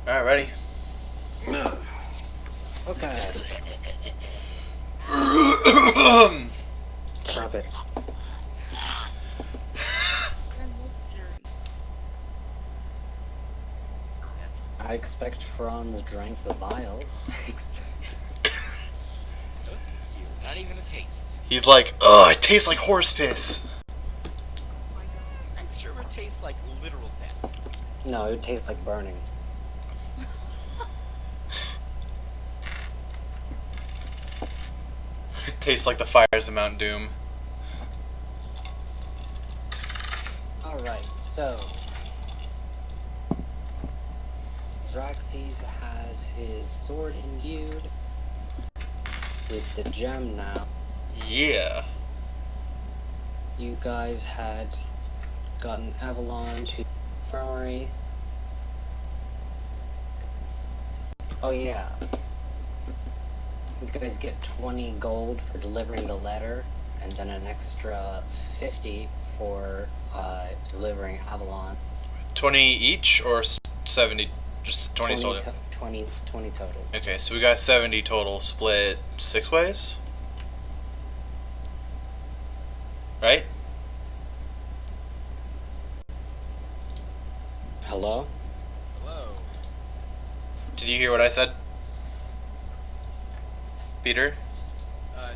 Alright, ready? Okay. Drop it. I expect Franz drank the vial. Not even a taste. He's like, ugh, it tastes like horse piss. I'm sure it tastes like literal death. No, it tastes like burning. It tastes like the fires of Mount Doom. Alright, so Xraxes has his sword imbued with the gem now. Yeah. You guys had gotten Avalon to infirmary. Oh yeah. You guys get 20 gold for delivering the letter, and then an extra 50 for delivering Avalon. 20 each or 70? Just 20 total? 20 total. Okay, so we got 70 total, split 6 ways? Right? Hello? Hello. Did you hear what I said? Peter?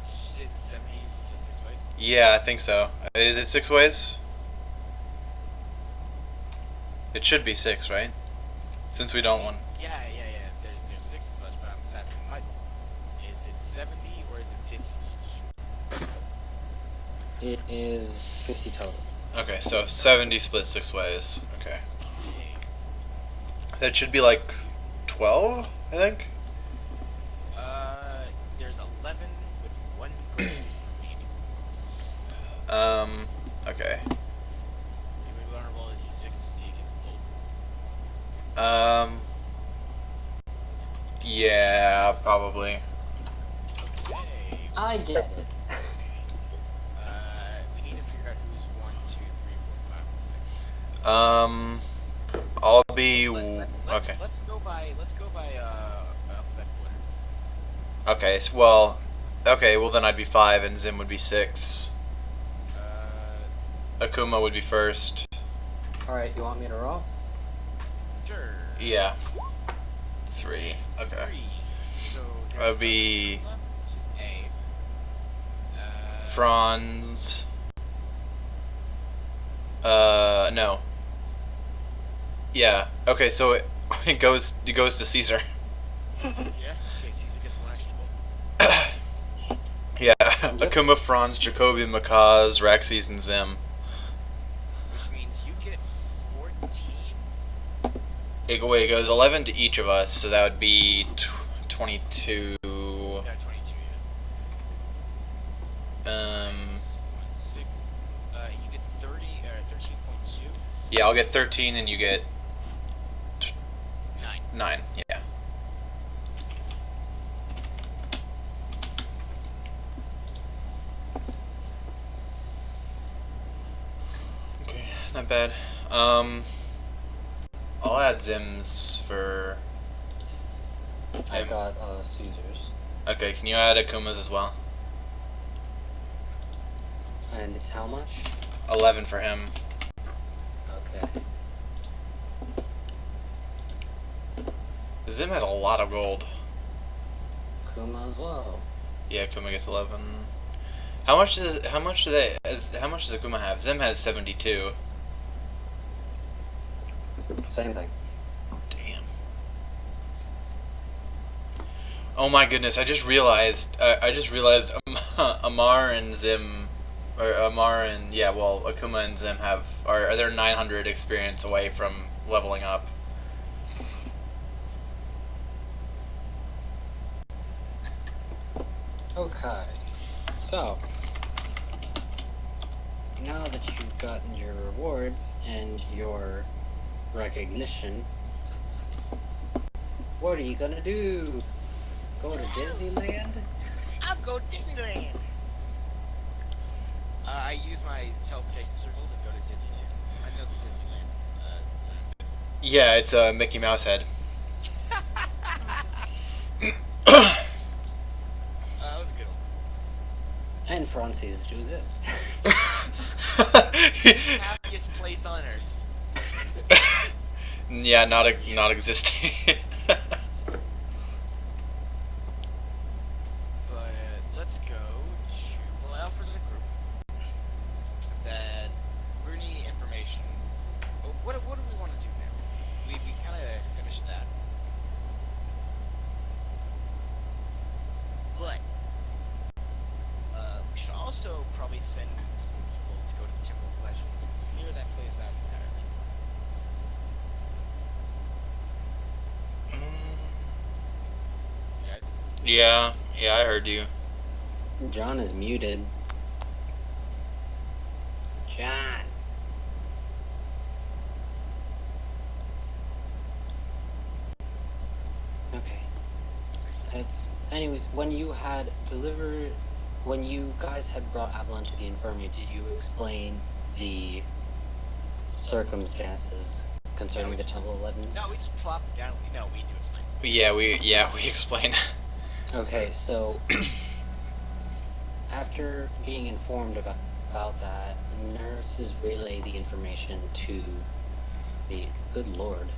Is it 70s, 6 ways? Yeah, I think so. Is it 6 ways? It should be 6, right? Since we don't want... Yeah. There's 6 of us, but I'm asking what? Is it 70 or is it 50 each? It is 50 total. Okay, so 70 split 6 ways. Okay. That should be like 12, I think? There's 11 with 1 gold remaining. Okay. You would learn roll a d6 to see it gets gold. Yeah, probably. Okay. I get it. We need to figure out who's 1, 2, 3, 4, 5, and 6. I'll be... Let's okay. Let's go by alphabetical order. Okay, well... Okay, well then I'd be 5 and Zim would be 6. Akuma would be first. Alright, you want me to roll? Sure. Yeah. 3. Okay. 3. So That would be... which is A. Franz... no. Yeah. Okay, so it goes to Caesar. Yeah. Okay. Caesar gets 1 extra gold. Yeah. Akuma, Franz, Jacobe, Mahkah, Xraxes, and Zim. Which means you get 14. It goes 11 to each of us, so that would be 22. Yeah, 22. Yeah. 6. You get 30. 13.2. Yeah, I'll get 13, and you get 9. 9. Yeah. Okay, not bad. I'll add Zim's for. I got Caesar's. Okay, can you add Akuma's as well? And it's how much? 11 for him. Okay. Zim has a lot of gold. Kuma as well. Yeah, Akuma gets 11. How much does Akuma have? Zim has 72. Same thing. Damn. Oh my goodness! I just realized. Amar and Zim, or Amar and Akuma and Zim are they're 900 experience away from leveling up. Okay. So, now that you've gotten your rewards and your recognition, what are you gonna do? Go to Disneyland? I'll go Disneyland. I use my teleportation circle to go to Disneyland. I know the Disneyland. Yeah, it's a Mickey Mouse head. That was a good one. And Franz ceases to exist. Happiest place on earth. Yeah, not existing. But let's go to well, out for the group. That we need information. What do we want to do now? We kind of finished that. But we should also probably send some people to go to the Temple of Legends, clear that place out entirely. You guys? Yeah, I heard you. John is muted. John. Okay. Anyways, when you guys had brought Avalon to the infirmary, did you explain the circumstances concerning the Temple of Legends? No, we just plop it down. We need to explain. Yeah, we explained. Okay, so after being informed about that, nurses relay the information to the good lord.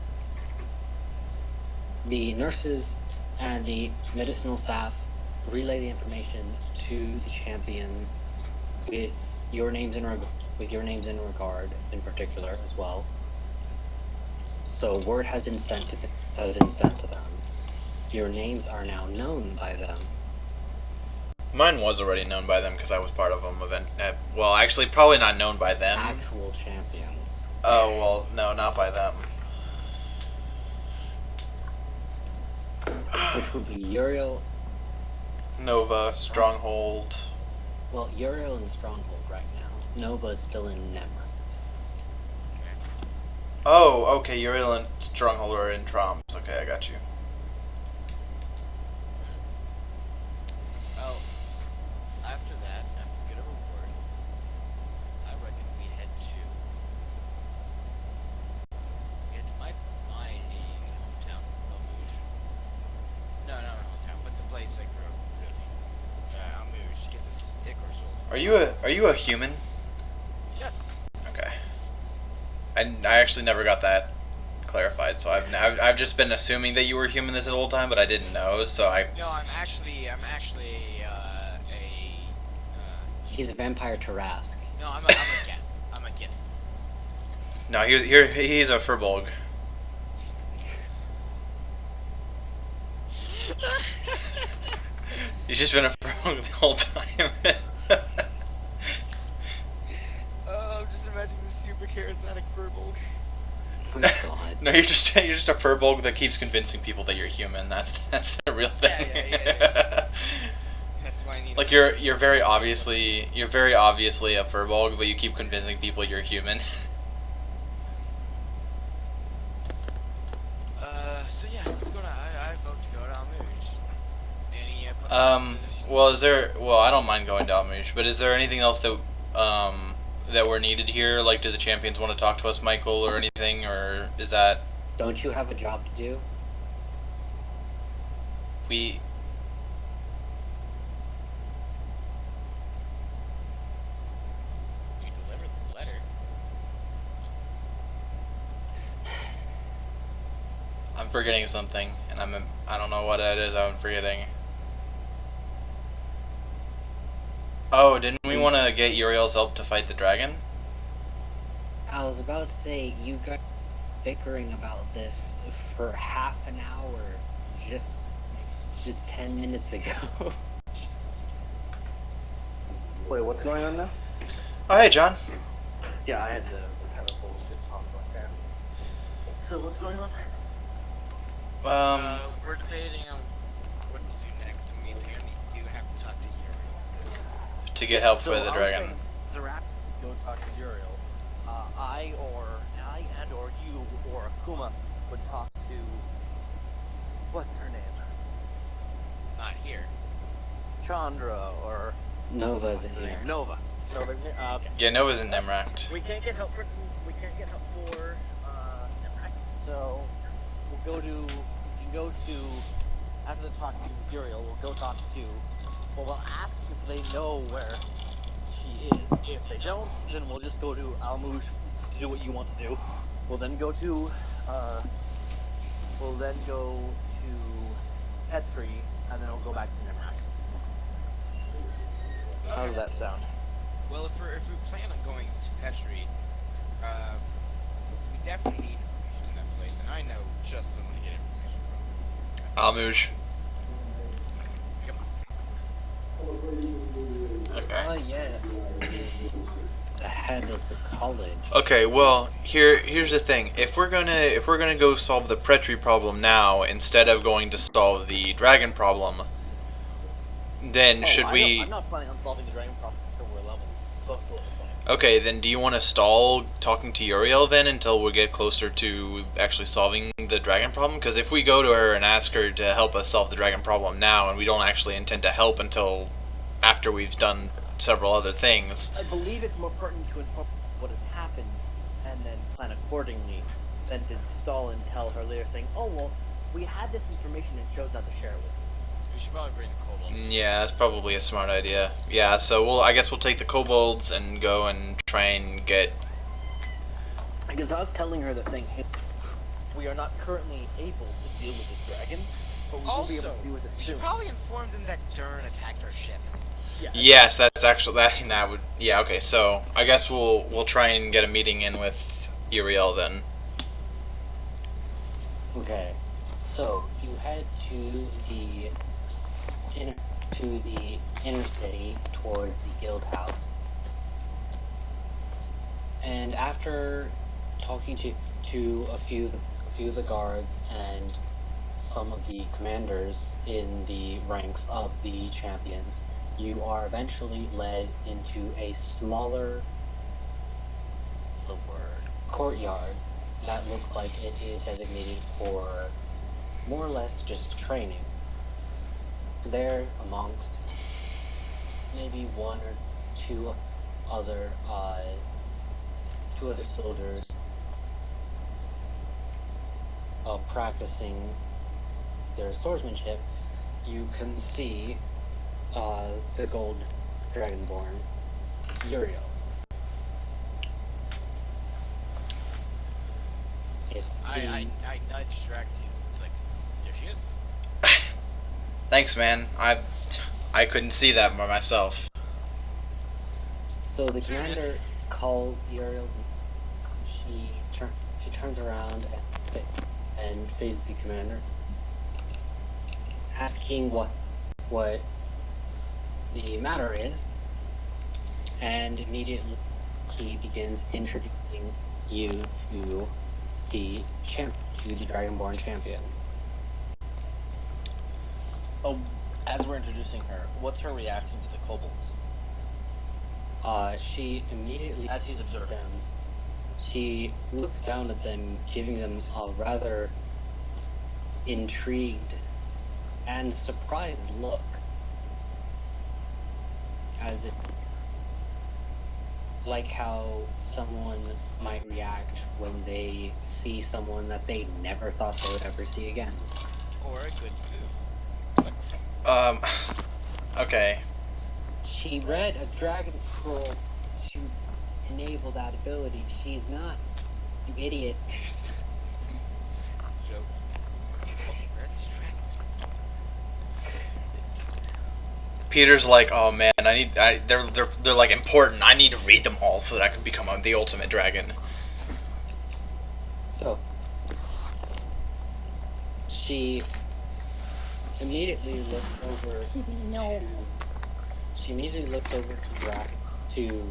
The nurses and the medicinal staff relay the information to the champions with your names in regard in particular as well. So word has been sent to them. Your names are now known by them. Mine was already known by them because I was part of them. Well, actually, probably not known by them. Actual champions. Oh well, no, not by them. Which would be Uriel. Nova, Stronghold. Well, Uriel in Stronghold right now. Nova is still in Nemra. Oh, okay, Uriel and Stronghold are in Troms. Okay, I got you. Well, after that, after we get a reward, I reckon we head to my hometown, Almuj. No, hometown, but the place I grew up, really. Almuj, get this Icar soul. Are you a human? Yes. Okay. I actually never got that clarified, so I've just been assuming that you were human this whole time, but I didn't know. So No, I'm actually a. He's a vampire Tarask. No, I'm a cat. I'm a kid. No, he's a Furbolg. He's just been a Furbolg the whole time. I'm just imagining the super charismatic Furbolg. Oh god. No, you're just a Furbolg that keeps convincing people that you're human. That's the real thing. Yeah. That's why I need. Like you're very obviously a Furbolg, but you keep convincing people you're human. So yeah, let's go to. I vote to go to Almuj. Any Well, I don't mind going to Almuj, but is there anything else that that we're needed here? Like, do the champions want to talk to us, Michael, or anything, or is that Don't you have a job to do? we? You delivered the letter. I'm forgetting something, and I don't know what it is. I'm forgetting. Oh, didn't we want to get Uriel's help to fight the dragon? I was about to say, you guys bickering about this for half an hour just 10 minutes ago. Wait, what's going on now? Oh, hey, John. Yeah, I had to have a bullshit talk like that. So what's going on? We're debating on what to do next. I mean, we do have to talk to Uriel. To get help So for the I was dragon. saying, Zarap, go talk to Uriel. I and or you or Akuma would talk to what's her name? Not here. Chandra or Nova's in here. Nova. Nova's here. Okay. Yeah, Nova's in Nemract. We can't get help for Nemrak, so we can go to after the talk to Uriel, we'll go talk to. Well, we'll ask if they know where she is. If they don't, then we'll just go to Almuj to do what you want to do. We'll then go to Petri, and then we'll go back to Nimrak. How does that sound? Well, if we plan on going to Petri, we definitely need information in that place, and I know just someone to get information from. Almuj. Yep. Okay. Yes. The head of the college. Okay, well, here's the thing. If we're gonna go solve the Petri problem now instead of going to solve the dragon problem, then I'm not planning on solving the dragon problem until we're level. So it's fine. Okay, then do you want to stall talking to Uriel then until we get closer to actually solving the dragon problem? Because if we go to her and ask her to help us solve the dragon problem now, and we don't actually intend to help until after we've done several other things. I believe it's more pertinent to inform what has happened and then plan accordingly than to stall and tell her later saying, oh, well, we had this information and chose not to share it with you. We should probably bring the kobolds. Yeah, that's probably a smart idea. Yeah, so I guess we'll take the kobolds and go and try and get... Because I was telling her that saying, hey, we are not currently able to deal with this dragon, but we will be able to deal with it we soon. should probably inform them that Dern attacked our ship. Yeah. Yes, that's actually that would yeah, okay, so I guess we'll try and get a meeting in with Uriel then. Okay, so you head to the inner city towards the guild house, and after talking to a few of the guards and some of the commanders in the ranks of the champions, you are eventually led into a smaller courtyard that looks like it is designated for more or less just training. There, amongst maybe one or two other soldiers practicing their swordsmanship, you can see the gold dragonborn Uriel. It's I nudged Draxi. It's like, there she is. Thanks, man. I couldn't see that by myself. So the commander calls Uriel's. She turns around and faces the commander, asking what the matter is, and immediately he begins introducing you to the Dragonborn champion. Oh, as we're introducing her, what's her reaction to the kobolds? She immediately, As she's observing them, she looks down at them, giving them a rather intrigued and surprised look, as if like how someone might react when they see someone that they never thought they would ever see again. Or a good food. Okay. She read a dragon scroll to enable that ability. She's not, you idiot. Joke. Peter's like, oh man, they're like important. I need to read them all so that I can become the ultimate dragon. So, she immediately looks over to... She immediately looks over to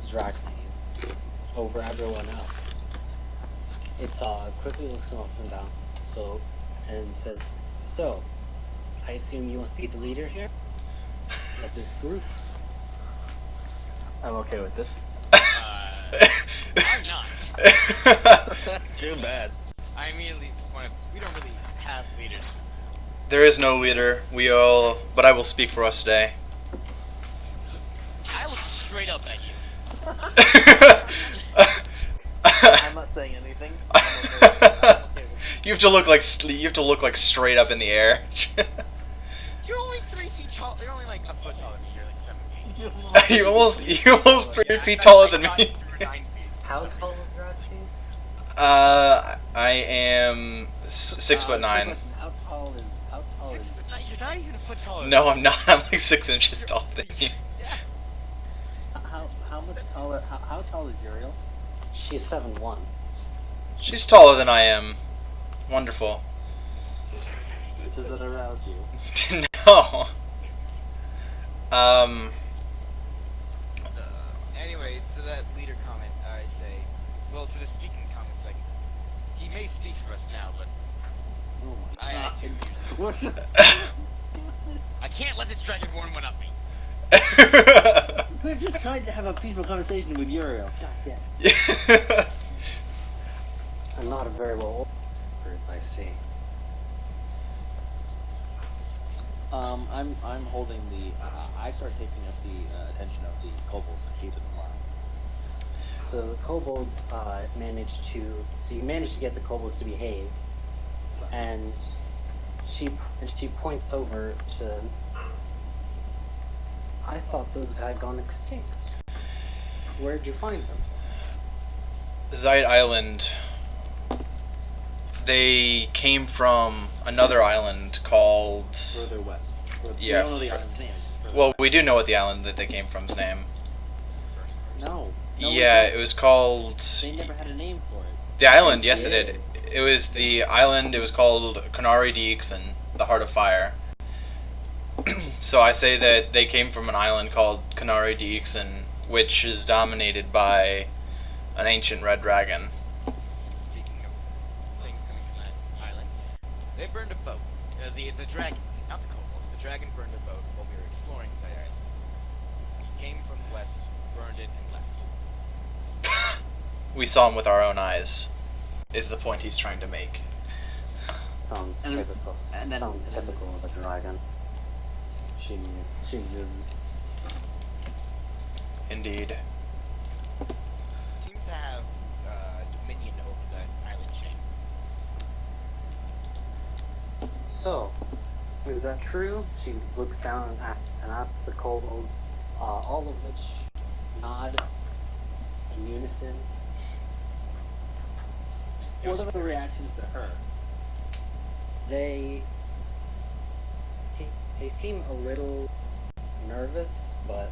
Draxes, over everyone else. It's quickly looks him up and down. So, and says, "So, I assume you must be the leader here of this group." I'm okay with this. I'm not. That's too bad. I immediately we don't really have leaders. There is no leader. But I will speak for us today. I look straight up at you. I'm not saying anything. I'm okay with You have to look like straight up in the air. you almost 3 feet taller than me. 9 feet. How tall is Roxy's? I am 6'9". How tall is 6'9"? You're not even a foot taller. No, I'm not. I'm like 6 inches taller than you. Yeah. how much taller? How tall is Uriel? She's 7'1". She's taller than I am. Wonderful. Does that arouse you? No. Anyway, to that leader comment, I say, well, to the speaking comments, like, he may speak for us now, but Oh my I god. do usually. What the- I can't let this dragonborn one up me. We're just trying to have a peaceful conversation with Uriel. God damn. I'm not a very well group, I see. I'm holding the. I start taking up the attention of the kobolds to keep it in line. So the kobolds so you managed to get the kobolds to behave, and she points over to them. I thought those had gone extinct. Where'd you find them? Zite Island. They came from another island called. Further west. Yeah, We don't know the island's name. It's just further Well, west. we do know what the island that they came from's name. No. we Yeah, don't. it was called. They never had a name for it. The island, yes, it Yeah. did. It was the island. It was called Canary Dixon, the Heart of Fire. So I say that they came from an island called Canary Dixon, which is dominated by an ancient red dragon. Speaking of things coming from that island, they burned a boat. The dragon, not the kobolds, the dragon burned a boat while we were exploring that island. He came from the west, burned it, and left. We saw him with our own eyes, is the point he's trying to make. Sounds And- typical. and then- Sounds typical of a dragon. She uses. Indeed. Seems to have dominion over that island chain. So, is that true? She looks down and asks the kobolds, all of which nod in unison. What are the reactions to her? They seem a little nervous, but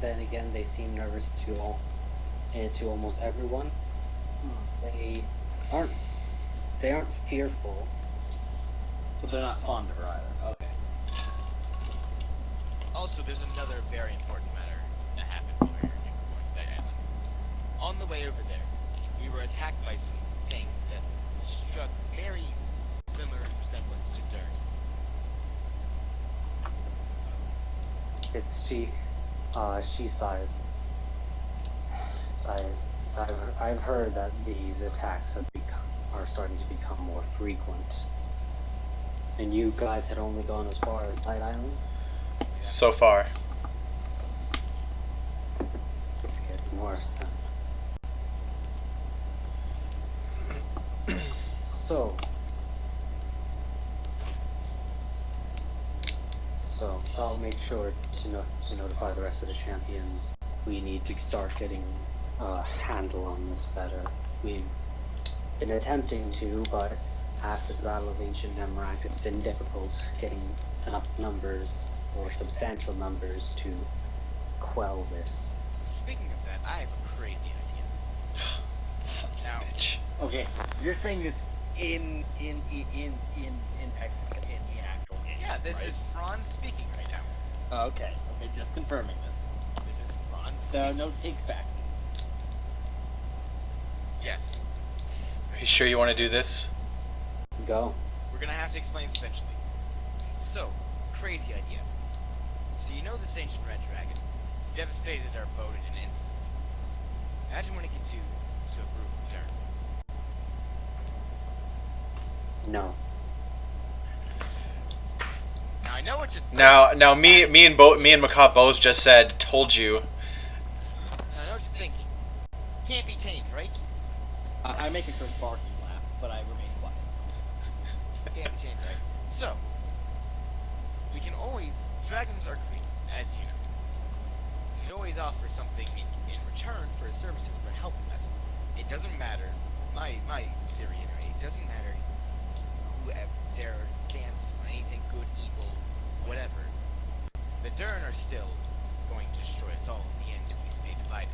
then again, they seem nervous to almost everyone. They aren't fearful. But they're not fond of her either. Okay. Also, there's another very important matter that happened while we were going to that island. On the way over there, we were attacked by some things that struck very similar resemblance to dirt. She sighs. I've heard that these attacks are starting to become more frequent. And you guys had only gone as far as Light Island? So far. It's getting worse then. So I'll make sure to notify the rest of the champions. We need to start getting a handle on this better. We've been attempting to, but after the Battle of Ancient Nemrak, it's been difficult getting enough numbers or substantial numbers to quell this. Speaking of that, I have a crazy idea. Son of a Now- bitch. Okay. You're saying this in actual. Yeah, this right? is Franz speaking right now. Oh, okay. Okay, just confirming this. This is Franz. So no take backsies. Yes, Are you sure you want to do this? Go. we're gonna have to explain this eventually. So, crazy idea. So you know this ancient red dragon devastated our boat in an instant. Imagine what it could do to a group of dirt. No. Now I know what you. Now, me and Mahkah both just said, "Told you." I know what you're thinking. Can't be tamed, right? I make a quick barking laugh, but I remain quiet. Can't be tamed, right? So, we can always. Dragons are green, as you know. could always offer something in return for his services for helping us. It doesn't matter. My theory, anyway. It doesn't matter who their stance on anything good, evil, whatever. The Dern are still going to destroy us all in the end if we stay divided.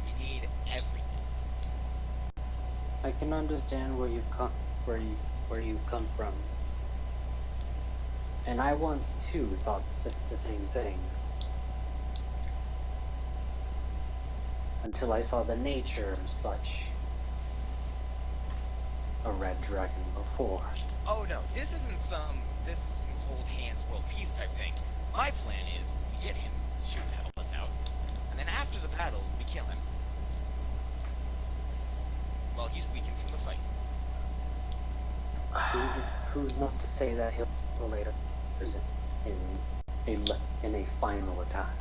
We need everything. I can understand where you've come from. And I once too thought the same thing. Until I saw the nature of such a red dragon before. Oh no, this isn't hold hands world peace type thing. My plan is we get him to help us out, and then after the battle, we kill him. Well, he's weakened from the fight. Who's not to say that he'll later in a final attack?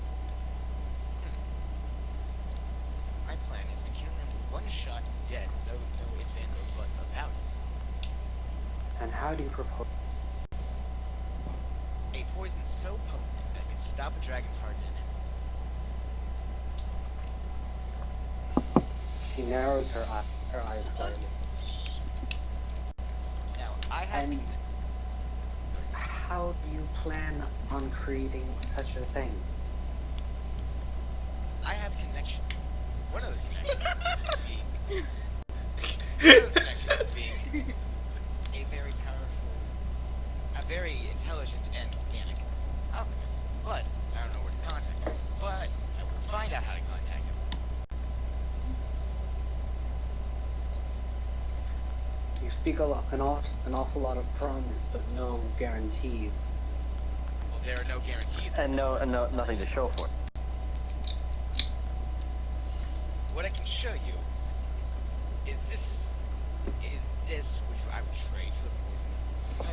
My plan is to kill him with one shot and dead, no ifs and no buts about it. And how do you propose? A poison so potent that could stop a dragon's heart in an instant. She narrows her eyes slightly. Now, I have... And how do you plan on creating such a thing? I have connections. One of those connections being a very powerful, a very intelligent and organic alchemist. But I don't know where to contact him. But I will find out how to contact him. You speak an awful lot of promise, but no guarantees. Well, there are no guarantees. And nothing to show for it. What I can show you is this which I would trade for the poison of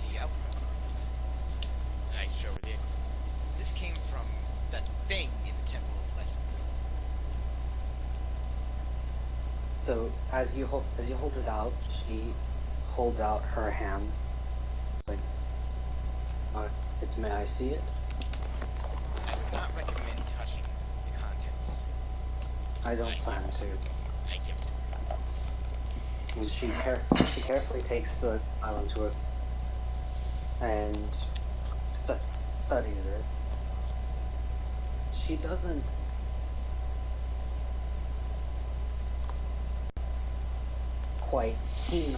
the alchemist. And I show her the. This came from that thing in the Temple of Legends. So as you hold it out, she holds out her hand. It's like, may I see it? I would not recommend touching the contents. I don't plan to. I give it. And she carefully takes the island to her and studies it. She doesn't quite keen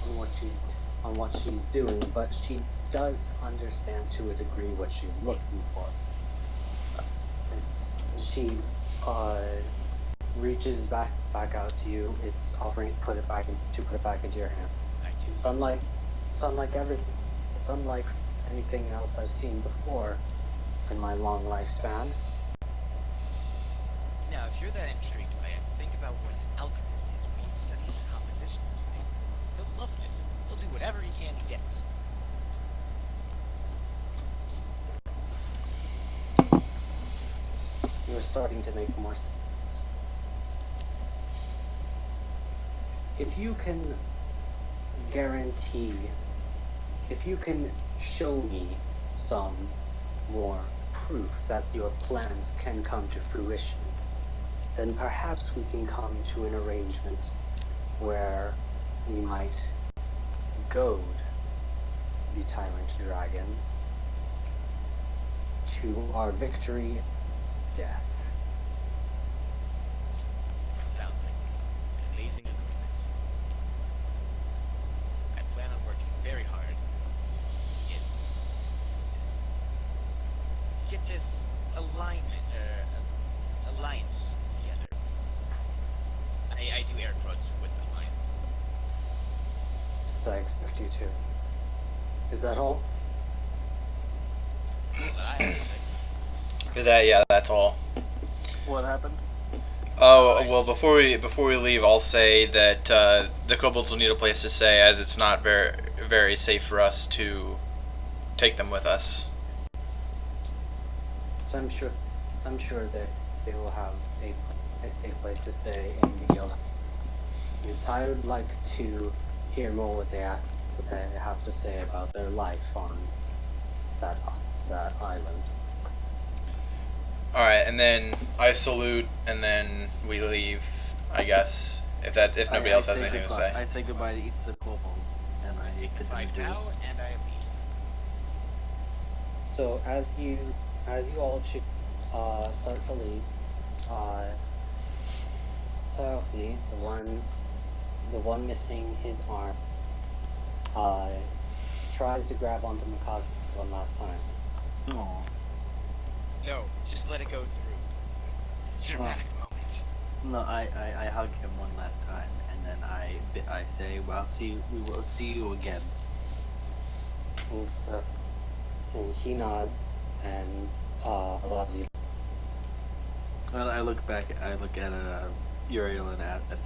on what she's doing, but she does understand to a degree what she's looking for. She reaches back out to you. It's offering to put it back into your hand. Thank you. It's unlike everything. It's unlike anything else I've seen before in my long lifespan. Now, if you're that intrigued by it, think about what an alchemist is when he's studying the compositions of things. He'll love this. He'll do whatever he can to get it. You're starting to make more sense. If you can show me some more proof that your plans can come to fruition, then perhaps we can come to an arrangement where we might goad the tyrant dragon to our victory, death. Sounds like an amazing agreement. I plan on working very hard to get this alliance together. I do air quotes with alliance. As I expect you to. Is that all? But I have to say, Yeah, that's all. What happened? Oh, well, before we leave, I'll say that the kobolds will need a place to stay, as it's not very safe for us to take them with us. So I'm sure that they will have a safe place to stay in the guild. Yes, I would like to hear more what they have to say about their life on that island. Alright, and then I salute, and then we leave, I guess. If nobody else has anything to say. I say goodbye to each of the kobolds, and I Dignified continue to. bow, and I leave. So as you all start to leave, Sophie, the one missing his arm, tries to grab onto Mahkah's one last time. Aww. No, just let it go through. Dramatic moment. No, I hug him one last time, and then I say, "Well, we will see you again." And she nods and allows you. Well, I look at Uriel and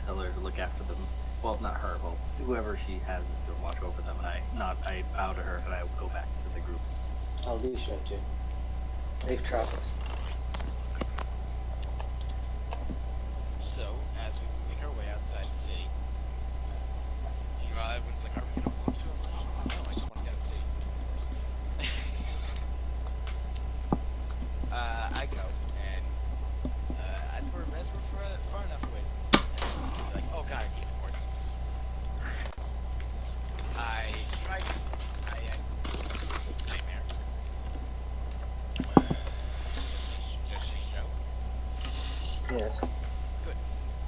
tell her to look after them. Well, not her, well, whoever she has is to watch over them. And I bow to her and I go back to the group. I'll do so too. Safe travels. So, as we make our way outside the city, everyone's like, are we gonna walk to a No, I just want to get out of the city first. I go, and as we're far enough away, like, oh god, I hate ports. I try to. Nightmare. Does she show? Yes. Good.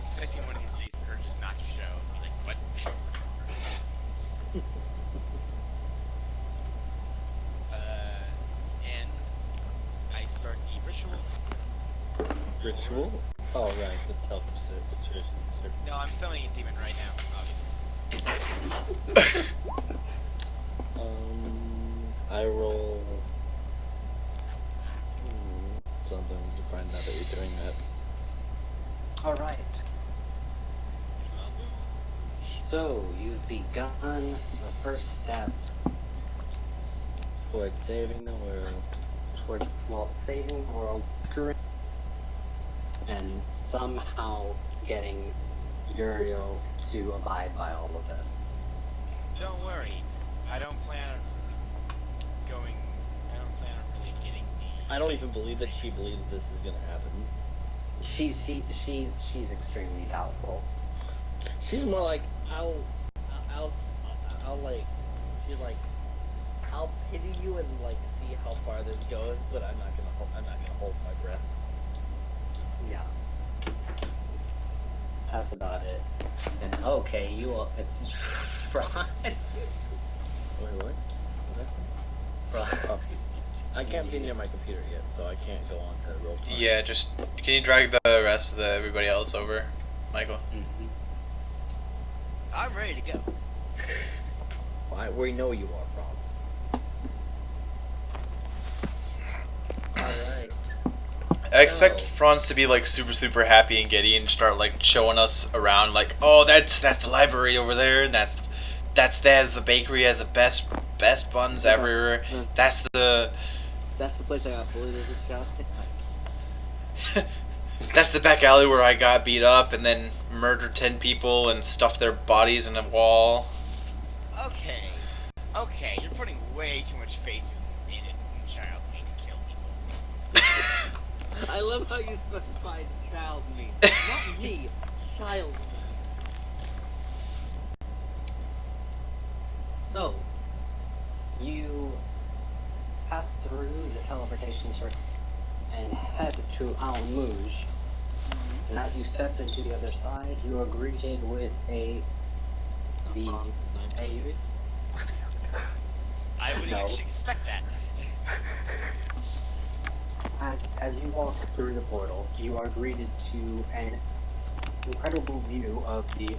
Expecting one of these days her just not to show. Be like, what? And I start the ritual. Ritual? Oh, right, the teleportation. No, I'm summoning a demon right now, obviously. I roll something to find out that you're doing that. Alright. So, you've begun the first step Towards saving the world. towards, well, saving the world, screwing, and somehow getting Uriel to abide by all of this. Don't worry. I don't plan on really getting the. I don't even believe that she believes this is gonna happen. She's extremely doubtful. She's more like, I'll like, she's like, I'll pity you and like see how far this goes, but I'm not gonna hold my breath. Yeah. That's about it. And okay, you all, it's Franz. Wait, what? Oh, I can't be near my computer yet, so I can't go on to roll time. Yeah, just can you drag the rest of everybody else over, Michael? Mhm. I'm ready to go. We know you are, Franz. Alright. I expect So- Franz to be like super happy and giddy and start like showing us around, like, oh, that's the library over there, and that's the bakery has the best buns ever. That's the place I got bullied as a child. that's the back alley where I got beat up and then murdered 10 people and stuffed their bodies in a wall. Okay, you're putting way too much faith in a child need to kill people. I love how you specified child me. Not me, child me. So, you pass through the teleportation circle and head to Almuj. And as you step into the other side, you are greeted with a I would No. actually expect that. As you walk through the portal, you are greeted to an incredible view of the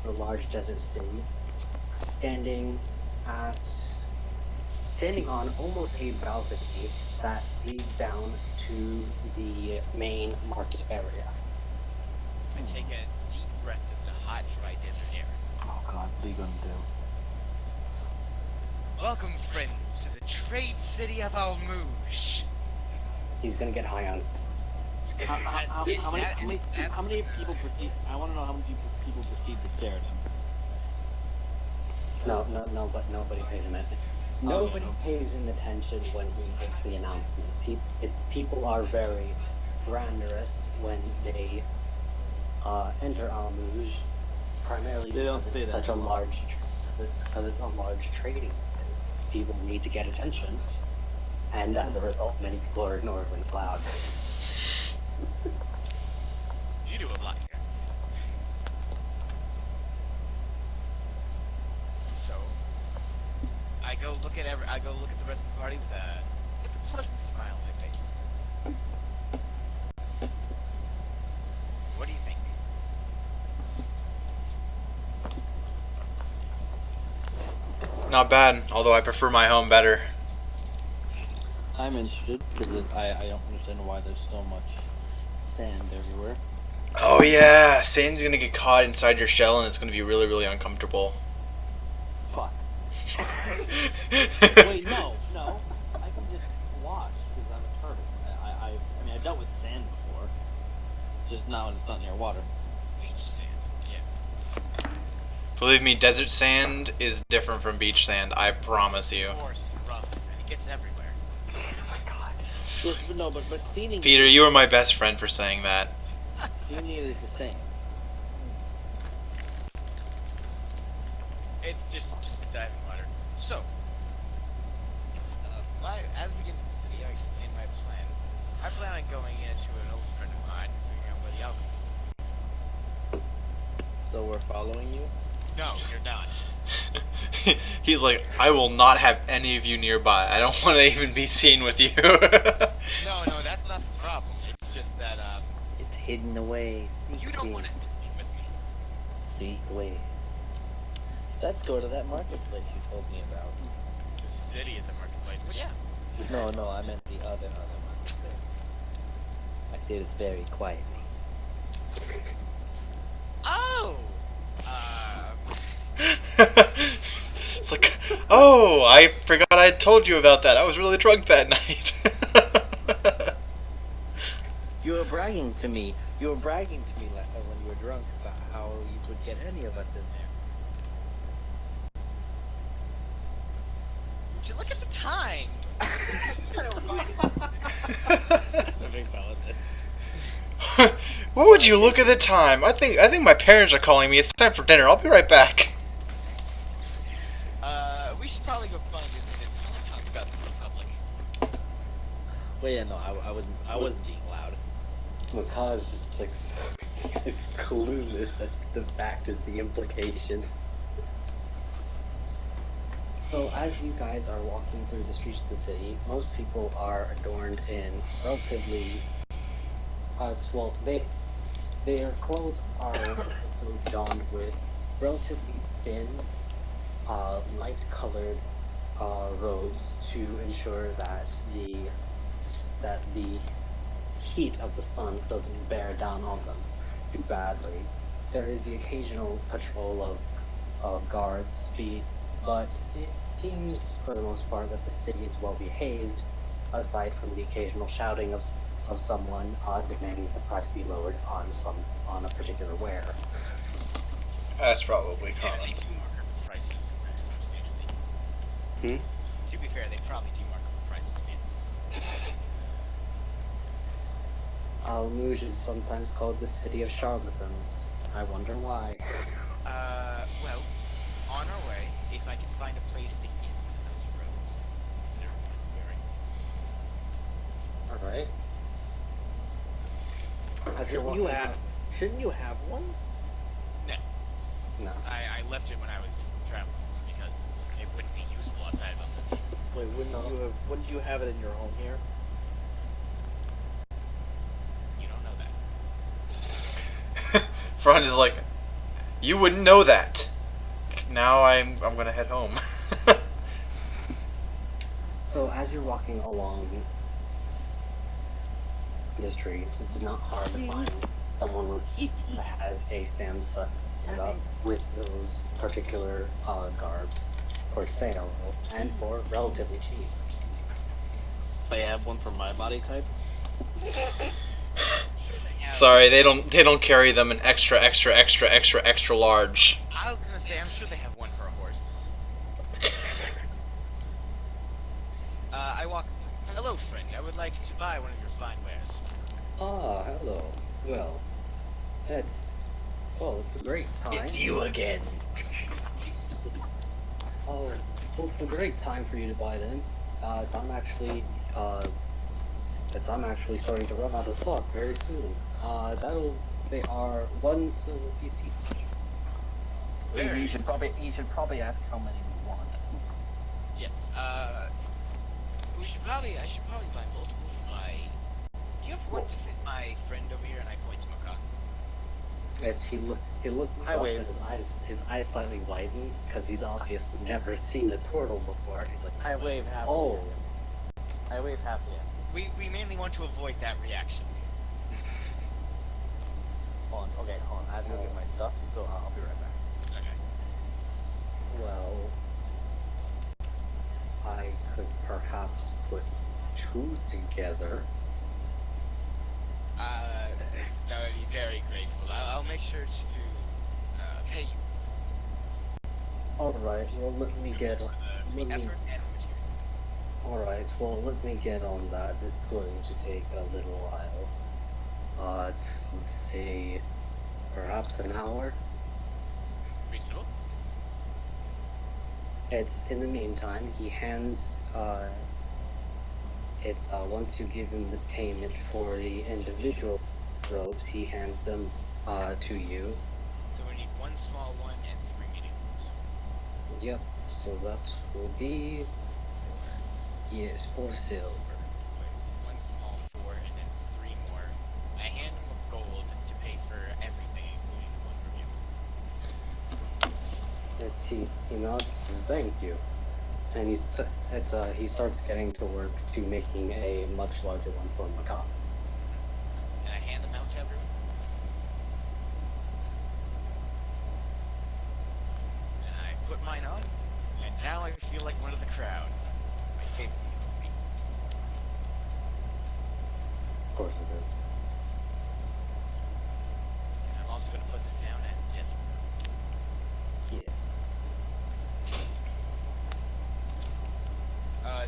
large desert city, standing on almost a balcony that leads down to the main market area. I take a deep breath of the hot, dry desert air. Oh god, what are you gonna do? Welcome, friends, to the trade city of Almuj. He's gonna get high on. How many people proceed? I want to know how many people proceed to stare at him. But nobody pays him attention. Oh, Nobody yeah. pays him attention when he makes the announcement. People are very grandiose when they enter Almuj, primarily They don't because say it's that such a anymore. large, because it's a large trading city. People need to get attention, and as a result, many people are ignoring the cloud. You do a lot here. So, I go look at the rest of the party with a pleasant smile on my face. What do you think? Not bad, although I prefer my home better. I'm interested because I don't understand why there's so much sand everywhere. Oh yeah, sand's gonna get caught inside your shell and it's gonna be really, really uncomfortable. Fuck. Wait, no. I can just wash because I'm a turtle. I mean, I dealt with sand before. Just now it's not near water. Beach sand. Yeah. Believe me, desert sand is different from beach sand, I promise you. Coarse, rough, and it gets everywhere. Yes, but no, but cleaning. Peter, you are my best friend for saying that. Cleaning it is the same. It's just diving water. So, as we get into the city, I explain my plan. I plan on going into an old friend of mine and figuring out where the alchemist is. So we're following you. No, you're not. He's like, I will not have any of you nearby. I don't want to even be seen with you. No, that's not the problem. It's just that, It's hidden away. you don't want to be seen with me. Seek away. Let's go to that marketplace you told me about. The city is a marketplace. Well, yeah. No, I meant the other marketplace. I said it's very quietly. Oh! It's like, oh, I forgot I had told you about that. I was really drunk that night. You were bragging to me. You were bragging to me when you were drunk about how you would get any of us in there. Would you look at the time? A big paladin. What would you look at the time? I think my parents are calling me. It's time for dinner. I'll be right back. We should probably go find you if you want to talk about this in public. Well, yeah, no, I wasn't being loud. Mahkah is just like so, is clueless as to the fact is the implication. So as you guys are walking through the streets of the city, most people are adorned in relatively their clothes are donned with relatively thin, light-colored robes to ensure that the heat of the sun doesn't bear down on them too badly. There is the occasional patrol of guards, but it seems for the most part that the city is well behaved, aside from the occasional shouting of someone demanding that the price be lowered on a particular ware. That's probably Yeah, common. they do mark up the price substantially. To be fair, they probably do mark up the price substantially. Almuj is sometimes called the city of charlatans. I wonder why. Well, on our way, if I can find a place to get those robes, they're worth wearing. Alright. As you're walking Shouldn't you have one? No. I left it when I was traveling because it wouldn't be useful outside of Almuj. Wait, wouldn't you have it in your home here? You don't know that. Franz is like, you wouldn't know that. Now I'm gonna head home. So as you're walking along the streets, it's not hard to find someone that has a stand set up with those particular garbs for sale and for relatively cheap. They have one for my body type. Sorry, they don't carry them in extra large. I was gonna say, I'm sure they have one for a horse. I walk. Hello, friend. I would like to buy one of your fine wares. Ah, hello. Well, it's it's a great time. It's you again. Oh, well, it's a great time for you to buy them. I'm actually starting to run out of stock very soon. They are 1 silver piece each. Very You should probably ask how many we want. Yes. I should probably buy multiple for my. Do you have one to fit my friend over here? And I point to Mahkah. He looks I up wave. and his eyes slightly widen because he's obviously never seen a turtle before. He's like, I wave happily. oh, I wave happily. We mainly want to avoid that reaction. Hold on. Okay, hold on. I have to go get my stuff, so I'll be right back. Okay. well, I could perhaps put 2 together. That would be very grateful. I'll make sure to pay you Alright, well let me get for the let me- effort and the material. Alright, well let me get on that. It's going to take a little while. Let's say perhaps an hour. Reasonable. It's in the meantime, he hands once you give him the payment for the individual robes, he hands them to you. So we need 1 small one and 3 medium ones. Yep, so that will be 4 silver. Wait, 1 small 4 and then 3 more. I hand him a gold to pay for everything, including the 1 review. Let's see, he nods, says thank you. And he starts getting to work to making a much larger one for Mahkah. And I hand them out to everyone. And I put mine on, and now I feel like one of the crowd. My favorite thing Of course it is. and I'm also going to put this down as desert. Yes.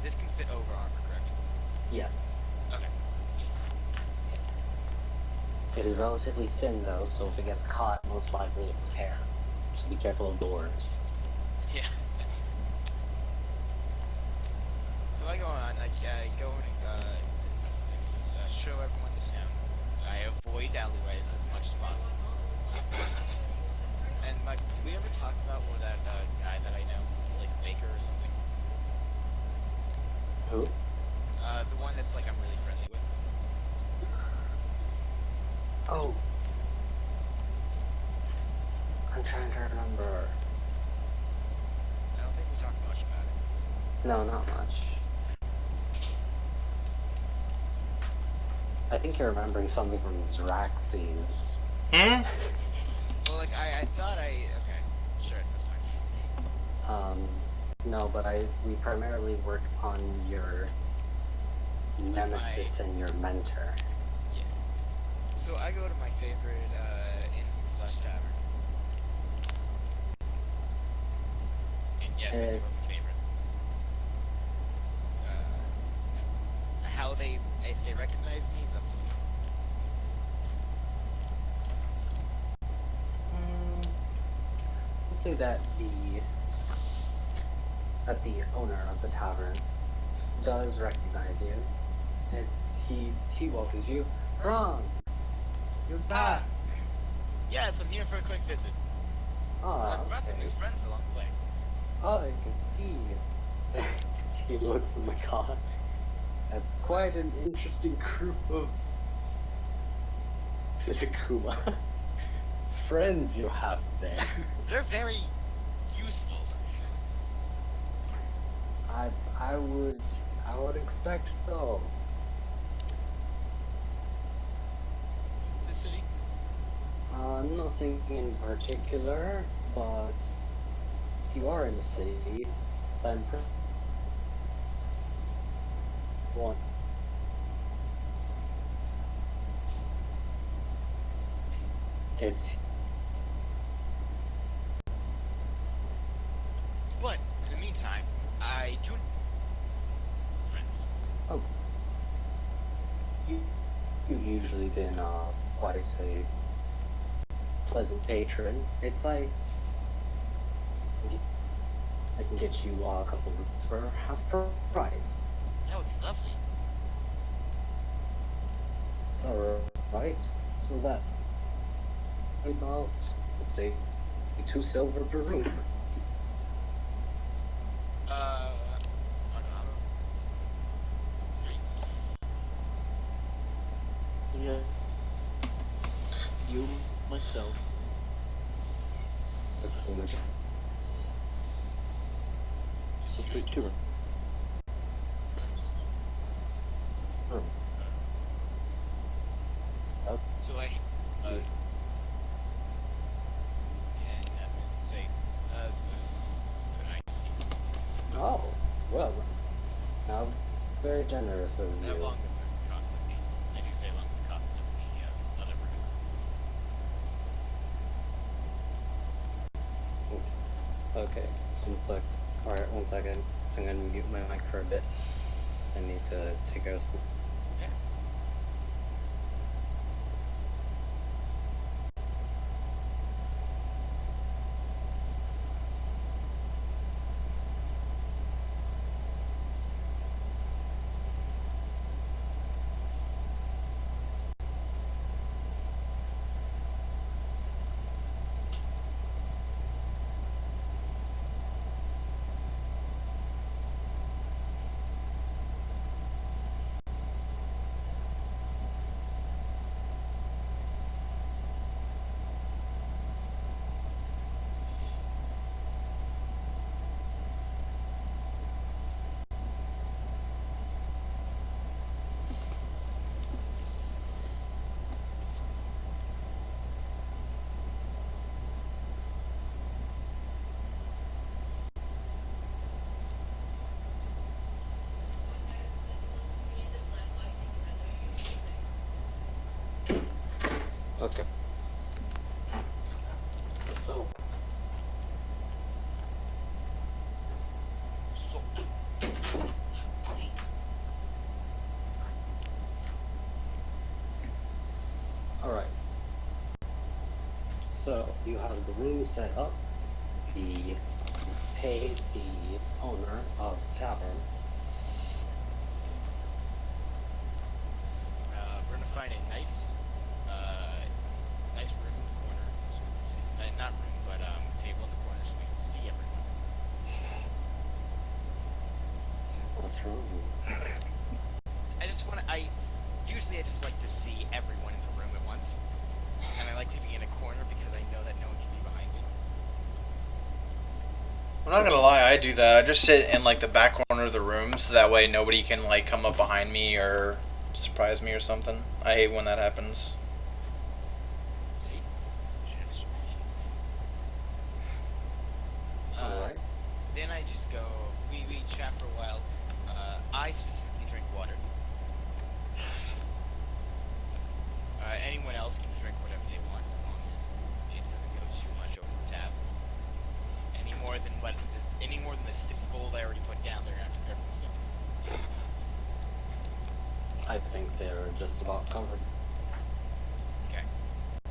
This can fit over armor, correct? Yes. Okay. It is relatively thin though, so if it gets caught, most likely it will tear. So be careful of doors. Yeah. So I go on, I go and show everyone the town. I avoid alleyways as much as possible. And Mike, did we ever talk about where that guy that I know is like a baker or something? Who? The one that's like I'm really friendly with. Oh. I'm trying to remember. I don't think we talked much about it. No, not much. I think you're remembering something from Zraxes. Hmm? Well, like I thought okay, sure, that's fine. No, but we primarily worked on your nemesis and your mentor. Yeah. So I go to my favorite inn/tavern. And yes, I do have a favorite. If they recognize me, it's up to you. Let's say that the owner of the tavern does recognize you. He welcomes you. Franz, you're back. Yes, I'm here for a quick visit. Ah, I've brought some okay. new friends along the way. Oh, you can see. He looks at my god. That's quite an interesting group of Sitakuma friends you have there. They're very useful. I would expect so. The city. Nothing in particular, but you are in the city. So I'm one. It's But in the meantime, I do friend. usually been quite a pleasant patron. It's like I can get you a couple rooms for half price. That would be lovely. It's alright. So that about, let's say, 2 silver per room. I don't know. Yeah. You, myself. So 2 rooms. So I, and say, good night. Oh, well, how very generous of you. Along with the cost of the, I do say along with the cost of the other room. Okay, so it's like, alright, 1 second. So I'm gonna mute my mic for a bit. I need to take care of something. Yeah. Okay. So, alright. So, you have the room set up. You pay the owner of the tavern. We're gonna find a nice room in the corner, so we can see. Not room, but table in the corner, so we can see everyone. What's wrong? Usually I just like to see everyone in the room at once, and I like to be in a corner because I know that no one can be behind me. I'm not gonna lie, I do that. I just sit in like the back corner of the room so that way nobody can like come up behind me or surprise me or something. I hate when that happens. See? Alright. Then I just go, we chat for a while. I specifically drink water. Anyone else can drink whatever they want as long as it doesn't go too much over the tab. Any more than the 6 gold I already put down, they're gonna have to pay for themselves. I think they're just about covered. Okay.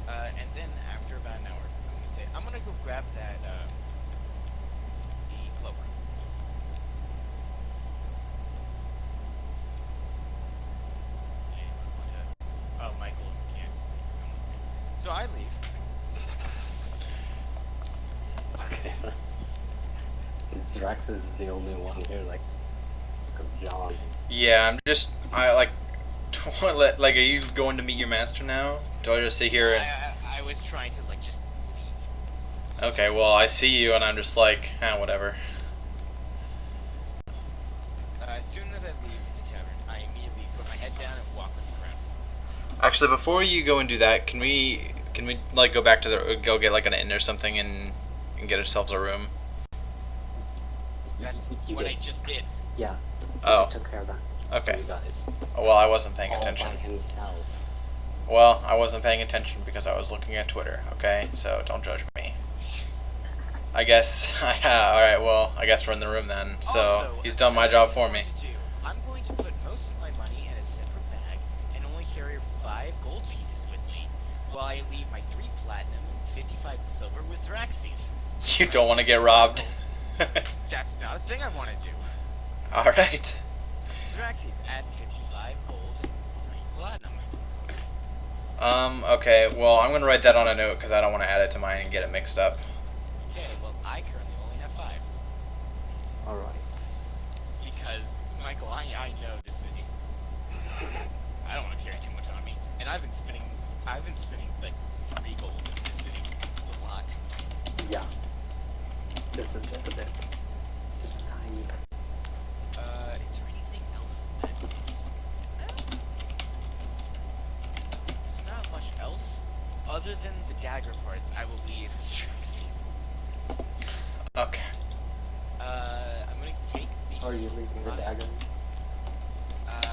And then after about an hour, I'm gonna go grab that the cloak. Oh, Michael can't come with me. So I leave. Okay. Drax is the only one here, like, because John's. Yeah, I like, like, are you going to meet your master now? Do I just sit here and? I was trying to like just leave. Okay, well I see you and I'm just like, whatever. As soon as I leave the tavern, I immediately put my head down and walk with the crowd. Actually, before you go and do that, can we like go back to go get like an inn or something and get ourselves a room? That's You what did. I just did. Yeah. Oh. He took care of that. Okay. You guys. Oh, well, I wasn't paying All attention. by himself. Well, I wasn't paying attention because I was looking at Twitter. Okay, so don't judge me. I guess. Alright, well, I guess we're in the room then. So, Also, he's done my job for me. I'm going to put most of my money in a separate bag and only carry 5 while I leave my 3 platinum and 55 silver with Xeraxes. You don't want to get robbed. That's not a thing I want to do. Alright. Xeraxes at 55 gold and 3 platinum. Okay, well, I'm gonna write that on a note because I don't want to add it to mine and get it mixed up. Okay, well, I currently only have 5. Alright. Because, Michael, I know this city. I don't want to carry too much on me. And I've been spending like 3 gold in this city. It's a lot. Yeah. Just a bit. Just a tiny bit. Is there anything else that... There's not much else. Other than the dagger parts, I will leave Xeraxes. Okay. I'm gonna take the... Are you leaving the dagger?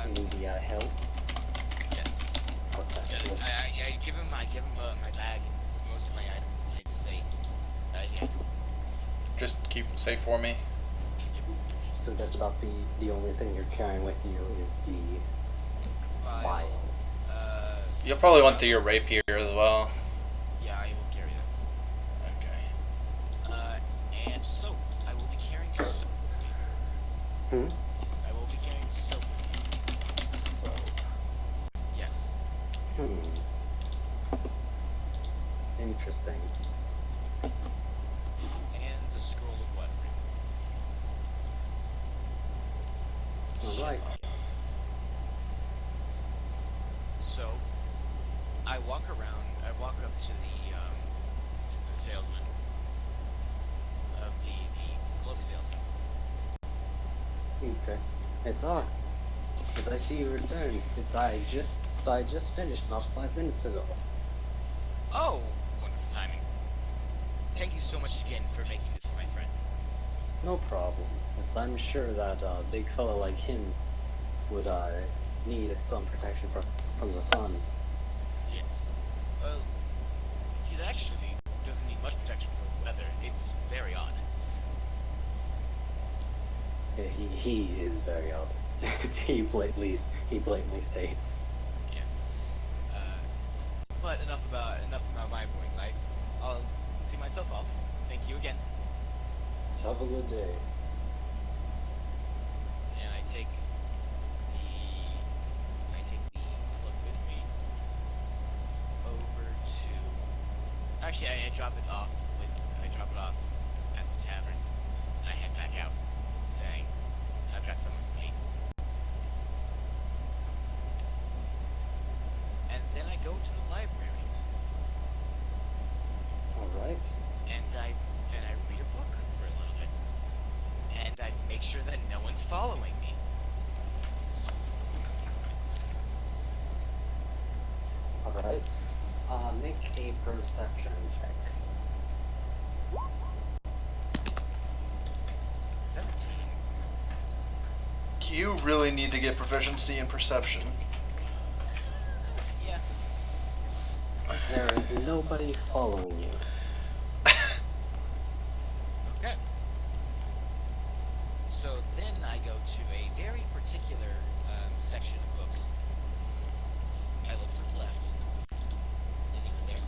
You need the help? Yes. Okay. Yeah, I give him my bag and it's most of my items, and I just say, yeah. Just keep them safe for me. So just about the only thing you're carrying with you is the vial. You'll probably want your rapier as well. Yeah, I will carry that. Okay. And soap. I will be carrying soap. I will be carrying soap. So. Yes. Interesting. And the scroll of what? Alright. Yes. So, I walk up to the salesman of the cloak salesman. Okay. It's odd. As I see you return. I just finished about 5 minutes ago. Oh, wonderful timing. Thank you so much again for making this, my friend. No problem. I'm sure that a big fella like him would need some protection from the sun. Yes. Well, he actually doesn't need much protection from the weather. It's very odd. Yeah, he is very odd. he blatantly states. Yes. But enough about my boring life. I'll see myself off. Thank you again. Have a good day. And I take the cloak with me over to. Actually, I drop it off at the tavern. And I head back out, saying, "I've got someone to meet." And then I go to the library. Alright. And I read a book for a little bit, and I make sure that no one's following me. Alright. Make a perception check. 17. You really need to get proficiency in perception. Yeah. There is nobody following you. Okay. So then I go to a very particular section of books. I look to the left. Anyone there?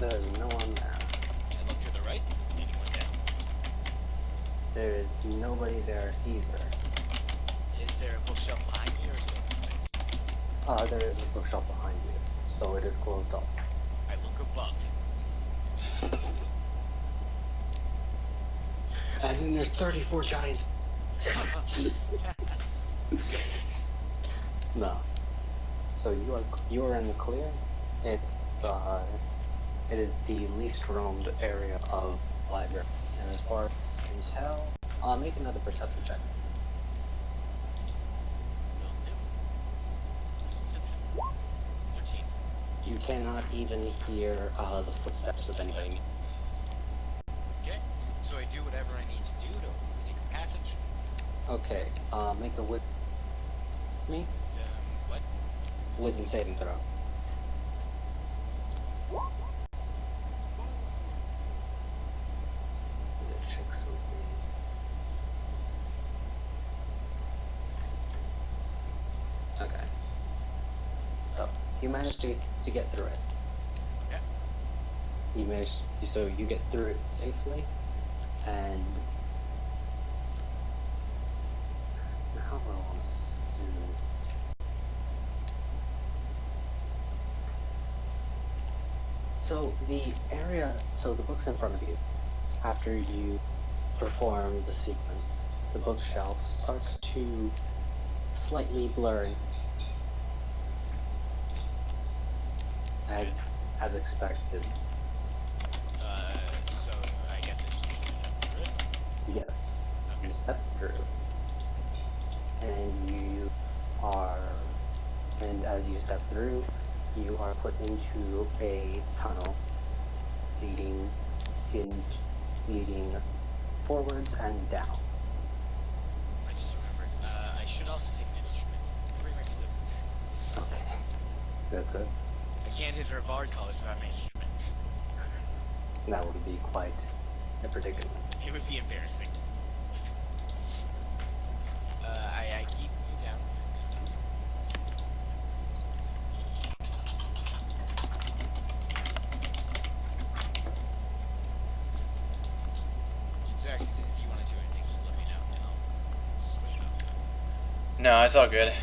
There is no one there. I look to the right. Anyone there? There is nobody there either. Is there a bookshelf behind me or is it open space? There is a bookshelf behind you, so it is closed off. I look above. And then there's 34 giants. No. So you are in the clear. It is the least roamed area of the library, and as far as I can tell, I'll make another perception check. Will do. Perception. 13. You cannot even hear the footsteps of anybody. Okay. So I do whatever I need to do to open the secret passage. Okay. Make a me What? wisdom saving throw. Check something. Okay. So you managed to get through it. You manage, so you get through it safely, and how else do this? So the book's in front of you. After you perform the sequence, the bookshelf starts to slightly blur as expected. So I guess I just need to step through it. Yes, Okay. you step through, and as you step through, you are put into a tunnel leading forwards and down. I just remembered. I should also take an instrument. Bring my flute. Okay, that's good. I can't enter a bard college without my instrument. That would be quite a predicament. It would be embarrassing. I keep you down. So actually, if you want to do anything, just let me know, and I'll switch it up. No, it's all good.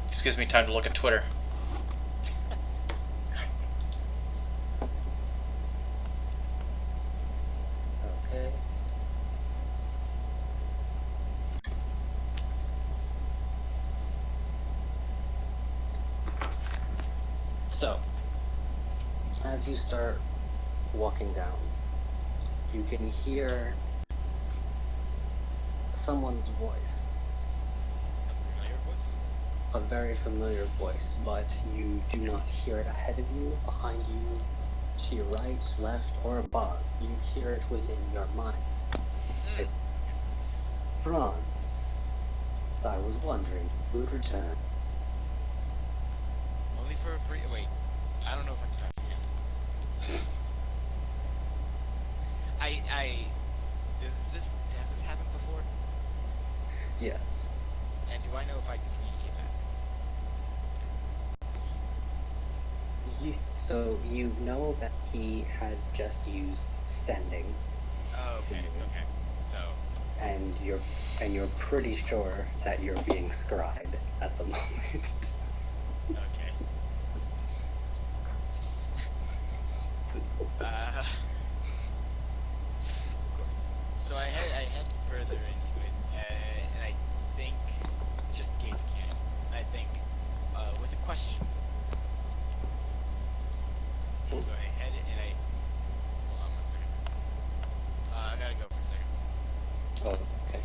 This gives me time to look at Twitter. Okay. So, as you start walking down, you can hear someone's voice, A familiar voice? a very familiar voice, but you do not hear it ahead of you, behind you, to your right, left, or above. You hear it within your mind. It's Franz. So I was wondering who would return. Only for a brief. Wait, I don't know if I can talk to you. Has this happened before? Yes. And do I know if I can communicate that? So you know that he had just used sending, Oh, okay, okay. So, and you're pretty sure that you're being scribed at the moment. okay. Of course. So I head further into it, and I think, just in case I can, I think, with a question. So I head and I. Hold on 1 second. I gotta go for a second. Oh, okay.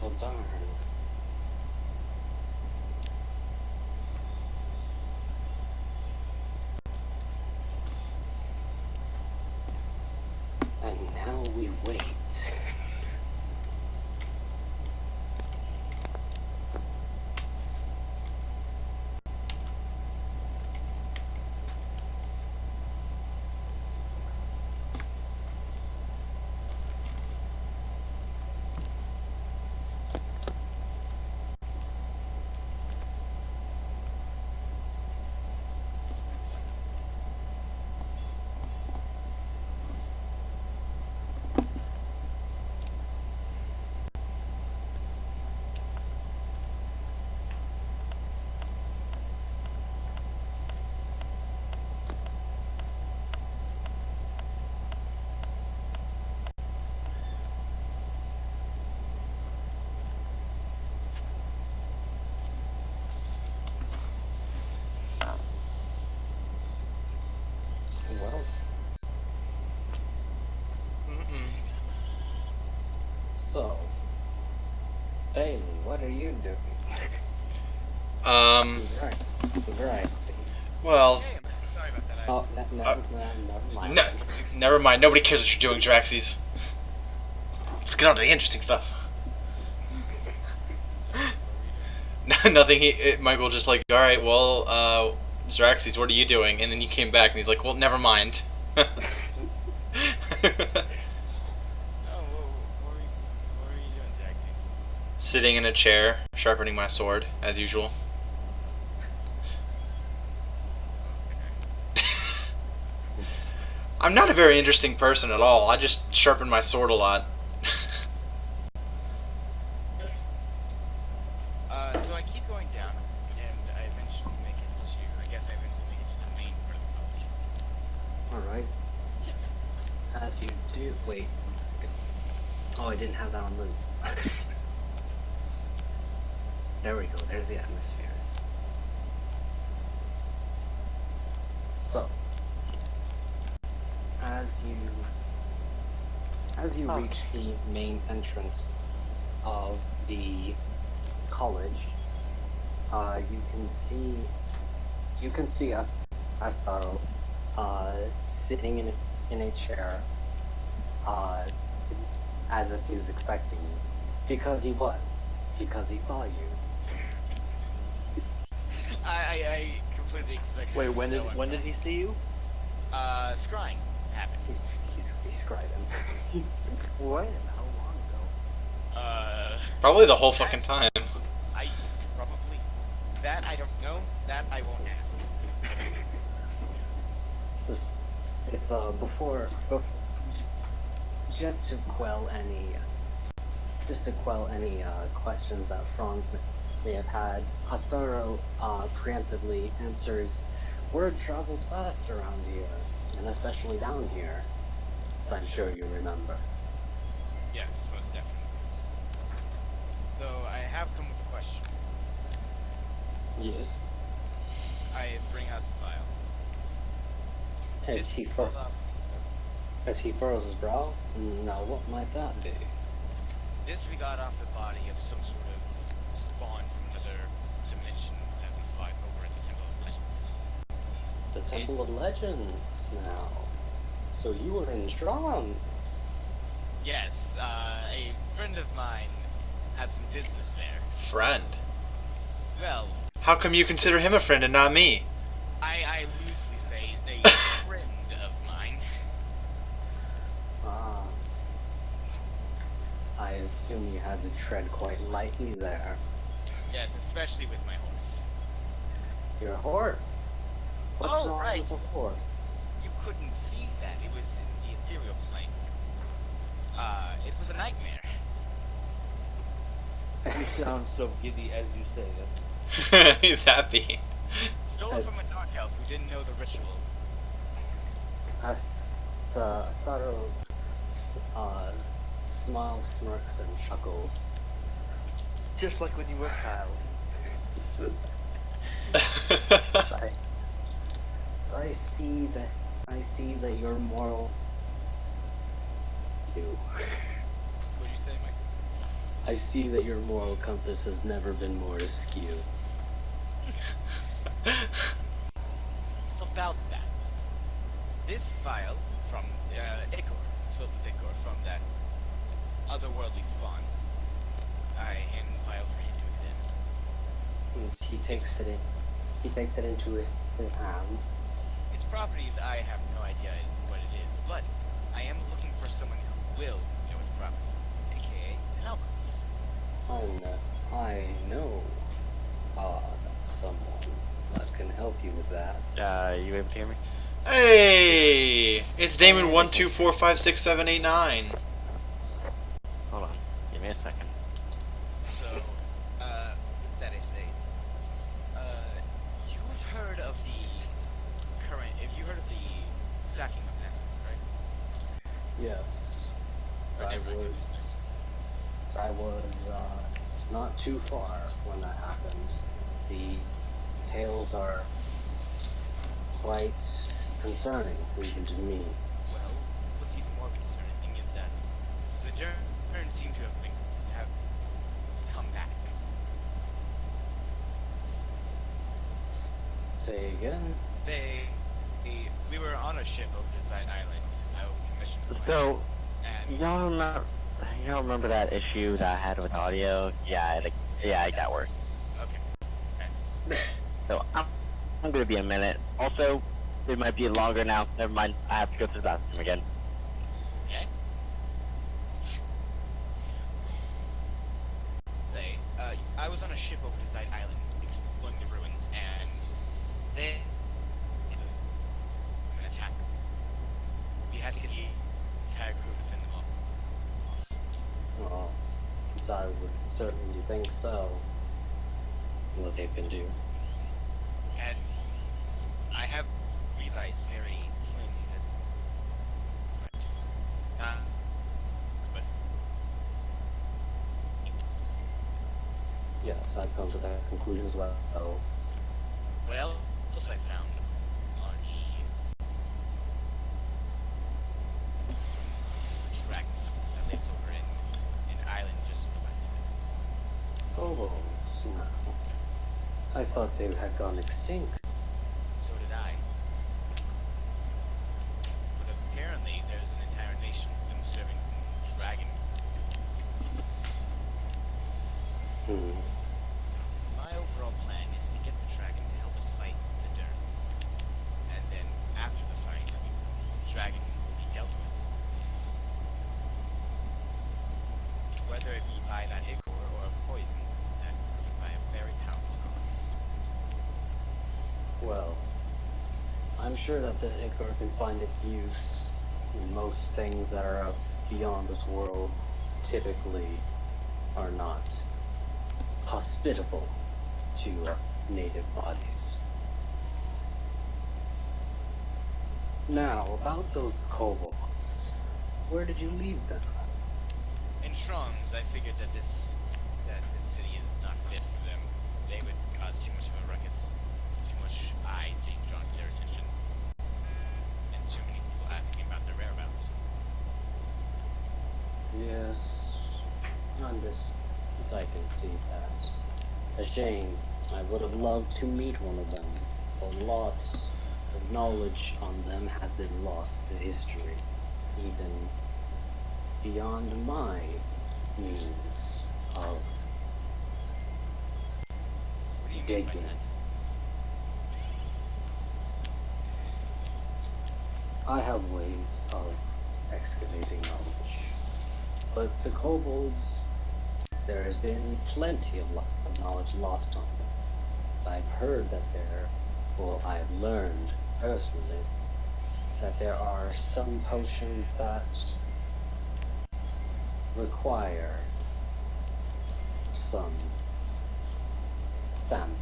Oh darn. And now we wait. Well, so, Bailey, what are you doing? Right. Well, Hey, I'm sorry about that. Oh, never mind. never mind. Nobody cares what you're doing, Draxes. Let's get on to the interesting stuff. Nothing. Michael just like, all right, well, Draxes, what are you doing? And then you came back, and he's like, well, never mind. Oh, what were you doing, Zaxxas? Sitting in a chair, sharpening my sword, as usual. I'm not a very interesting person at all. I just sharpen my sword a lot. So I keep going down, and I eventually make it to, I guess I eventually make it to the main part of the pouch. Alright. As you do. Wait. 1 second. Oh, I didn't have that on loop. There we go. There's the atmosphere. So, as you reach the main entrance of the college, you can see Astaro sitting in a chair. It's as if he was expecting you, because he saw you. I completely expected. Wait, when did he see you? Scrying happened. He's scribing. When? How long ago? Probably the whole fucking time. I probably that I don't know. That I won't ask. It's before just to quell any questions that Franz may have had. Astaro preemptively answers, "Word travels fast around here, and especially down here." So I'm sure you remember. Yes, most definitely. Though I have come with a question. Yes. I bring out the file. As he furrows his brow, now what might that be? This we got off the body of some sort of spawn from another dimension that we fought over at the Temple of Legends. The Temple of Legends now. So you were in Drums. Yes, a friend of mine had some business there. Friend. Well, How come you consider him a friend and not me? I loosely say a friend of mine. Ah. I assume you had to tread quite lightly there. Yes, especially with my horse. Your horse? What's Oh, wrong right. with the horse? You couldn't see that. It was in the ethereal plane. It was a nightmare. You sound so giddy as you say this. He's happy. Stole it from a dark elf who didn't know the ritual. Astaro smiles, smirks, and chuckles. Just like when you were a child. I see that your moral. You. What'd you say, Mike? I see that your moral compass has never been more askew. About that. This file from Ichor, filled with Ichor from that otherworldly spawn. I hand the file for you to examine. He takes it in. He takes it into his hand. Its properties, I have no idea what it is, but I am looking for someone who will know its properties, aka an alchemist. I know someone that can help you with that. You able to hear me? Hey! It's Damon 124567889. Hold on. Give me a second. So, that I say, you've heard of the current, have you heard of the sacking of Nessun, right? Yes. I was not too far when that happened. The tales are quite concerning, even to me. Well, what's even more concerning is that the Jern seem to have come back. Say again? We were on a ship over to Side Island. I commissioned one, So, and you don't remember that issue that I had with audio? Yeah, it got worse. okay. So, I'm gonna be a minute. Also, it might be longer now. Never mind. I have to go to the bathroom again. Okay. I was on a ship over to Side Island exploring the ruins, and they an attack. I would certainly think so. What they can do. And I have realized very plainly that but Yes, I've come to that conclusion as well. what else I found on the track that lives over in an island just to the west of it. Kobolds. No. I thought they had gone extinct. So did I. But apparently there's an entire nation of them serving some dragon. Hmm. My overall plan is to get the dragon to help us fight the Derm. And then after the fight, the dragon will be dealt with. Whether it be by that ichor or a poison, that will be by a very powerful artist. Well, I'm sure that the ichor can find its use in most things that are of beyond this world. Typically, are not hospitable to native bodies. Now, about those kobolds, where did you leave them? In Shrons, I figured that this city is not fit for them. They would cause too much of a ruckus, too much eyes being drawn to their attentions, and too many people asking about their whereabouts. Yes, I can see that. A shame. I would have loved to meet one of them. A lot of knowledge on them has been lost to history, even beyond my means of What do you mean by digging. that? I have ways of excavating knowledge, but the kobolds, there has been plenty of knowledge lost on them. So I've heard that I've learned personally that there are some potions that require some samples.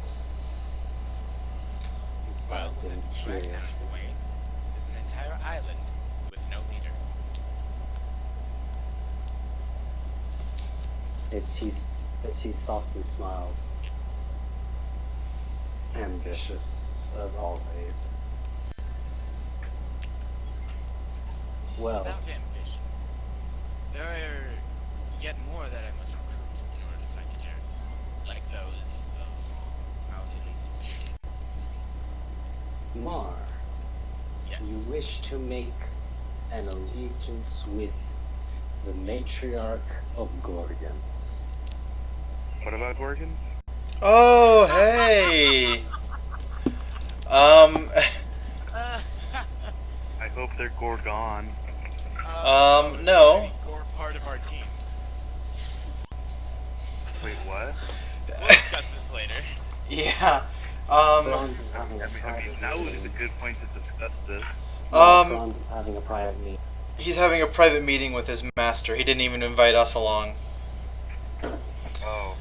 So Well, I've been the dragon curious. away. There's an entire island with no leader. He softly smiles. Ambitious, as always. Well, Without ambition, there are yet more that I must recruit in order to fight the Derm, like those of Altilis. Mar, Yes. you wish to make an allegiance with the matriarch of Gorgons. What about Gorgon? Oh, hey! I hope they're Gorgon. No. Or part of our team. Wait, what? We'll discuss this later. Yeah. Franz is having a I private mean, now meeting. is a good point to discuss this. Franz is having a private meeting. He's having a private meeting with his master. He didn't even invite us along. Oh,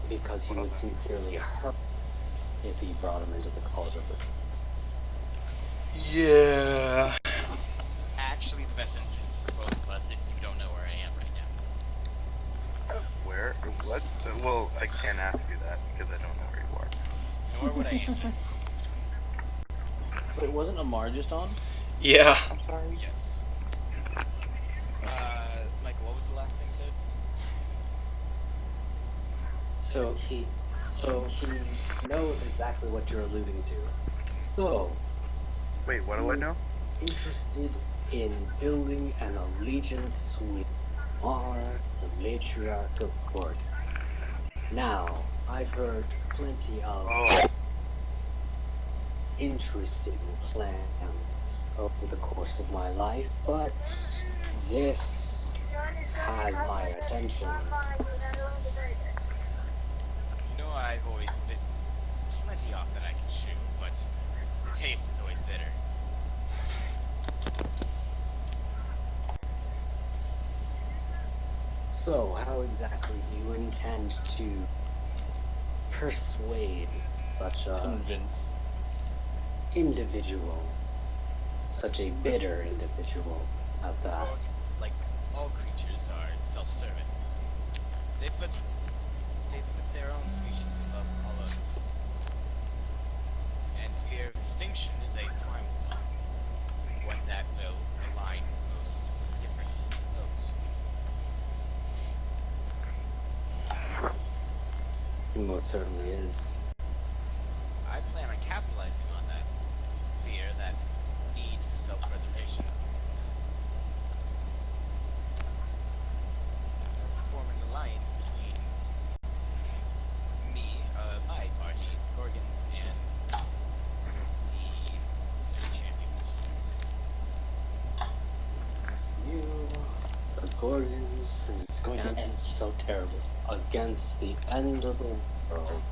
Because he would sincerely hurt if he brought him into the College of Rituals. Yeah. Actually, the best entrance for both of us if you don't know where I am right now. where? What? Well, I can't ask you that because I don't know where you are. Nor would I answer. Wait, wasn't Amar just on? Yeah. I'm sorry. Yes. Michael, what was the last thing said? So he knows exactly what you're alluding to. So, Wait, what do I know? interested in building an allegiance with Mar, the matriarch of Gorgons. Now, I've heard plenty of Oh, interesting plans over the course of my life, but this has my attention. You know, I've always been plenty off that I can chew, but the taste is always bitter. So, how exactly do you intend to persuade such a Convince. individual, such a bitter individual at that? Like all creatures are self-serving. They put their own species above all others. And fear of extinction is a primal law, one that will align most different foes. It most certainly is. I plan on capitalizing on that fear, that need for self-preservation. Form an alliance between me, my party, Gorgons, and the champions. You, the Gorgons, is going to end so terribly against the end of the world.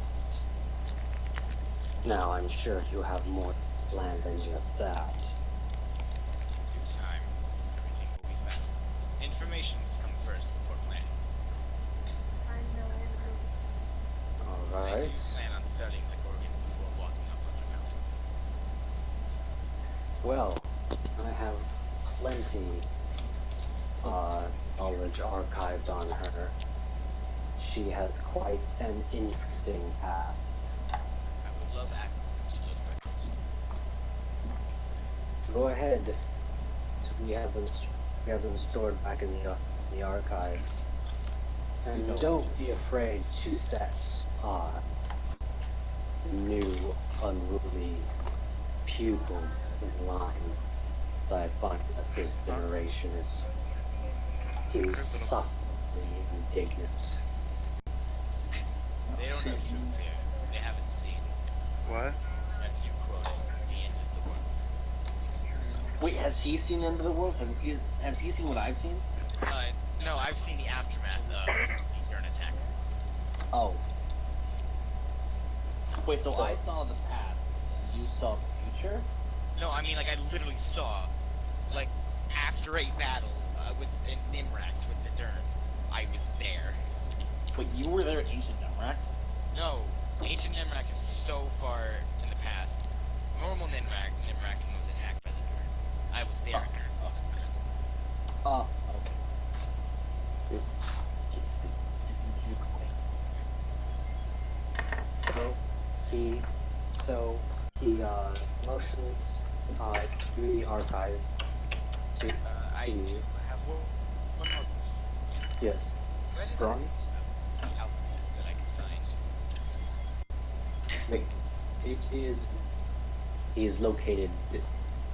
Now, I'm sure you have more planned than just that. In due time, everything will be found. Information must come first before planning. I do Alright. plan on studying the Gorgon before walking up on the mountain. Well, I have plenty knowledge archived on her. She has quite an interesting past. I would love access to those records. Go ahead. So we have them stored back in the archives. And don't be afraid to set new unruly pupils in line. So I find that this generation is insufferably indignant. They don't know true fear. They haven't seen, What? as you quoted, the end of the world. Wait, has he seen the end of the world? Has he seen what I've seen? No, I've seen the aftermath of the Eastern attack. Oh. Wait, so So- I saw the past, and you saw the future? No, I mean, like, I literally saw, like, after a battle with in Nimrax with the Dern, I was there. Wait, you were there at Ancient Nemrax? No, ancient Nimrax is so far in the past. Normal Nimrax was attacked by the Dern. I was there. Oh, okay. So he motions to the archives. I to have one more question. yes, Where is Bronze. Out that I can find. Wait, he is located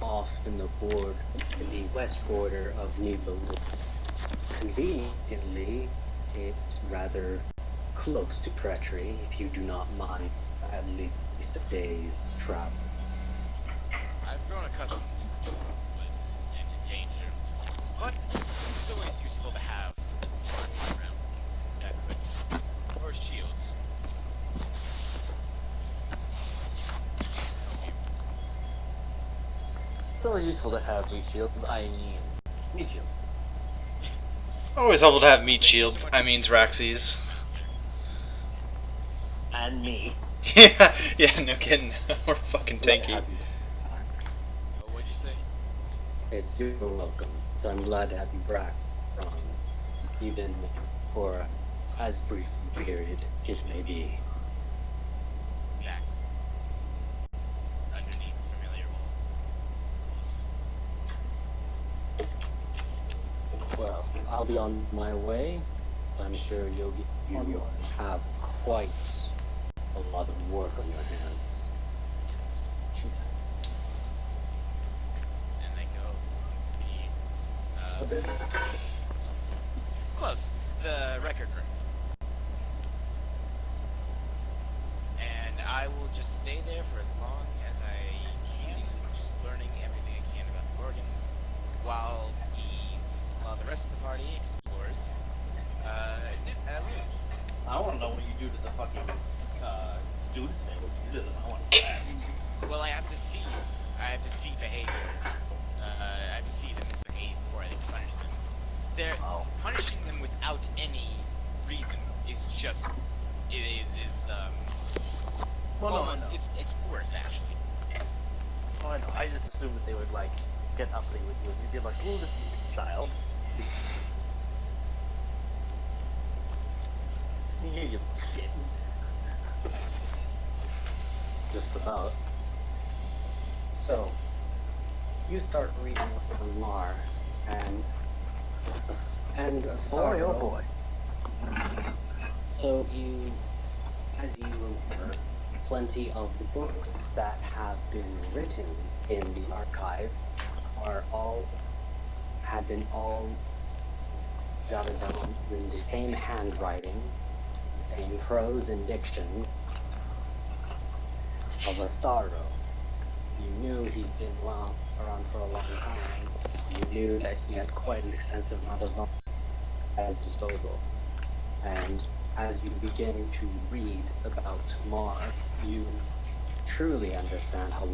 off in the west border of Nibelungs. Conveniently, it's rather close to treachery if you do not mind at least a day's travel. I've grown accustomed to was and danger, but it's always useful to have around that could, or shields. It's always useful to have meat shields. I mean, meat shields. Always helpful to have meat shields. I mean Raxies. And me. Yeah, yeah, no kidding. We're fucking tanky. What'd you say? It's you're welcome. So I'm glad to have you back, Franz, even for as brief a period it may be. Back underneath familiar walls. Well, I'll be on my way. I'm sure you have quite a lot of work on your hands. Yes. And they go to the Abyss. close, the record room. And I will just stay there for as long as I can, just learning everything I can about the organs, while the rest of the party explores. I want to know what you do to the fucking students there. What you do to them? I want to know that. Well, I have to see. I have to see behavior. I have to see them misbehave before I can punish them. they're punishing them without any reason is just Well, almost, no. it's worse actually. Oh, I know. I just assumed that they would like get uppity with you and you'd be like, "Oh, this is a child." Here, you shit. Just about. So, you start reading on Mar, and Boy, Astaro. oh boy. So as you remember, plenty of the books that have been written in the archive had been all jotted down in the same handwriting, the same prose and diction of Astaro. You knew he'd been around for a long time. You knew that he had quite an extensive amount of knowledge at his disposal. And as you begin to read about Mar, you truly understand how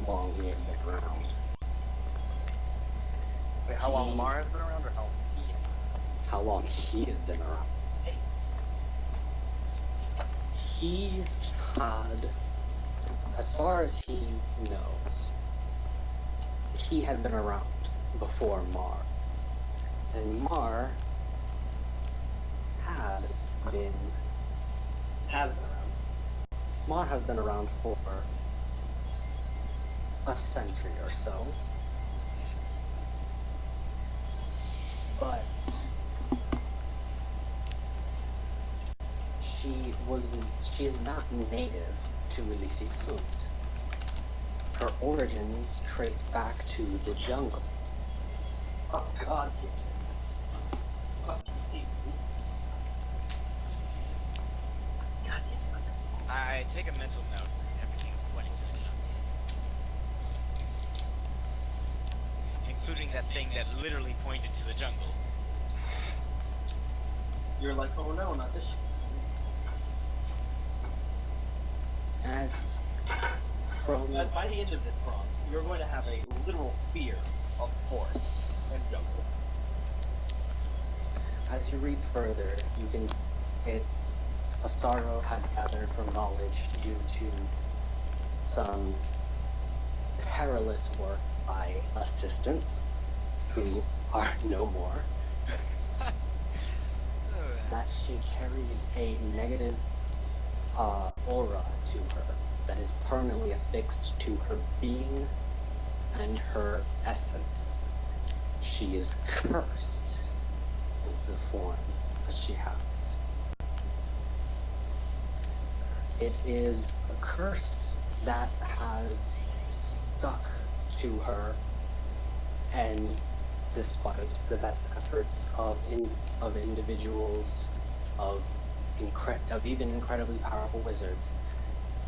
long he has been around. Wait, how long Mara's been around, or How long he has been around. He had, as far as he knows, he had been around before Mar. And Mar has been around. Mar has been around for a century or so. But she is not native to Elisisunt. Her origins trace back to the jungle. oh god. I take a mental note. Everything's pointing to the jungle, including that thing that literally pointed to the jungle. You're like, oh no, not this. As from By the end of this, Franz, you're going to have a literal fear of forests and jungles. as you read further, Astaro had gathered from knowledge due to some perilous work by assistants who are no more, that she carries a negative aura to her that is permanently affixed to her being and her essence. She is cursed with the form that she has. It is a curse that has stuck to her, and despite the best efforts of individuals, of even incredibly powerful wizards,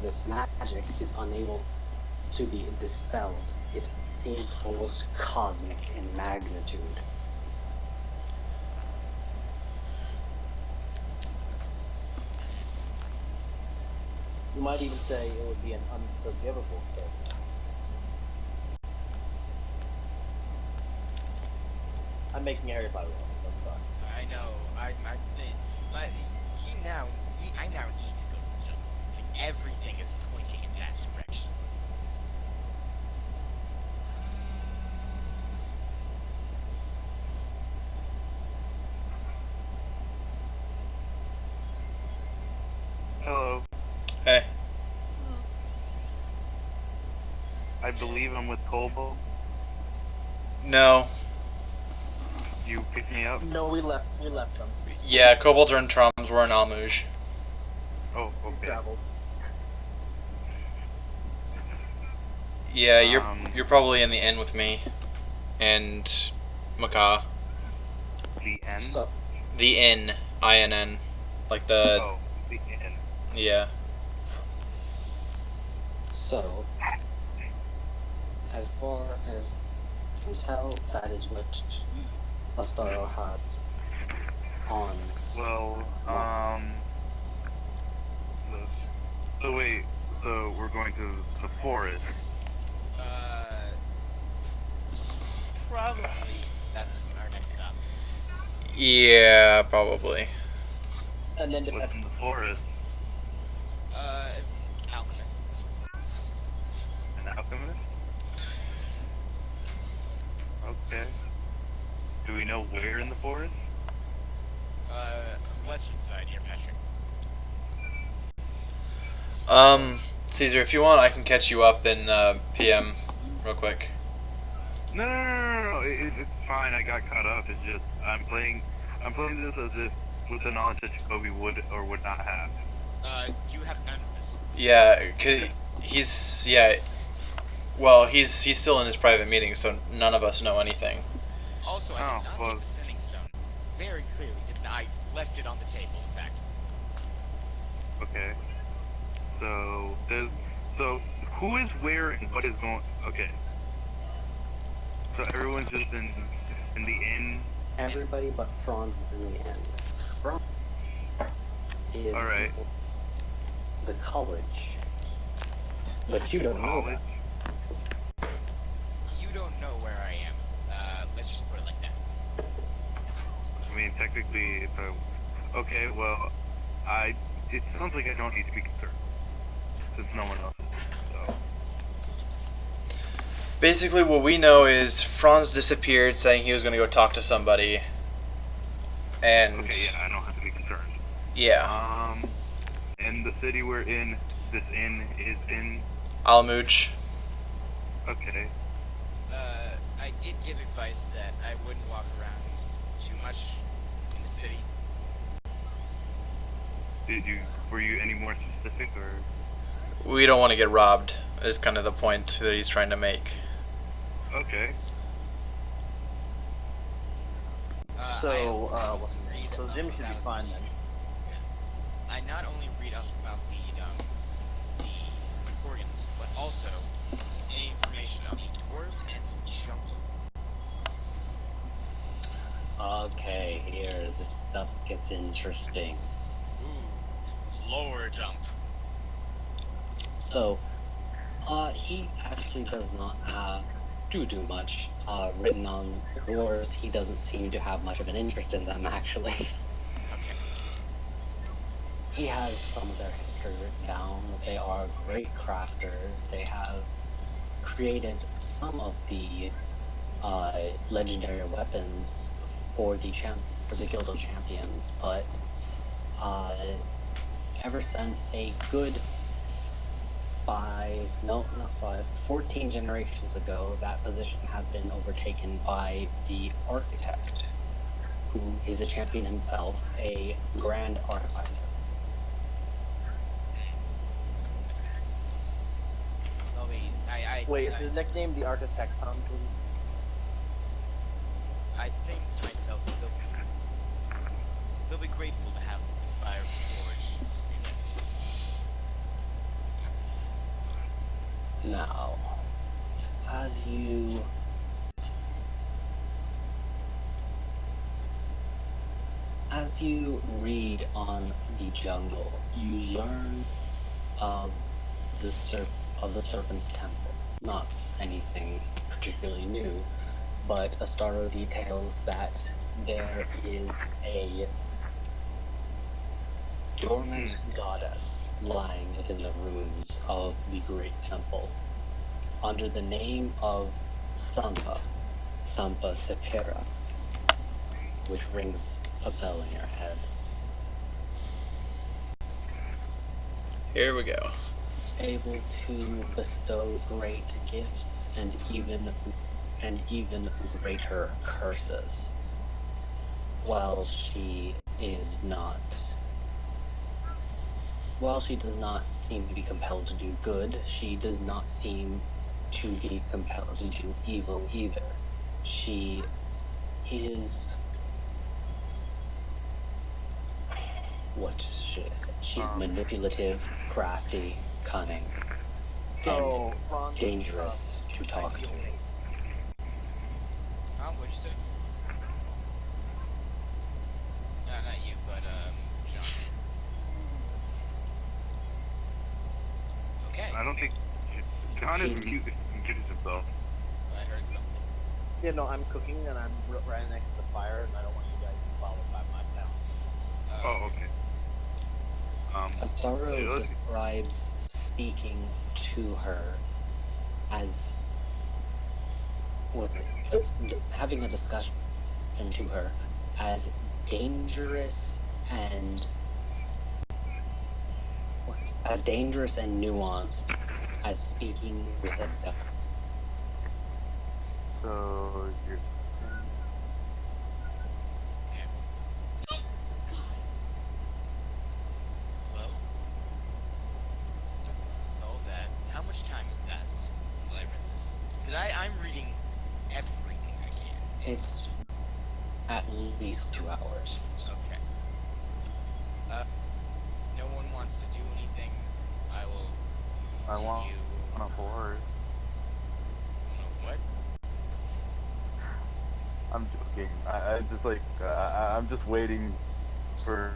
this magic is unable to be dispelled. It seems almost cosmic in magnitude. You might even say it would be an unforgivable thing. I'm making Harry Potter reference, I'm sorry. I know. But I now need to go to the jungle. Like, everything is pointing in that direction. Hello. Hey. I believe I'm with Colbo. No. You picked me up? No, we left them. Yeah, Kobolds are in Troms, we're in Almuj. Oh, okay. Traveled. Yeah, you're probably in the inn with me. And Mahkah. The end? So, The inn. INN. Like the... Oh, the end. Yeah. so, as far as you can tell, that is what Astaro has on. Well, so wait, so we're going to the forest. Probably. That's our next stop. Yeah, probably. And then What's in the forest? Alchemist. An alchemist? Okay. Do we know where in the forest? Western side here, Patrick. Caesar, if you want, I can catch you up in PM real quick. No. It's fine. I got caught up. It's just I'm playing this as if with the knowledge that Jacobe would or would not have. You have none of this. Yeah, well, he's still in his private meeting, so none of us know anything. Also, I Oh, did not well. take the sending stone. Very clearly did not. I left it on the table, in fact. Okay. So who is where and what is going? Okay. So everyone's just in the inn. Everybody but Franz is in the end. Franz is All right. the college. But you don't know College. that. You don't know where I am. Let's just put it like that. I mean, technically, if I. Okay, well, it sounds like I don't need to be concerned since no one else is. So. Basically, what we know is Franz disappeared, saying he was going to go talk to somebody. And Okay, yeah, I don't have to be concerned. yeah, And the city we're in, this inn is in. Almuj. Okay. I did give advice that I wouldn't walk around too much in the city. Were you any more specific or? We don't want to get robbed, is kind of the point that he's trying to make. Okay. So, I what's his name? read So Zim should be about fine then. I not only read up about the organs, but also any information on the dwarves and the jungle. Okay, here, this stuff gets interesting. Ooh, lower dump. So, he actually does not have too much written on dwarves. He doesn't seem to have much of an interest in them, actually. Okay. He has some of their history written down. They are great crafters. They have created some of the legendary weapons for the Guild of Champions, but ever since a good 14 generations ago, that position has been overtaken by the Architect, who is a champion himself, a Grand Artificer. Well, Wait, is his nickname the Architect, Tom, please? I think to myself they'll be grateful to have the fire forge relit. Now, as you read on the jungle, you learn of the Serpent's Temple. Not anything particularly new, but Astaro details that there is a dormant goddess lying within the ruins of the Great Temple, under the name of Sampa Sepera, which rings a bell in your head. Here we go. Able to bestow great gifts and even greater curses. While she does not seem to be compelled to do good, she does not seem to be compelled to do evil either. She is... what should I say? She's manipulative, crafty, cunning, So, and Franz, dangerous to talk to. What'd you say? Not you, but John. Okay. I don't think John is mute. He muted himself. I heard something. Yeah, no, I'm cooking and I'm right next to the fire, and I don't want you guys to be followed by my sounds. Oh, okay. Astaro let's- describes speaking to her as having a discussion to her as dangerous and nuanced as speaking with a devil. So you're Well, all that. How much time has passed while I read this? Because I'm reading everything I can. It's at least 2 hours. Okay. No one wants to do anything. I will I see want you. on a horse. What? I'm joking. I'm just like I'm just waiting for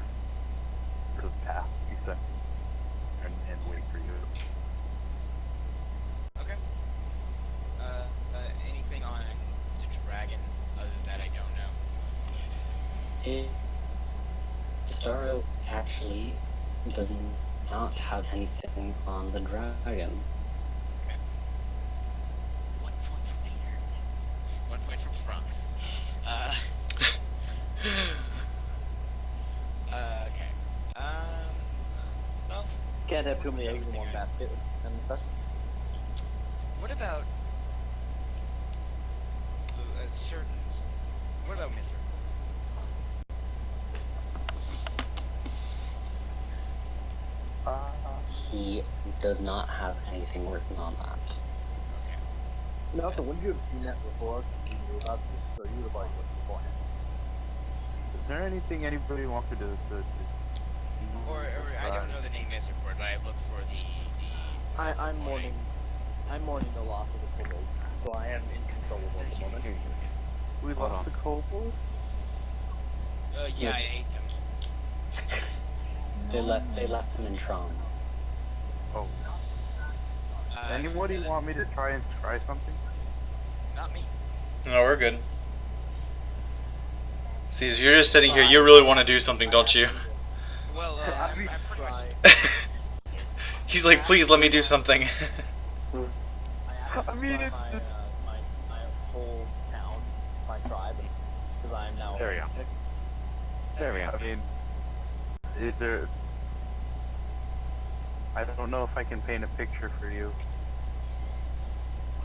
the path to be set and wait for you. Okay. Anything on the dragon other than that I don't know. Astaro actually does not have anything on the dragon. Okay. 1 point for Peter. 1 point for Franz. Okay. Well, Can't have too many eggs in one basket. Kind of sucks. what about a certain? What about Mr. He does not have anything written on that. Okay. No, so wouldn't you have seen that before? You knew about this, so you would have already looked beforehand. Is there anything anybody wants to do? Or I don't know the name Mr. Report, but I looked for the. I'm mourning the loss of the kobolds, so I am inconsolable at the moment. We Hold lost on. the kobold? Yeah, I ate them. They left them in Tron. Oh. Anybody want me to try something? Not me. No, we're good. Caesar, you're just sitting here. You really want to do something, don't you? Well, I'm pretty much. He's like, please let me do something. I mean, my whole town, my tribe, because I am now There we go. sick. There we go. I mean, is there... I don't know if I can paint a picture for you.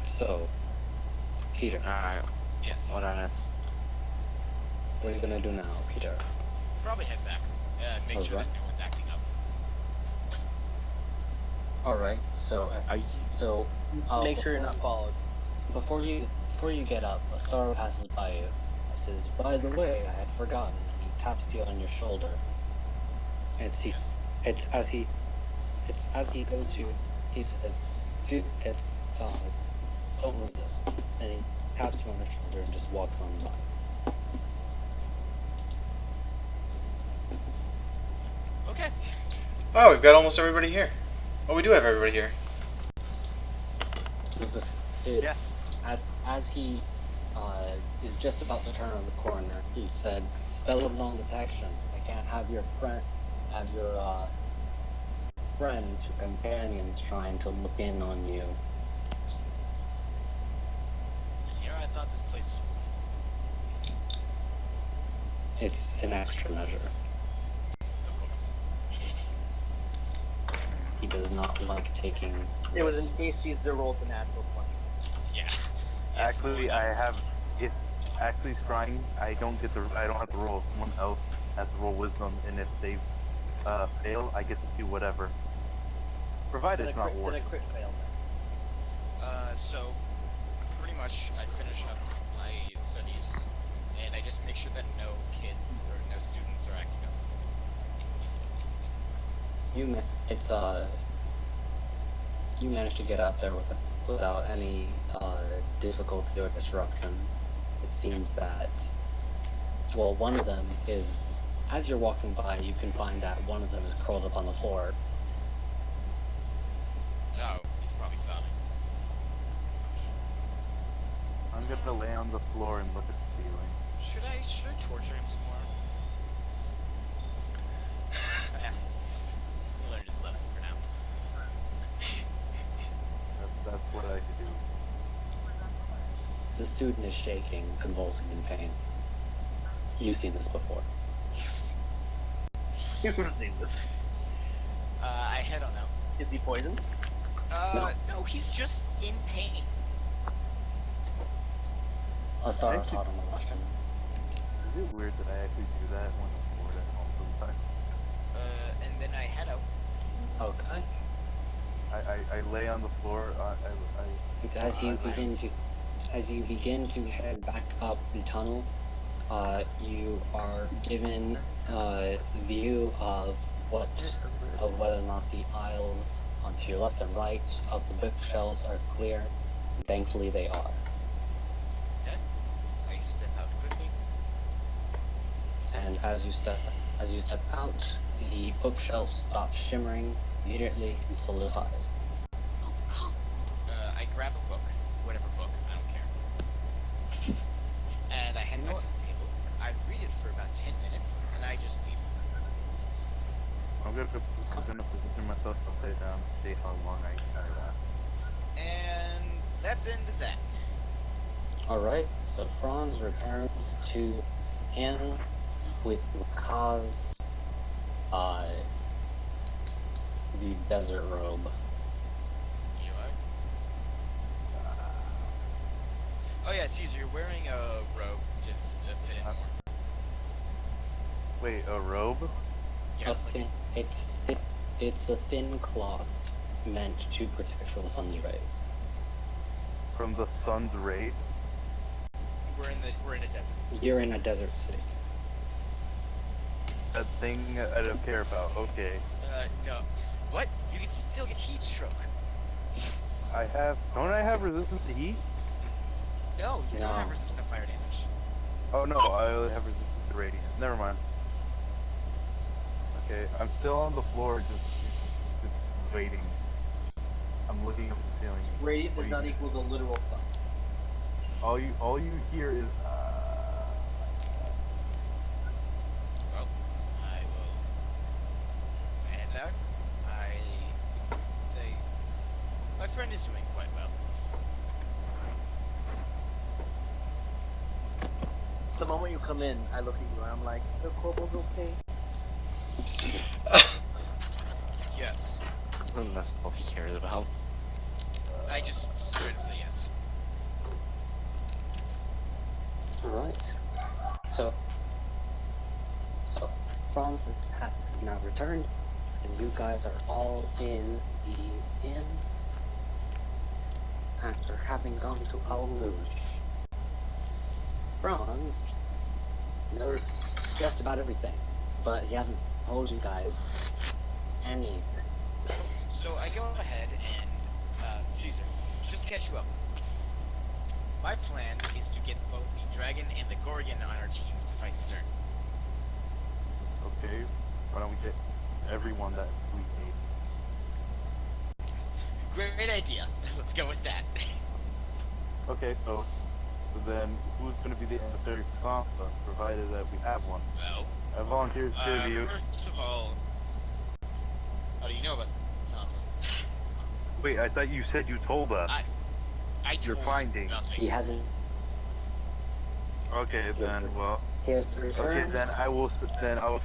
So, Peter, Alright, Yes. what on this? what are you gonna do now, Peter? Probably head back. Make sure Alright. that no one's acting up. All right. So, Make sure you're not followed. Before you get up, a star passes by you. It says, "By the way, I had forgotten." And he taps you on your shoulder. It's as he goes to, he says, "Dude, don't resist." And he taps you on the shoulder and just walks on by. Okay. Oh, we've got almost everybody here. Oh, we do have everybody here. As he is just about to turn on the corner, he said, "Spell of non-detection. I can't have your friends or companions trying to look in on you." And here I thought this place was. It's an extra measure. Of course. He does not like taking It was in risks. case Caesar rolled a natural 20. Yeah. Actually, I have... If actually scrying, I don't have to roll. Someone else has to roll wisdom, and if they fail, I get to do whatever. Provided it's not war. Then a crit fail. So pretty much I finish up my studies, and I just make sure that no kids or no students are acting up. You managed to get out there without any difficulty or disruption. It seems that, well, one of them is, as you're walking by, you can find that one of them is curled up on the floor. Oh, he's probably sobbing. I'm gonna lay on the floor and look at the ceiling. Should I torture him some more? He learned his lesson for now. That's what I could do. The student is shaking, convulsing in pain. You've seen this before. You've seen this. I head on out. Is he poisoned? No, he's just in pain. I'll start Actually- taught him a lesson. Is it weird that I actually do that when I'm bored at home sometimes? And then I head out. Okay. I lay on the floor. It's as you begin to head back up the tunnel, you are given a view of whether or not the aisles onto your left and right of the bookshelves are clear. And thankfully, they are. Okay. I step out quickly. And as you step out, the bookshelf stops shimmering immediately and solidifies. I grab a book, whatever book, I don't care. And I head back to the table. I read it for about 10 minutes, and I just leave. I'm gonna position myself upside down to see how long I can carry that. And that's the end of that. Alright, so Franz returns to Inn with Mahkah's the desert robe. You are? Oh yeah, Caesar, you're wearing a robe, just to fit in more. Wait, a robe? Yes, like, It's a thin cloth meant to protect from the sun's rays. From the sun's rays? we're in a desert. You're in a desert city. That thing I don't care about. Okay. No. What? You can still get heat stroke. Don't I have resistance to heat? No, you No. don't have resistant fire damage. Oh no, I only have resistance to radiant. Never mind. Okay, I'm still on the floor, just waiting. I'm looking up the ceiling. Radiant What does do not you- equal the literal sun. All you hear is Well, I will head out. I say, my friend is doing quite well. The moment you come in, I look at you and I'm like, the corporal's okay. Yes. And that's all he cares about. I just straight up say yes. Alright. So Franz has now returned, and you guys are all in the inn after having gone to Almuj. Franz knows just about everything, but he hasn't told you guys anything. So I go ahead and, Caesar, just to catch you up. My plan is to get both the dragon and the Gorgon on our teams to fight the turn. okay. Why don't we get everyone that we hate? Great idea. Let's go with that. Okay, so then who's gonna be the emissary for Sansa, provided that we have one? Well, I volunteer to serve you. first of all, how do you know about Sansa? Wait, I thought you said you told us. I Your told findings. nothing. He hasn't. Okay, then well. He has Okay, returned. then I will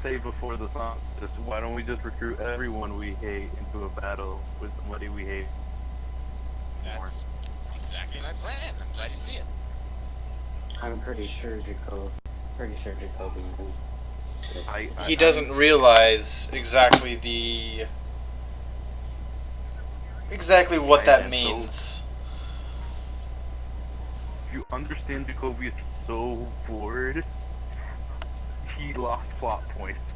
say before the song. Why don't we just recruit everyone we hate into a battle with somebody we hate? That's exactly my plan. I'm glad you see it. I'm pretty sure Jacobe. He doesn't realize exactly what that means. If you understand Jacobe is so bored, he lost plot points.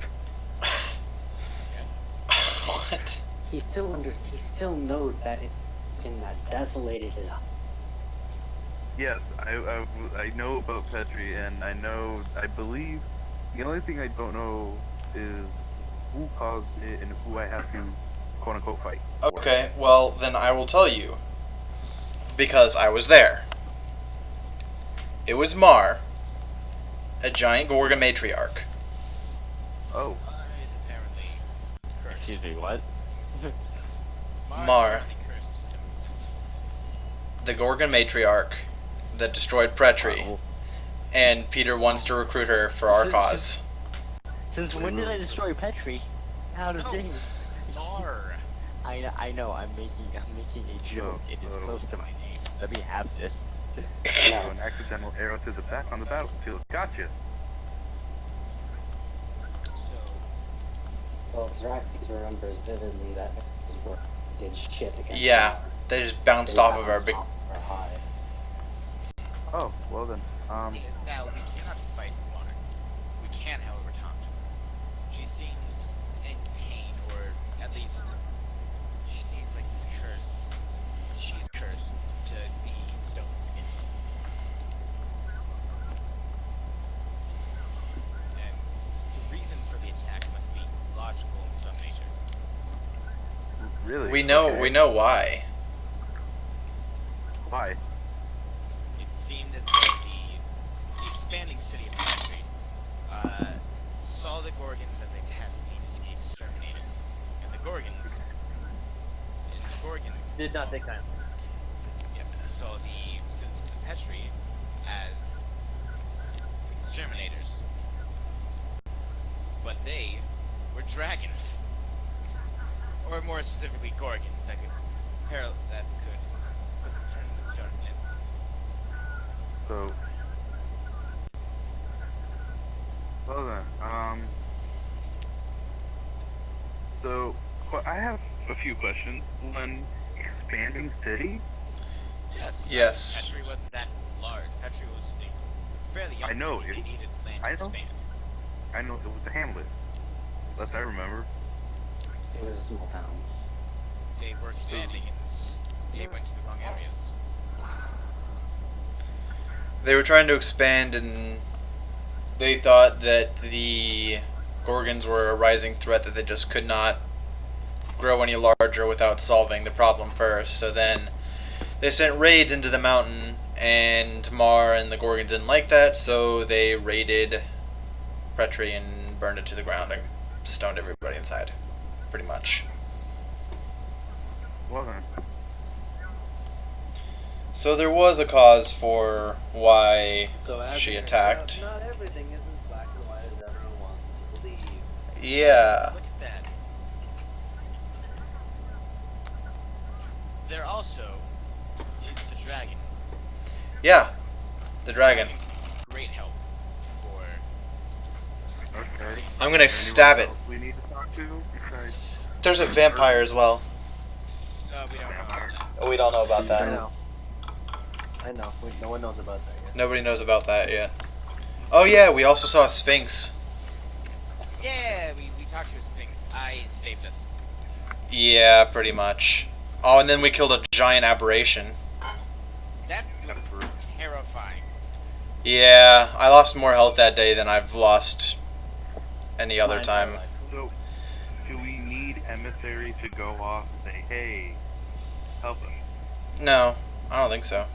What? He still knows that it's in that desolated his. Yes, I know about Petri, and I believe, the only thing I don't know is who caused it and who I have to, quote unquote, fight. for. Okay, well then I will tell you. Because I was there. It was Mar, a giant Gorgon matriarch. Oh, Is apparently cursed. Excuse me, what? Mars Mar. apparently cursed to some extent. The Gorgon matriarch that destroyed Pretri, Oh. and Peter wants to recruit her for our Since- cause. Since when did I destroy Petri? Out of No. date. Mar. I know. I'm making a joke. It is close to my name. Let me have this. oh, an accidental arrow to the back on the battlefield. Gotcha. So, Well, Zraxis remembers vividly that Sport did shit against Yeah, Mar. they just bounced They off of our bounced big. off of our high. Oh, well then. now we cannot fight Mar. We can, however, talk to her. She seems in pain, or at least she seems like this curse. She is cursed to be stone skin. And the reason for the attack must be logical in some nature. Really? We know Okay. why. Why? It seemed as though the expanding city of Menagerie saw the Gorgons as a pest needed to be exterminated, and the Gorgons Did not take time. yes, saw the citizens of Petri as exterminators, but they were dragons, or more specifically Gorgons that could turn into stone in an instant. So. Well then, So, I have a few questions. When expanding city, Yes. Yes. Petri wasn't that large. Petri was a fairly young I know, city. They it- needed land I to know. expand. I know it was a hamlet. Unless I remember. It was a small town. They were expanding and they went to the wrong areas. They were trying to expand, and they thought that the Gorgons were a rising threat that they just could not grow any larger without solving the problem first. So then they sent raids into the mountain, and Mar and the Gorgons didn't like that, so they raided Pretri and burned it to the ground and stoned everybody inside, pretty much. Well then. So there was a cause for why So as she it turns attacked. out, not everything is as black and white as everyone wants it to believe. Yeah. Look at that. There also is the dragon. Yeah. The dragon. Great help for Okay. I'm gonna stab it. Anyone else we need to talk to besides. There's a vampire as well. we don't know about that. We don't know about I that. know. No one knows about that yet. Nobody knows about that yet. Oh yeah, we also saw a sphinx. Yeah, we talked to a sphinx. I saved us. Yeah, pretty much. Oh, and then we killed a giant aberration. That was terrifying. Yeah, I lost more health that day than I've lost any other Mine time. are like- So, do we need emissary to go off and say, hey, help us? No, I don't think so.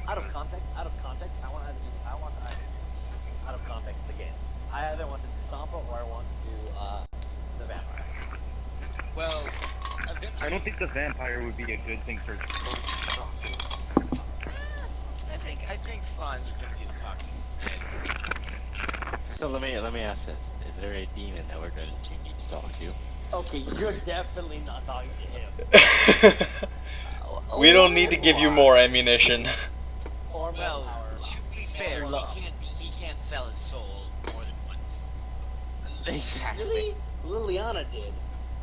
Out of context, I want to do out of context the game. I either want to do Sampa or I want to do the vampire. Well, I eventually, don't think the vampire would be a good thing for. I think Franz is gonna do the talking. So let me ask this: is there a demon that we're going to need to talk to? Okay, you're definitely not talking to him. We don't need to give you more ammunition. Or Well, power. to be fair, Love. he can't sell his soul more than once. Exactly. Really? Liliana did.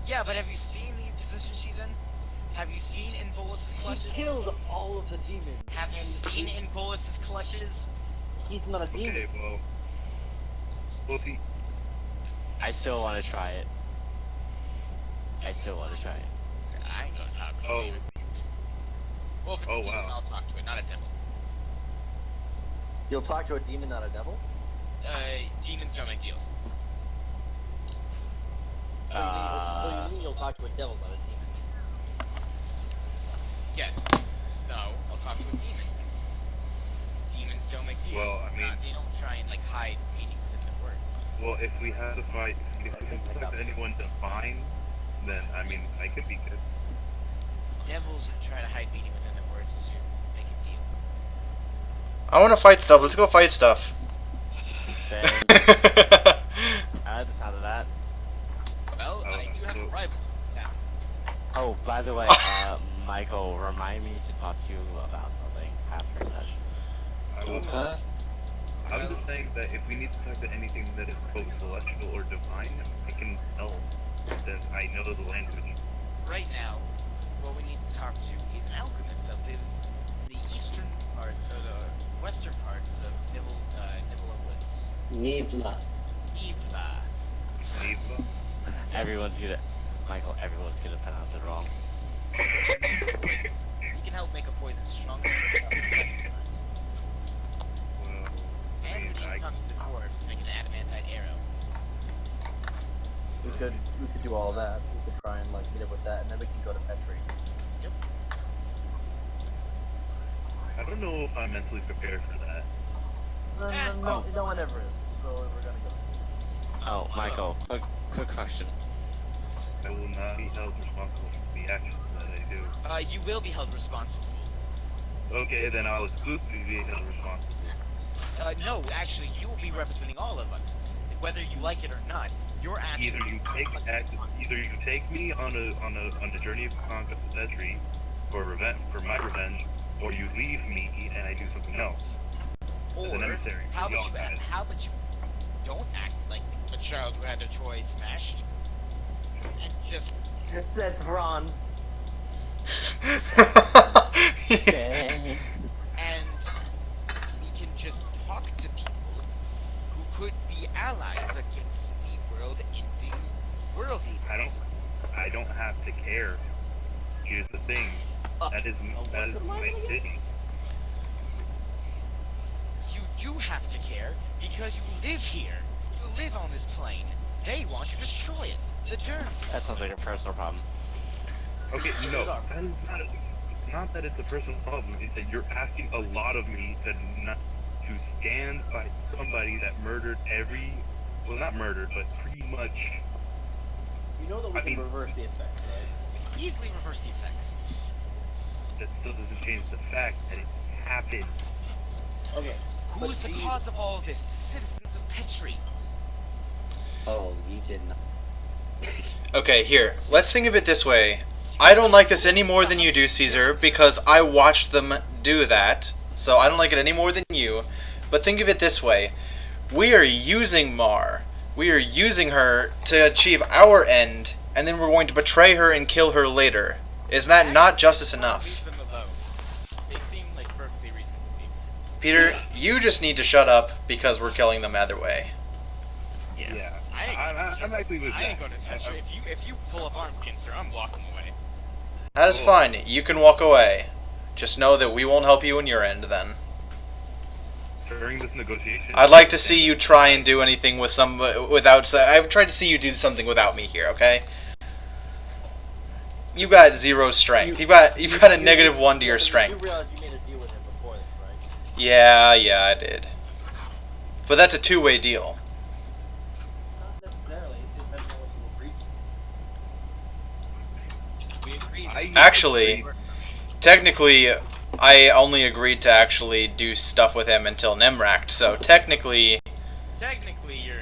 Yeah, but have you seen the position she's in? Have you seen in Bolus's He clutches? killed all of the demons. Have you seen in Bolus's clutches? He's not a demon. Okay, well. We'll see. I still want to try it. I I ain't gonna talk to Oh. it. Well, if it's Oh, a demon, wow. I'll talk to it, not a devil. You'll talk to a demon, not a devil? Demons don't make deals. So you mean you'll talk to a devil, not a demon? Yes. No, I'll talk to a demon. Yes. Demons don't make deals. deals. Well, I mean- they don't try and like hide meaning within the words. Well, if we have to fight, if we have to talk to anyone divine, then I mean, I could be good. Devils try to hide meaning within the words to make a deal. I want to fight stuff. Let's go fight stuff. Same. I like the sound of that. Well, I do have a rival. Now, Oh, by the way, Michael, remind me to talk to you about something after session. I will. Okay. I'm just saying that if we need to talk to anything that is quote celestial or divine, I can tell that I know the language. right now, what we need to talk to is an alchemist that lives in the eastern part or the western parts of Nibble Woods. Nivla. Eva. Neva? Everyone's gonna pronounce it wrong. Woods. He can help make a poison stronger. Well, I And we mean, need to talk to the dwarves to make an adamantite arrow. We could do all that. We could try and like meet up with that, and then we can go to Petri. Yep. I don't know if I'm mentally prepared for that. No one ever is. So we're gonna go. Oh, Michael, quick question. I will not be held responsible for the actions that I do. You will be held responsible. Okay, then I'll exclusively be held responsible. No, actually, you will be representing all of us, whether you like it or not. Your actions. Either you take me on a journey of conquest of Petri for my revenge, or you leave me and I do something else. Or As an emissary. how Y'all about got you? it. How about you don't act like a child who had their toy smashed, and just It says Franz. Dang. and we can just talk to people who could be allies against the world-ending world eaters. I don't have to care. Here's the thing. That is my city. You do have to care because you live here. You live on this plane. They want to destroy it. The dirt. That sounds like a personal problem. Okay, no, that is not that it's a personal problem. It's that you're asking a lot of me to stand by somebody that murdered not murdered, but pretty much. You know that we I can mean- reverse the effects, right? Easily reverse the effects. That still doesn't change the fact that it happened. Okay. Who's the cause of all of this? The citizens of Petri. Oh, you did not. Okay, here. Let's think of it this way. I don't like this any more than you do, Caesar, because I watched them do that. So I don't like it any more than you. But think of it this way. We are using Mar. We are using her to achieve our end, and then we're going to betray her and kill her later. Is that not justice enough? Leave them alone. They seem like perfectly reasonable people. Peter, you just need to shut up because we're killing them either way. Yeah. I'm actually with I ain't that. gonna touch her. If you pull up arms against her, I'm walking away. That is fine. You can walk away. Just know that we won't help you in your end then. During this negotiation. I'd like to see you try and do anything with without. I've tried to see you do something without me here. Okay. You got 0 strength. You've got a -1 to your You strength. realize you made a deal with him before this, right? Yeah, I did. But that's a two-way deal. Not necessarily. It depends on what you agree to. We agreed. Actually, technically, I only agreed to actually do stuff with him until Nemract. So technically, Technically, your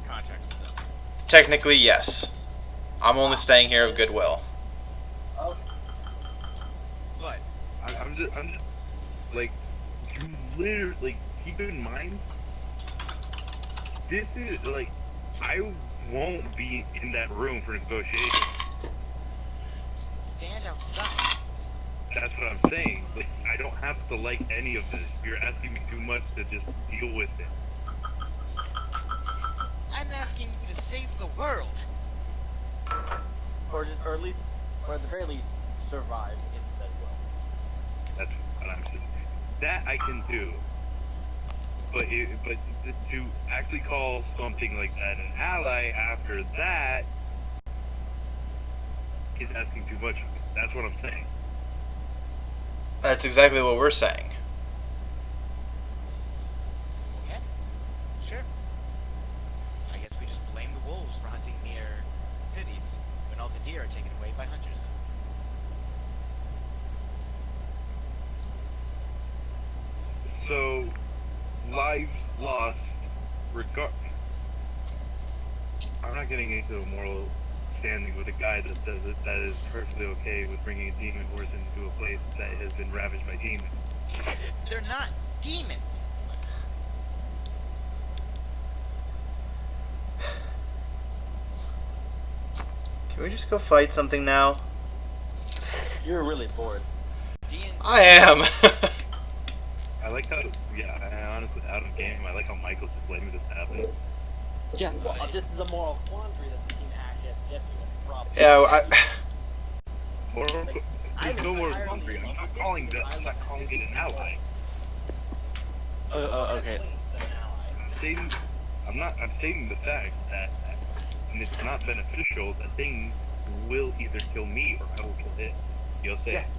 contract is up. technically, yes. I'm only staying here of goodwill. Okay. But I'm just like, you literally, like, keep in mind, this is, like, I won't be in that room for negotiation. stand outside. That's what I'm saying. Like, I don't have to like any of this. You're asking me too much to just deal with it. I'm asking you to save the world. Or at the very least, survive in said world. That's what I'm saying. That I can do. But to actually call something like that an ally after that is asking too much of me. That's what I'm saying. That's exactly what we're saying. So, lives lost, I'm not getting into a moral standing with a guy that says that is perfectly okay with bringing a demon horse into a place that has been ravaged by demons. They're not demons. Can we just go fight something now? You're really bored. I am! I like how, I honestly, out of game, I like how Michael's just letting this happen. Yeah, well, this is a moral quandary that the team actually has to get to. Problem. There's no more quandary. I'm not calling it an ally. Okay. I'm stating the fact that when it's not beneficial, that thing will either kill me or I will kill it. You'll say. Yes.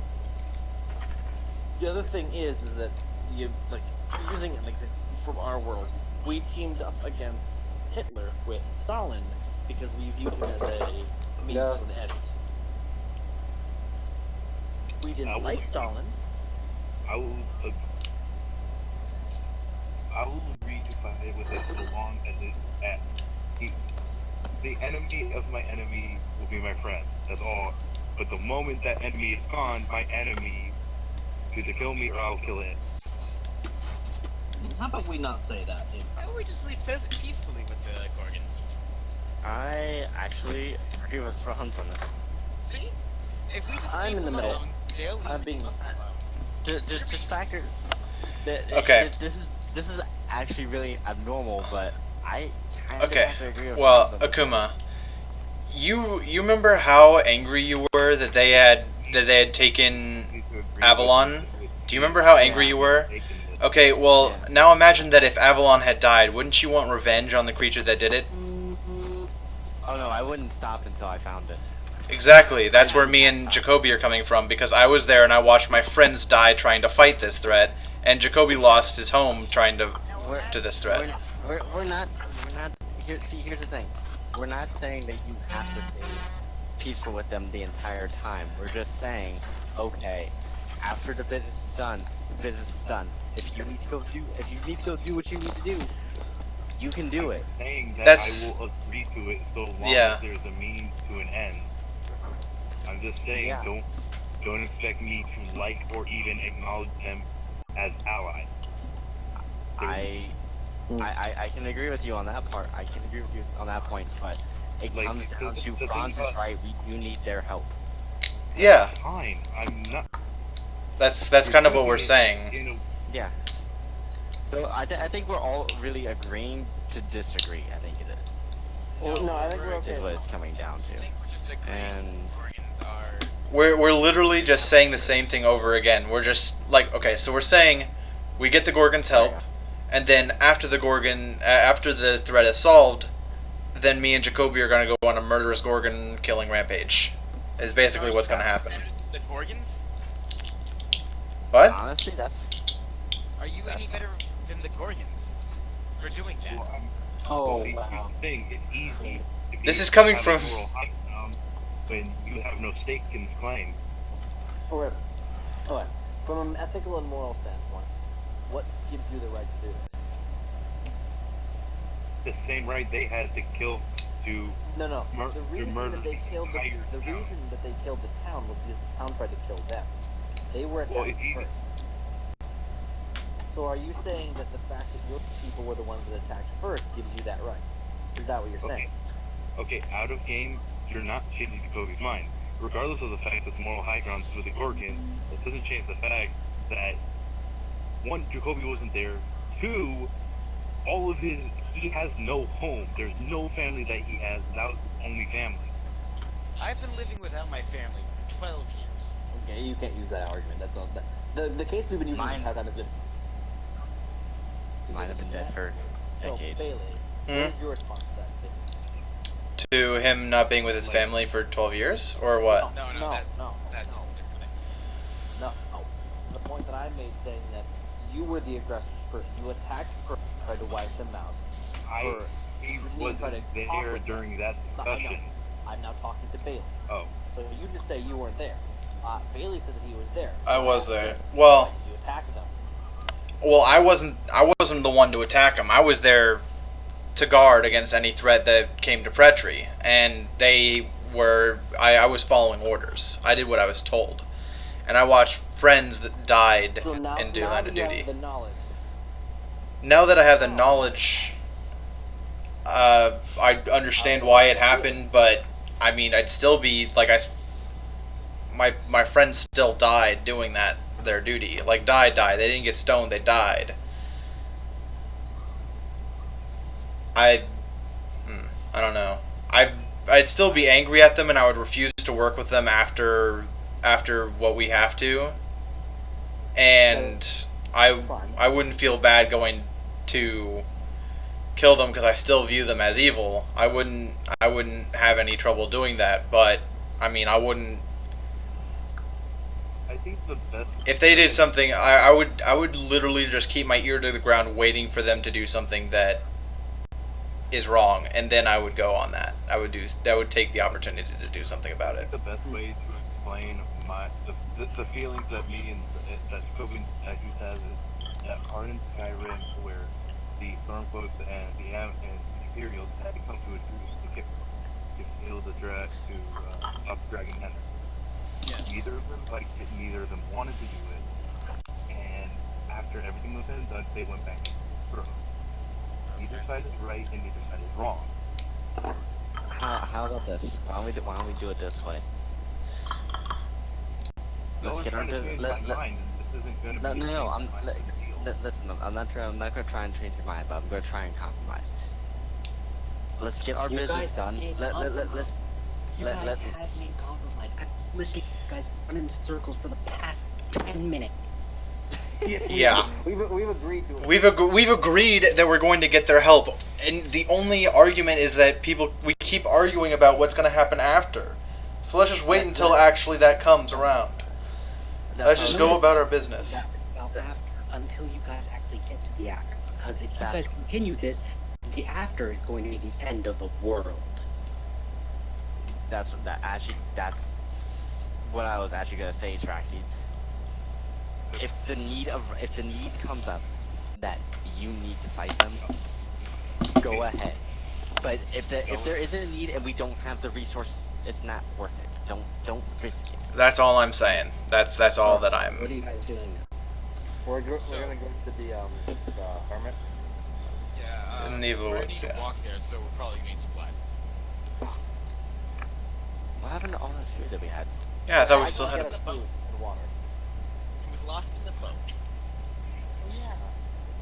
The other thing is that using an example from our world, we teamed up against Hitler with Stalin because we viewed him as a means to an end. We didn't like Stalin. I will agree to fight with it so long as the enemy of my enemy will be my friend. That's all. But the moment that enemy is gone, my enemy is either kill me or I'll kill it. How about we not say that? Why don't we just leave peacefully with the Gorgons? I actually agree with Franz on this. See? If we just I'm leave in the them middle. alone, they'll leave I'm being- us alone. Just factor that Okay. This is actually really abnormal, but I kind of Okay. have to agree with Well, Franz on this. Akuma, you remember how angry you were that they had taken Avalon? Do you remember how angry you were? Okay, well, now imagine that if Avalon had died, wouldn't you want revenge on the creature that did it? Oh no, I wouldn't stop until I found it. Exactly, that's where me and Jacobe are coming from, because I was there and I watched my friends die trying to fight this threat, and Jacobe lost his home trying to this threat. We're not here. See, here's the thing. We're not saying that you have to stay peaceful with them the entire time. We're just saying, okay, after the business is done, the business is done. If you need to go do what you need to do, you can do it. I'm saying that That's- I will agree to it so long Yeah. as there's a means to an end. I'm just saying, don't expect me to like or even acknowledge them as allies. I can agree with you on that part. I can agree with you on that point, but it Like, comes down the to thing Franz is about- right. We do need their help. Yeah, Fine, I'm not. that's kind of what we're saying. You know, Yeah. So I think we're all really agreeing to disagree. I think it is. No, I think we're okay. Is what it's coming down I to. think we're just agreeing And Gorgons are... We're literally just saying the same thing over again. We're just like, okay, so we're saying we get the Gorgon's help, and then after the threat is solved, then me and Jacobe are gonna go on a murderous Gorgon killing rampage. Is basically what's gonna happen. The Gorgons? What? honestly, that's Are you any better than the Gorgons for doing that? well, Oh, here's wow. the thing, it's easy. to This be- is coming have a from- moral high ground when you have no stake in this claim. Okay. From an ethical and moral standpoint, what gives you the right to do this? The same right they had to kill to No. Mur- The to reason murder that they killed the entire the town. reason that they killed the town was because the town tried to kill them. They were attacked Well, if you- first. So are you saying that the fact that your people were the ones that attacked first gives you that right? Is that what you're saying? Okay, out of game, you're not changing Jacobe's mind. Regardless of the fact that the moral high ground is with the Gorgon, it doesn't change the fact that, one, Jacobe wasn't there, two, he has no home. There's no family that he has. That was his only family. I've been living without my family for 12 years. Okay, you can't use that argument. That's not the case we've been using this entire time has been. might have been dead for Oh, decades. Bailey, what is your response to that statement? To him not being with his family for 12 years, or what? No, that's just a different thing. No. The point that I made saying that you were the aggressors first. You attacked first, tried to wipe them out. He You didn't even try to wasn't talk there with during that No, I know. discussion. I'm now talking to Bailey. Oh. So you just say you weren't there. Bailey said that he was there. I was So there. why Well, did you attack them? Well, I wasn't the one to attack them. I was there to guard against any threat that came to Pretri, and they were. I was following orders. I did what I was told, and I watched friends that died So now, in now line that of you duty. have the knowledge, Now that I have the knowledge, I understand why it happened, but I mean, I'd still be like my friends still died doing that their duty. Like died. They didn't get stoned. They died. I don't know. I'd still be angry at them, and I would refuse to work with them after what we have to. And I wouldn't feel bad going to kill them because I still view them as evil. I wouldn't have any trouble doing that. But I mean, I wouldn't. I think the best. If they did something, I would literally just keep my ear to the ground, waiting for them to do something that is wrong, and then I would go on that. I would take the opportunity to do something about it. The best way to explain the feelings that me and that Jacobe actually has is that part in Skyrim where the Stormfolks and the Imperials had to come to a truce to kill the drag to stop the dragon hunter. Yes. Neither of them liked it. Neither of them wanted to do it. And after everything was said and done, they went back to the throne. Neither side is right and neither side is wrong. How about this? Why don't we do it this way? Let's get our business. Listen, I'm not gonna try and change your mind, but I'm gonna try and compromise. Let's get our You business guys done. made Let's. You guys have made compromise. I've listened to you guys run in circles for the past 10 minutes. Yeah. we've agreed to it. We've agreed that we're going to get their help, and the only argument is that we keep arguing about what's going to happen after. So let's just wait until actually that comes around. Let's just go about our business. About after, until you guys actually get to the after. Because if you guys continue this, the after is going to be the end of the world. That's what I was actually gonna say, Traxxas. If the need comes up that you need to fight them, go ahead. But if there isn't a need and we don't have the resources, it's not worth it. Don't risk it. That's all I'm saying. That's all that I'm. What are you guys doing now? We're gonna go to the hermit. Yeah, In the Evil we're Woods, gonna need to yeah. walk there, so we're probably gonna need supplies. What happened to all the food that we had? Yeah, I thought we still had. Got us food and water. It was lost in the boat. Yeah.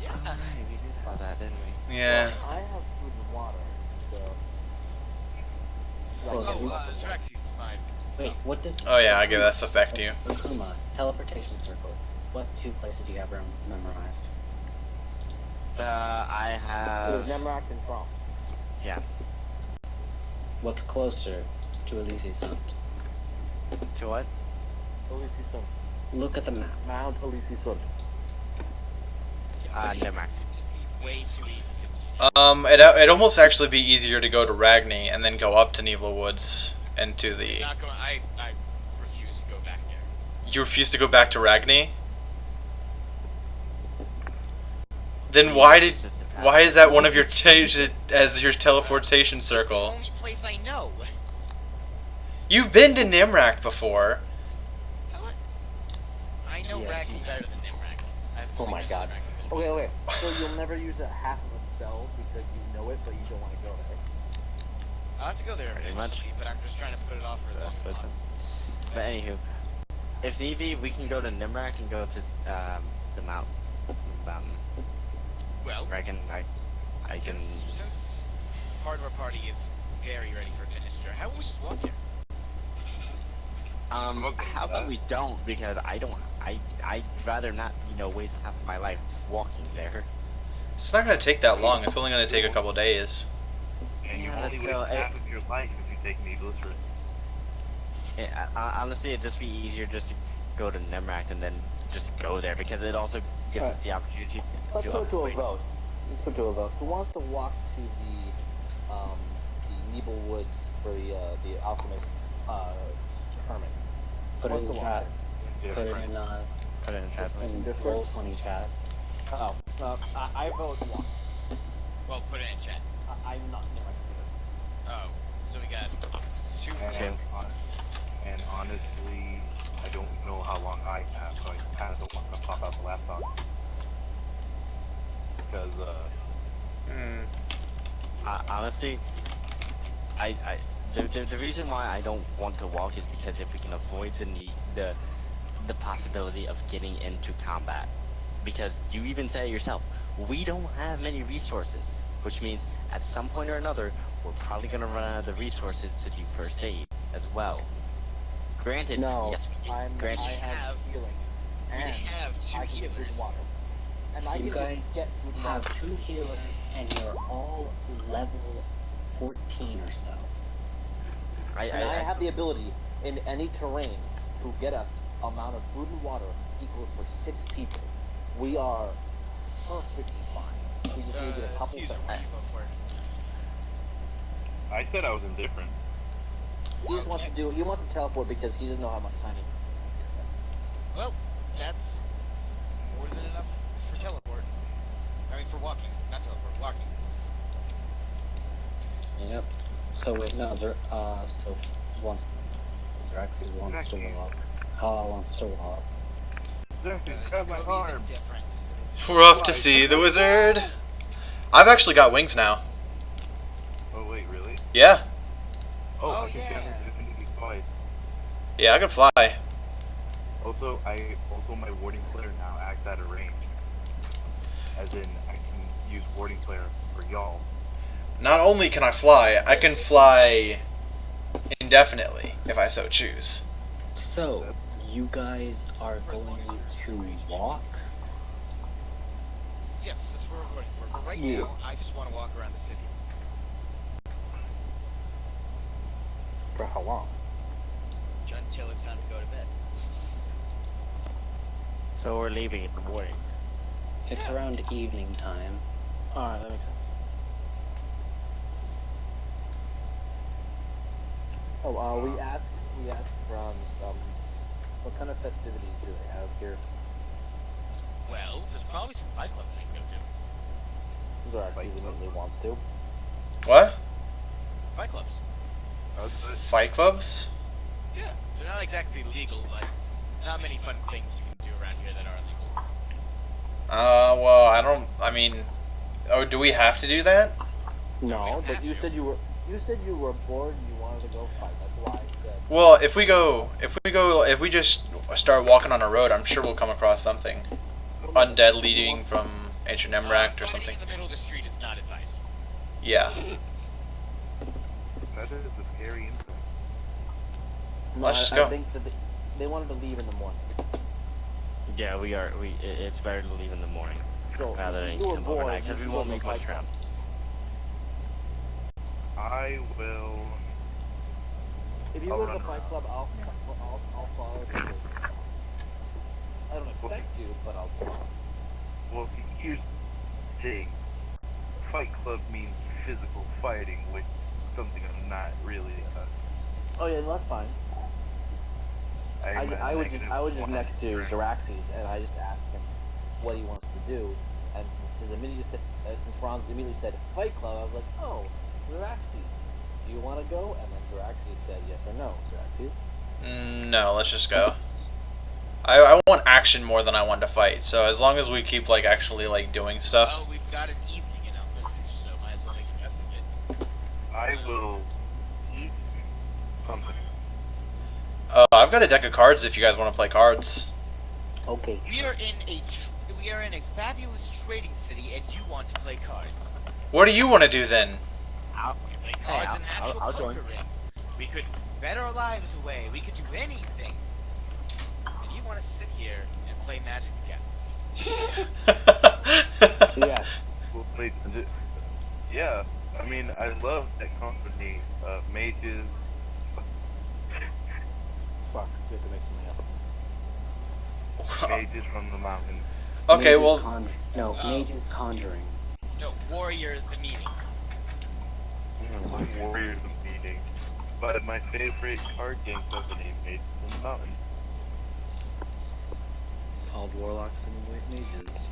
Yeah. Alright, we did have that, didn't we? Yeah. Well, I have food and water, so. Well, Tracksuit's fine. Wait, what does... Oh yeah, I give that stuff back to you. Akuma, teleportation circle. What 2 places do you have memorized? I It was have. Nemrak and Trump. Yeah. What's closer to Elysi's Summit? To what? Elisi Sun. Look at the map. Mount Elisi Sun. Never mind. Way too easy. It'd almost actually be easier to go to Ragni and then go up to Nibla Woods and to the. Not going. I refuse to go back there. You refuse to go back to Ragni? Then why is that one of your as your teleportation circle? It's the only place I know. You've been to Nimrak before. I know Yeah, Ragni better than Nimrak. I've Oh only my used god. Ragni. Okay. So you'll never use a half of a spell because you know it, but you don't want to go there. I'll have to go there Pretty much. eventually, but I'm just trying to put it off for as long as possible. But anywho, if need be, we can go to Nimrak and go to the mountain. Well, I can. Since part of our party is very ready for Menagerie, how about we just walk there? How about we don't? Because I'd rather not, waste half of my life walking there. It's not gonna take that long. It's only gonna take a couple days. And you Yeah, only that's waste so- half of your life if you take needless risk. Yeah, honestly, it'd just be easier just to go to Nimrak and then just go there because it also gives us the opportunity Let's to go to a avoid- vote. Who wants to walk to the Nebel Woods for the alchemist hermit? Put it What's in the chat. Yeah, Put it friend. in Put it in chat, please. in Discord? Roll20 chat. I vote walk. Well, put it in chat. I'm not near my computer. Oh, so we got two. And honestly, I don't know how long I have, so I kind of don't want to pop out the laptop. Because, Honestly, the reason why I don't want to walk is because if we can avoid the possibility of getting into combat, because you even say it yourself, we don't have many resources, which means at some point or another we're probably gonna run out of the resources to do first aid as well. Granted, No, yes, I granted, have healing, We and have two I can get food and healers. water. And I You can guys get food and water. have 2 healers, and you're all level 14 or so. And I have the ability in any terrain to get us amount of food and water equal for 6 people. We are perfectly fine. We just need to get a couple Caesar, things. what do you vote for? I said I was indifferent. He just wants to do. He wants to teleport because he doesn't know how much time he can. Well, that's more than enough for teleport. I mean, for walking, not teleport, walking. Yep. So wait, no, so wants Zeraxis wants to walk. Hala wants to walk. Grab my Jacobe's arm. indifferent. We're off to see the wizard. I've actually got wings now. Oh wait, really? Yeah. Oh, I can yeah. stand infinity twice. Yeah, I can fly. Also, my warding player now acts at a range. As in, I can use warding player for y'all. Not only can I fly indefinitely if I so choose. So, you guys are going to walk? Yes, that's where we're going for. But right Yeah. now, I just want to walk around the city. For how long? Until it's time to go to bed. so we're leaving in the morning. It's around evening time. All right, that makes sense. Oh, we asked Franz, what kind of festivities do they have here? Well, there's probably some Fight Club we can go to. Zeraxis immediately wants to. What? Fight clubs. Fight clubs? Yeah, they're not exactly legal, but not many fun things you can do around here that are legal. Well, I mean, oh, do we have to do that? No, but have you to. said you were bored and you wanted to go fight. That's why I said. Well, if we just start walking on a road, I'm sure we'll come across something. Undead leading from ancient Emrakh or Fighting something. in the middle of the street is not advised. Yeah. That is a scary insight. No, Let's just I go. think that they wanted to leave in the morning. Yeah, it's better to leave in the morning So rather than if you were camp bored, overnight because we you won't go make to much Fight Club. ground. I will. If you I'll go to run the Fight around. Club, I'll follow you. I don't expect you, but I'll follow. Well, here's the thing. Fight Club means physical fighting, which is something I'm not really. Oh yeah, that's fine. I was just next to Zeraxis, and I just asked him what he wants to do, and since Franz immediately said Fight Club, I was like, oh, Zeraxis, do you want to go? And then Zeraxis says yes or no. Zeraxis. No, let's just go. I want action more than I want to fight. So as long as we keep actually doing stuff. Well, we've got an evening in Almuj, so might as well make the best of it. I will eat something. I've got a deck of cards if you guys want to play cards. Okay. We are in a fabulous trading city, and you want to play cards. What do you want to do then? We play cards Hey, in actual I'll join. poker ring. We could bet our lives away. We could do anything. And you want to sit here and play Magic again. Yeah. We'll play. Yeah, I mean, I love that company of mages. Fuck, we have to make something up. Mages from the mountain. Okay, Mage's well, Mage's Conjuring. No, Warrior the meeting. Warriors of meeting. But my favorite card game company, Mages from the Mountain. Called Warlocks and Mages.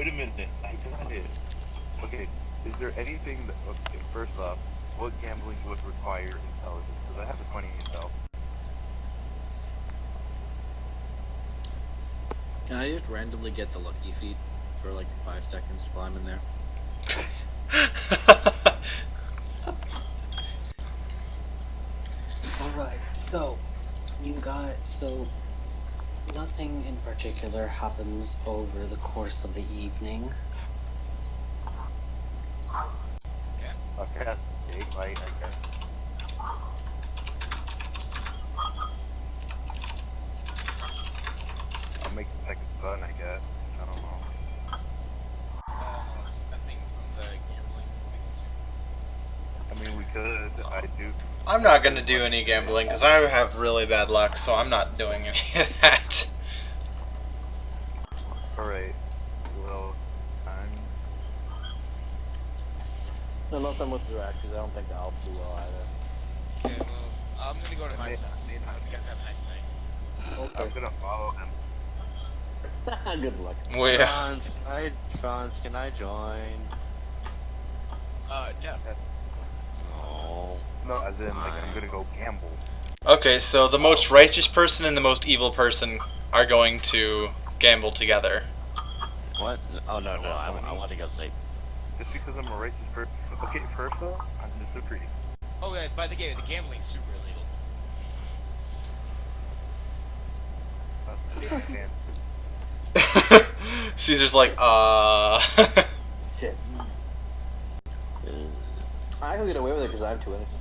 Wait a minute, I got it. Okay, is there anything that, okay, first off, what gambling would require intelligence? Because I have a 20 intel. Can I just randomly get the lucky feat for like 5 seconds while I'm in there? Alright, so nothing in particular happens over the course of the evening. I'll cast Gate Light, I guess. I'll make the second sun, I guess. I don't know. Nothing from the gambling. I mean, we could. I do. I'm not gonna do any gambling because I have really bad luck, so I'm not doing any of that. Alright. Well, Unless I'm with Zeraxes, I don't think I'll do well either. Okay, well, I'm gonna go to my place. You guys have a nice night. I'm gonna follow him. Good luck. Well, yeah. Franz, can I join? No. No. No, as in, like, I'm gonna go gamble. Okay, so the most righteous person and the most evil person are going to gamble together. What? Oh no, I want to go sleep. Just because I'm a righteous person. Okay, first off, I disagree. Oh yeah, by the game, the gambling's super illegal. Caesar's like, Shit. I can get away with it because I'm too innocent.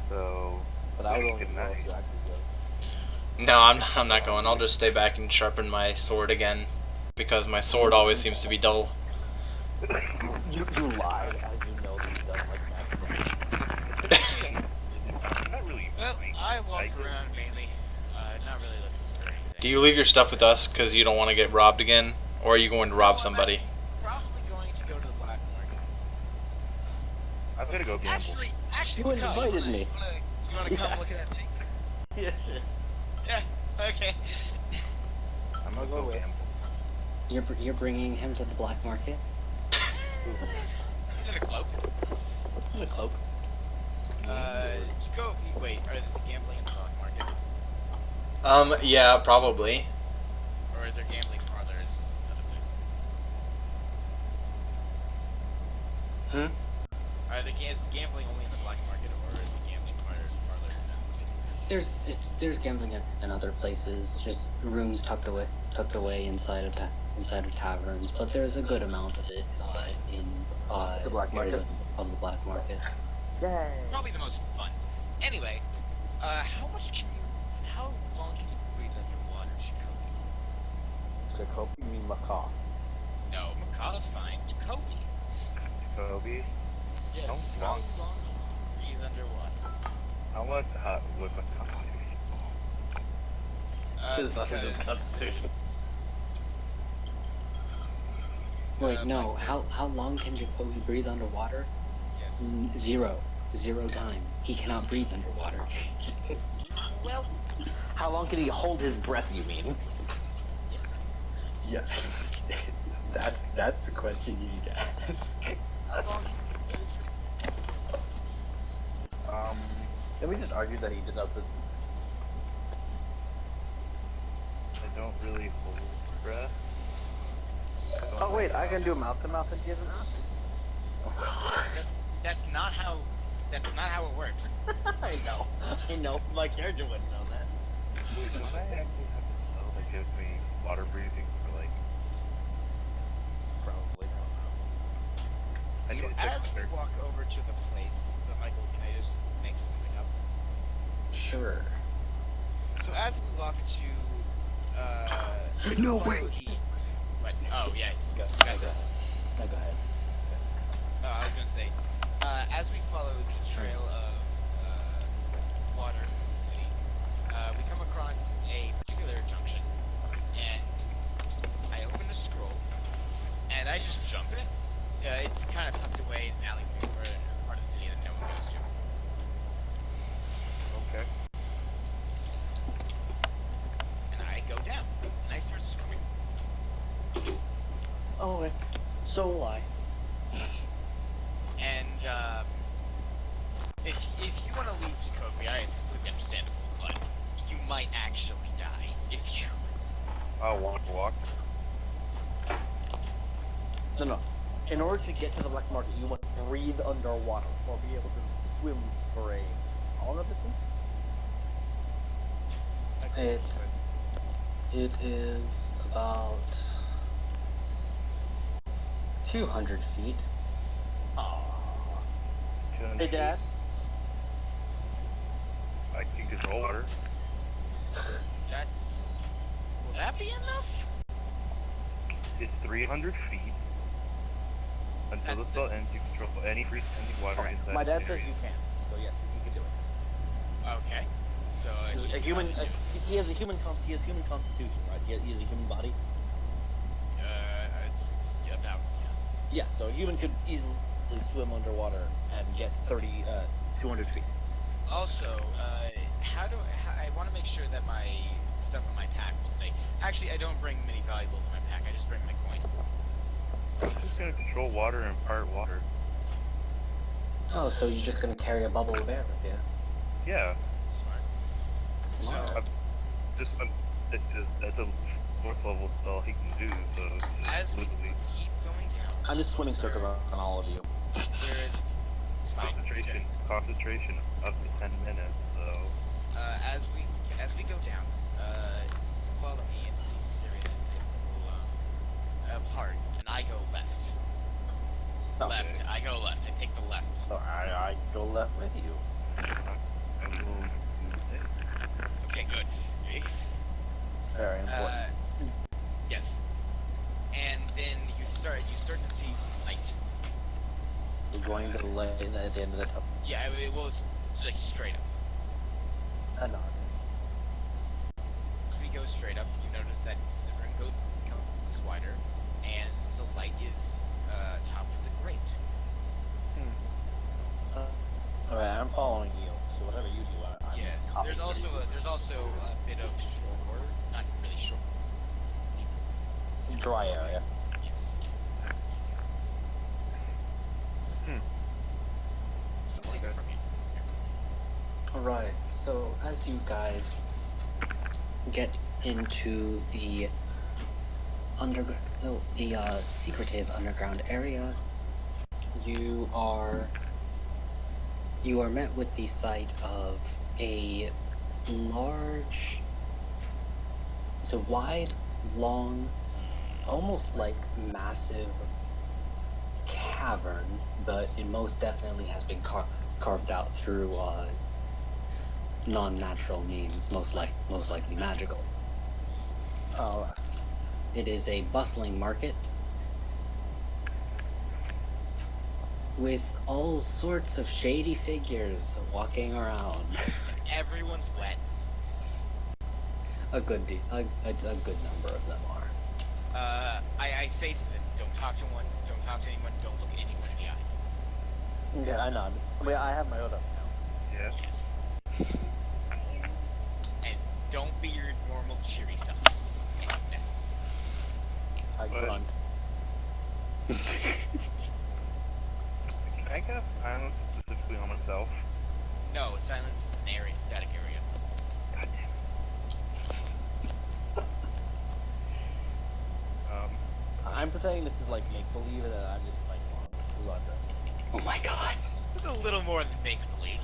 So, But I would only good go night. if Zeraxes goes. No, I'm not going. I'll just stay back and sharpen my sword again. Because my sword always seems to be dull. You lied as you know that you've done like massive damage. Not really. Well, I walk around mainly, not really looking for anything. Do you leave your stuff with us because you don't want to get robbed again? Or are you going to rob somebody? Probably going to go to the black market. I'm gonna go gamble. Actually, You come, invited me. You wanna come look at that thing? Yeah, shit. Yeah. Okay. I'm gonna I'll go go with. gamble. You're bringing him to the black market? He's in a cloak. In a cloak. Jacobe, wait, are there gambling in the black market? Yeah, probably. Or are there gambling parlors in other places? Is the gambling only in the black market, or is the gambling parlor in other places? There's gambling in other places, just rooms tucked away inside of taverns, but there's a good amount of it in The black areas market. of the black market. Yay. Probably the most fun. Anyway, how long can you breathe underwater, Jacobe? Jacobe, you mean Mahkah? No, Mahkah's fine. Jacobe. Kobe, Yes. Don't How want- long can you breathe underwater? I want with my constitution. There's nothing to the Because- Constitution. Wait, no. How long can Jacobe breathe underwater? Yes. Zero time. He cannot breathe underwater. Well, How long can he hold his breath, you mean? yes. Yeah. that's the question you need to ask. How long can you Can we just argue that he doesn't? I don't really hold breath. Oh wait, I can do mouth to mouth and give an oxygen. That's not how it works. I know. My character wouldn't know that. Wait, don't I actually have a spell that gives me water breathing for like? Probably. I So need to check as we my walk over to the place, Michael, can I just make something up? Sure. So as we walk to No, follow wait. the- What? Oh yeah, Go. you got this. No, go ahead. I was gonna say, as we follow the trail of water through the city, we come across a particular junction, and I open a scroll, and I just jump in. It's kind of tucked away in an alleyway or in a part of the city that no one goes to. Okay. And I go down, and I start swimming. So will I. And if you want to leave Jacobe, it's completely understandable, but you might actually die if you. I'll walk. No. In order to get to the black market, you must breathe underwater or be able to swim for a how long a distance? It is about 200 feet. Aww. Hey, Dad. I can control water. Will that be enough? It's 300 feet. Until the spell ends, you control any freestanding water Okay. inside My the dad says area. you can, so yes, you can do it. Okay. So A human, he has human constitution, right? He has a human body. it's about Yeah, so a human could easily swim underwater and get 200 feet. Also, I want to make sure that my stuff in my pack will say. Actually, I don't bring many valuables in my pack. I just bring my coin. I'm just gonna control water and part water. Oh, so you're just gonna carry a bubble of air with you? Yeah. Smart. Smart. Just that's a 4th level spell he can do. So As we literally keep going down, I'm just swimming circle on all of you. it's fine. concentration up to 10 minutes. So As we go down, follow me and see if there is a little part, and I go left. Okay. Left. I go left. I take the left. So I go left with you. I will do this. Okay, good. It's very important. Yes. And then you start to see some light. We're going to the light at the end of the tunnel. Yeah, it was like straight up. No. As we go straight up, you notice that the room goes wider, and the light is top of the grate. Alright, I'm following you. So whatever you do, I'm Yeah. copying There's also a bit of shore, not really shore. It's a dry area. Yes. Take it from me. Alright, so as you guys get into the secretive underground area, you are met with the sight of a large, it's a wide, long, almost like massive cavern, but it most definitely has been carved out through non-natural means, most likely magical. Oh, It is a bustling market with all sorts of shady figures walking around. Everyone's wet. A good number of them are. I say to them, don't talk to anyone, don't look anyone in the eye. yeah, I nod. Wait, I have my hood up now. Yes. Yes. And don't be your normal cheery self. I grunt. Can I cast silence specifically on myself? No, silence is an area, static area. God damn it. I'm pretending this is like make-believe and that I'm just playing along. This is what I'm doing. Oh my god. It's a little more than make-believe.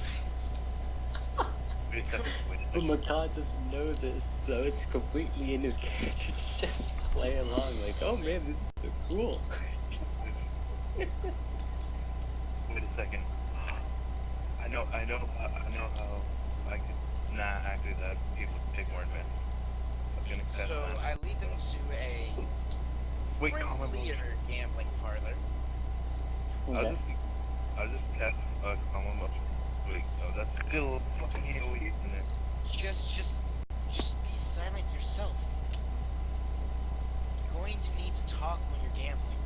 Wait a second. But Mahkah doesn't know this, so it's completely in his character to just play along like, oh man, this is so cool. Wait a second. I know how I could not actually that people take more advantage. I'm gonna cast So silence. I lead them to a Wait, common friendlier gambling parlor. Okay. I'll just cast a common motion. Wait, no, that's still fucking AoE, isn't it? Just be silent yourself. You're going to need to talk when you're gambling.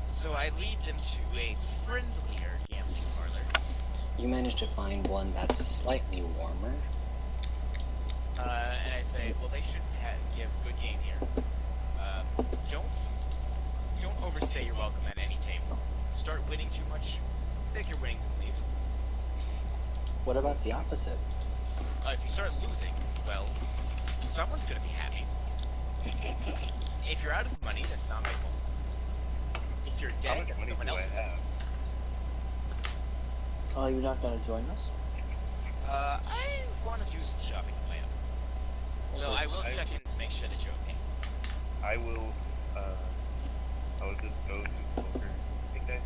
So I lead them to a friendlier gambling parlor. You managed to find one that's slightly warmer. And I say, well, they should give good game here. Don't overstay your welcome at any table. Start winning too much, take your winnings and leave. What about the opposite? If you start losing, well, someone's gonna be happy. If you're out of money, that's not my fault. If you're How dead, much that's money someone do I else's have? Oh, you're not gonna join us? I want to do some shopping on my own. No, I will check in to make sure that you're okay. I will, I will just go to poker. Okay.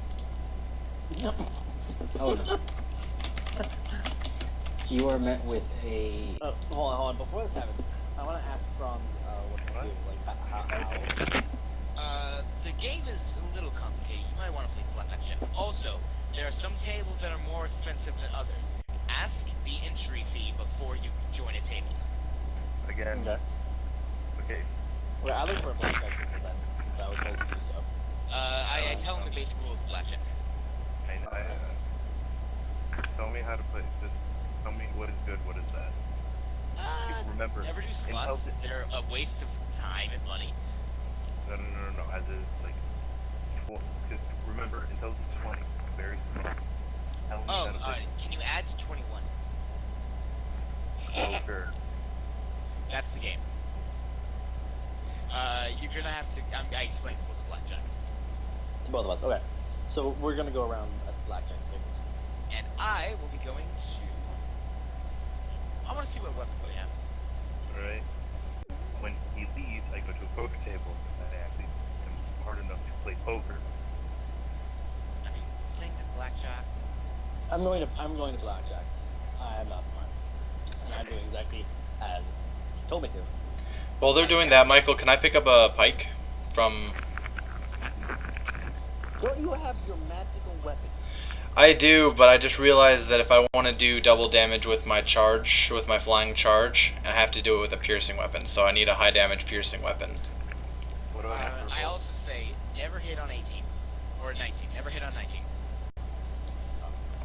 Oh no. You are met with a. Oh, hold on. Before this happens, I want to ask Franz what to do. Like, how? The game is a little complicated. You might want to play blackjack. Also, there are some tables that are more expensive than others. Ask the entry fee before you join a table. Again. Okay. Okay. Well, I look for a blackjack table then, since I was told to do so. I tell them the basic rules of blackjack. Tell me how to play. Just tell me what is good, what is bad. Remember, Never do slots. Intel's- They're a waste of time and money. No. As is like, because remember, intelligence 20, very small. Tell me Oh, how to play can you add to 21? poker. That's the game. You're gonna have to. I explained the rules of blackjack. To both of us. Okay. So we're gonna go around at blackjack tables. And I will be going to. I want to see what weapons I have. Alright? When he leaves, I go to a poker table. I actually am smart enough to play poker. I mean, saying that blackjack. I'm going to blackjack. I am not smart, and I'm doing exactly as he told me to. While they're doing that, Michael, can I pick up a pike from? Don't you have your magical weapon? I do, but I just realized that if I want to do double damage with my charge, with my flying charge, I have to do it with a piercing weapon. So I need a high damage piercing weapon. What do I have to I roll? also say never hit on 18 or 19. Never hit on 19.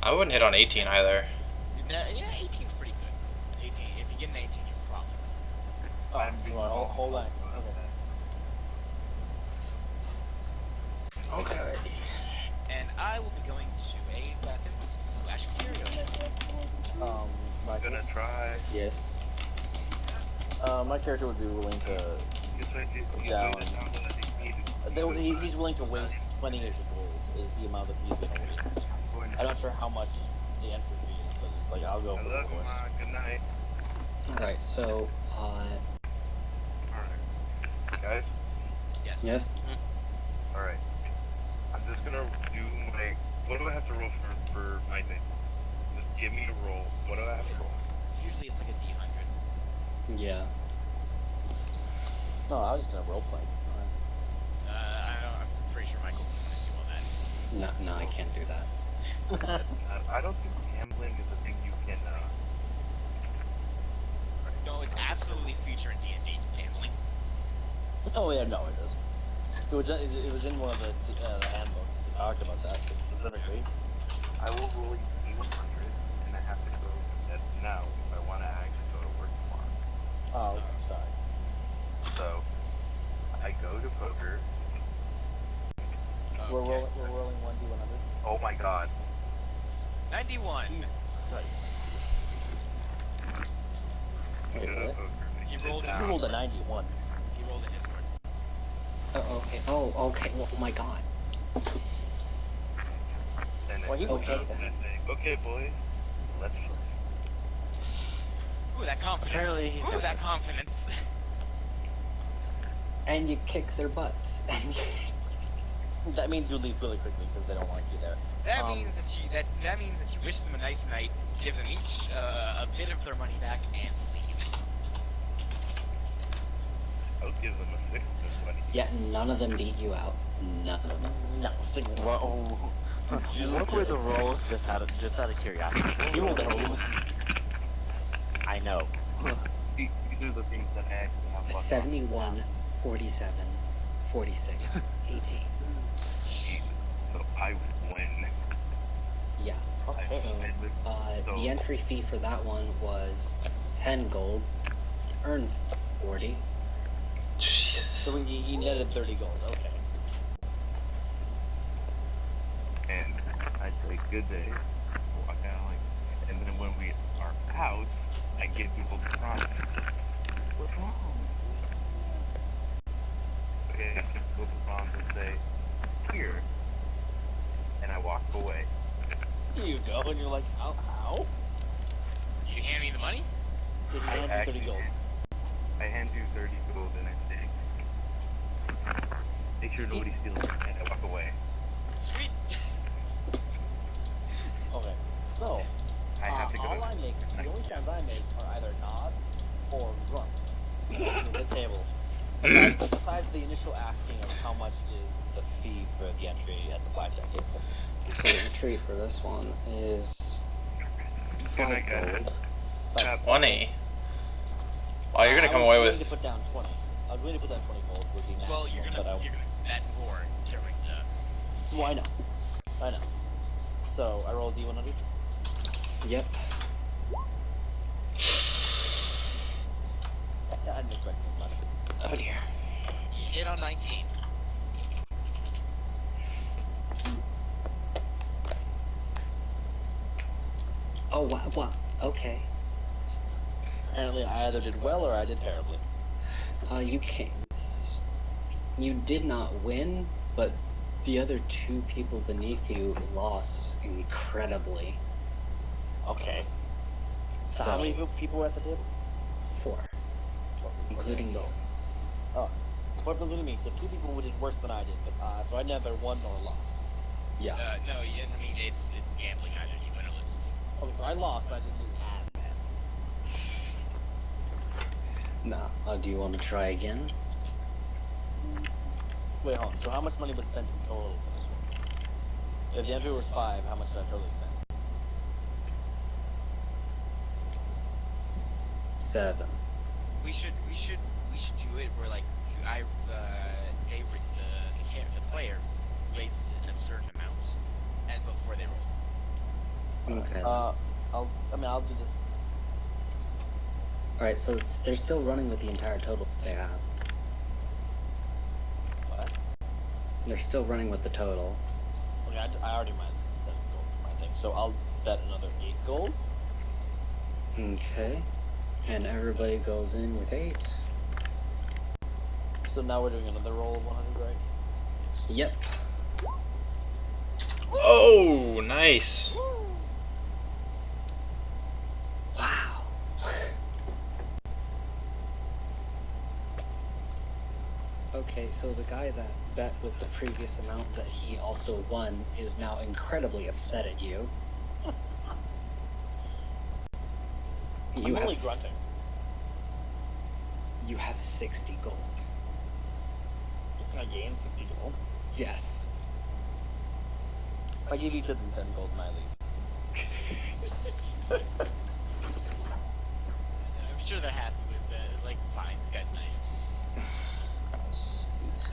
I wouldn't hit on 18 either. Yeah, 18's pretty good. 18. If you get an 18, you're probably. Oh, I'm so being hold on. Okay. Okay. And I will be going to a weapons/curios. My I'm gonna try. Yes. my character would be willing to. Down. He's willing to waste 20 years of gold. Is the amount that he's gonna waste. I'm not sure how much the entry fee is, but it's like I'll go for the Hello, lowest. good night. Alright, so, Alright. Guys, yes? alright. I'm just gonna do my. What do I have to roll for my thing? Just give me a roll. What do I have to roll? Usually it's like a D100. Yeah. No, I was just gonna roleplay. I'm pretty sure Michael's gonna do all that. No, I can't do that. I don't think gambling is a thing you can. No, it's absolutely featured in D&D gambling. Oh yeah, no, it doesn't. It was in one of the handbooks. We talked about that specifically. I will roll a D100, and I have to go now if I want to actually go to work tomorrow. Oh, okay, sorry. So I go to poker. So we're rolling 1d100. Oh my god. 91. Jesus Christ. I Wait, go to what? poker. You rolled You rolled a 91. He rolled in Discord. Oh, okay. Oh, okay. Oh my god. And Well, he then was Okay, I then. say, okay, boys, let's play. Ooh, that confidence. Apparently he's Ooh, got that this. confidence. And you kick their butts. And That means you leave really quickly because they don't want you there. That means that means that you wish them a nice night, give them each a bit of their money back, and leave. I'll give them a six of this money. yet none of them beat you out. None of them. No, single one. Well, what were the rolls? Just out of curiosity. You rolled a What were the 8. rolls? I know. These are the things that I actually have. 71, 47, 46, 18. So I win. Yeah. Okay. So, So- the entry fee for that one was 10 gold. Earn 40. Jesus. So he netted 30 gold. Okay. And I say good day, walk out, and then when we are out, I give people the promise. What's wrong? Okay, I give people the promise and say, here, and I walk away. Here you go, and you're like, how? You hand me the money? Did he hand you 30 gold? I hand you 30 gold and I say, make sure nobody steals it, and I walk away. Sweet. Okay, so I have to go. all I make, the only sounds I make are either nods or grunts at the table. Besides the initial asking of how much is the fee for the entry at the blackjack table. So the entry for this one is Good 5 night, guys. gold. 20. Oh, you're gonna come away I was with. willing to put down 20. I was willing to put down 20 gold would be maximum, Well, you're but gonna bet more during the. well, I know. So I roll D100. Yep. I didn't expect as much. Oh dear. You hit on 19. Oh wow. Wow. Okay. Apparently, I either did well or I did terribly. You can't. You did not win, but the other 2 people beneath you lost incredibly. Okay. So how many people were at the table? 4, including gold. Oh, 4 including me. So 2 people did worse than I did. But so I neither won nor lost. Yeah. No, I mean it's gambling. Either you win or lose. Okay, so I lost, but I didn't lose as bad. Nah. Do you want to try again? Wait, hold on. So how much money was spent in total for this one? If the entry was 5, how much did I totally spend? 7. We should do it where like the player raises a certain amount, and before they roll. Okay. I'll do this. All right. So they're still running with the entire total they have. What? They're still running with the total. Okay, I already minus 7 gold for my thing, so I'll bet another 8 gold. Okay. And everybody goes in with 8. So now we're doing another roll of 100, right? Yep. Oh, nice. Wow. Okay, so the guy that bet with the previous amount that he also won is now incredibly upset at you. I'm only grunting. You have 60 gold. I gained 60 gold. Yes. If I give each of them 10 gold, and I leave. I'm sure they're happy with it. Like, fine, this guy's nice. Sweet.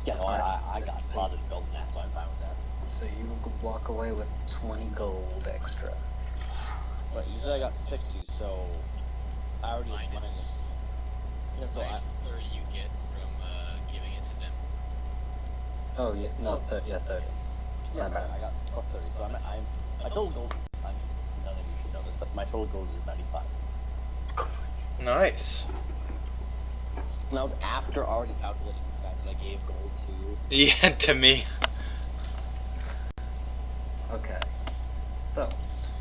Yeah, no, I got positive gold in that, so I'm fine with that. So you walk away with 20 gold extra. But usually I got 60, so I already Minus- minus. Yeah, so Minus the 30 you get from giving it to them. Oh yeah, no, 30. yeah, Okay. sorry, I got plus 30, so my total gold. I mean, none of you should know this, but my total gold is 95. Nice. And that was after already calculating the fact that I gave gold to. Yeah, to me. Okay. So,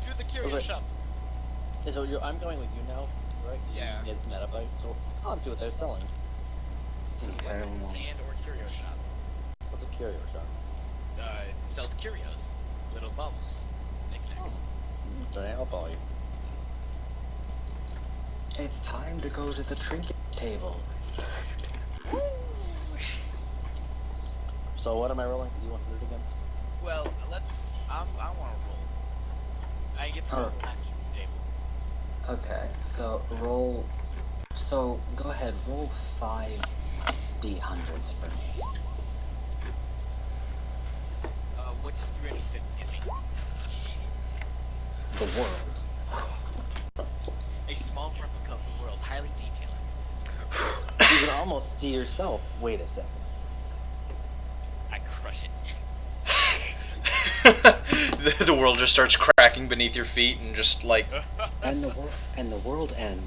Do the curio Okay. shop. Okay, so I'm going with you now, right? Yeah. You get that, so I'll see what they're selling. okay, Sand or curio shop. What's a curio shop? It sells curios. Little bubbles. Knickknacks. Okay, I'll follow you. it's time to go to the trinket table. So what am I rolling? Do you want to do it again? Well, I want to roll. I get to roll the last table. Okay, so roll. So go ahead, roll 5 D100s for me. What does 350 give me? The world. can almost see yourself. Wait a second. I crush it. The world just starts cracking beneath your feet and just like And the world end.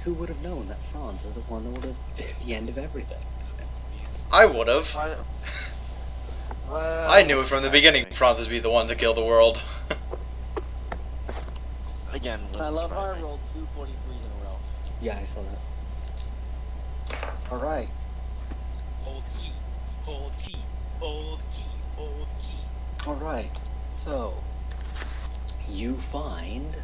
Who would have known that Franz is the one that would have been the end of everything? I would have. Why- Well, I knew it from the beginning. Franz would be the one to kill the world. Again, I wouldn't love how surprise I me. rolled 2 43s in a row. Yeah, I saw that. All right. Old key, old key, old key, old key. All right. So you find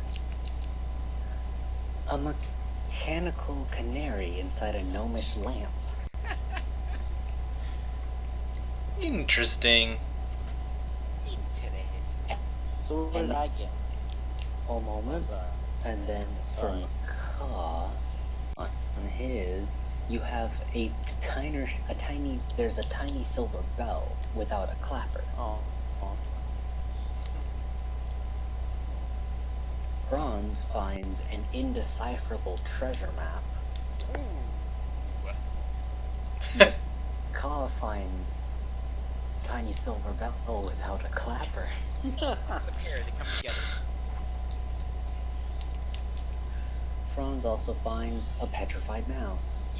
a mechanical canary inside a gnomish lamp. Interesting. Interesting. So what did I get? A moment. Sorry. And then for Sorry. Mahkah, on his, you have there's a tiny silver bell without a clapper. Oh. Franz finds an indecipherable treasure map. Mahkah finds tiny silver bell without a clapper. The pair, they come together. Franz also finds a petrified mouse.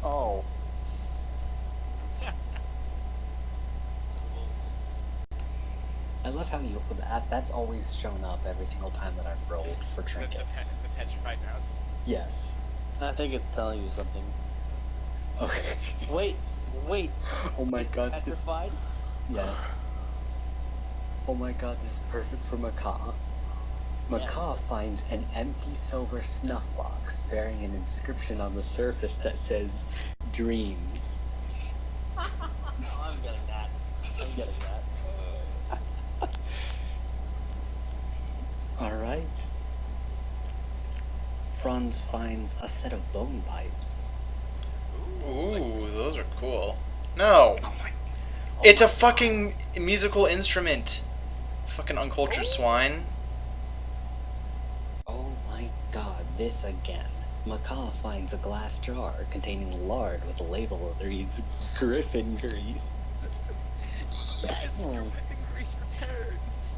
Oh. I love how that's always shown up every single time that I've rolled for trinkets. The petrified mouse. Yes. I think it's telling you something. Okay. Wait. Oh my It's god, this. petrified? Yeah. Oh my god, this is perfect for Mahkah. Mahkah finds an empty silver snuff box bearing an inscription on the surface that says dreams. Oh, I'm getting that. Alright. Franz finds a set of bone pipes. Ooh, those are cool. No, Oh my. it's a fucking musical instrument. Fucking uncultured swine. Oh my god, this again. Mahkah finds a glass jar containing lard with a label that reads Griffin Grease. Yes, Hmm. Griffin Grease returns.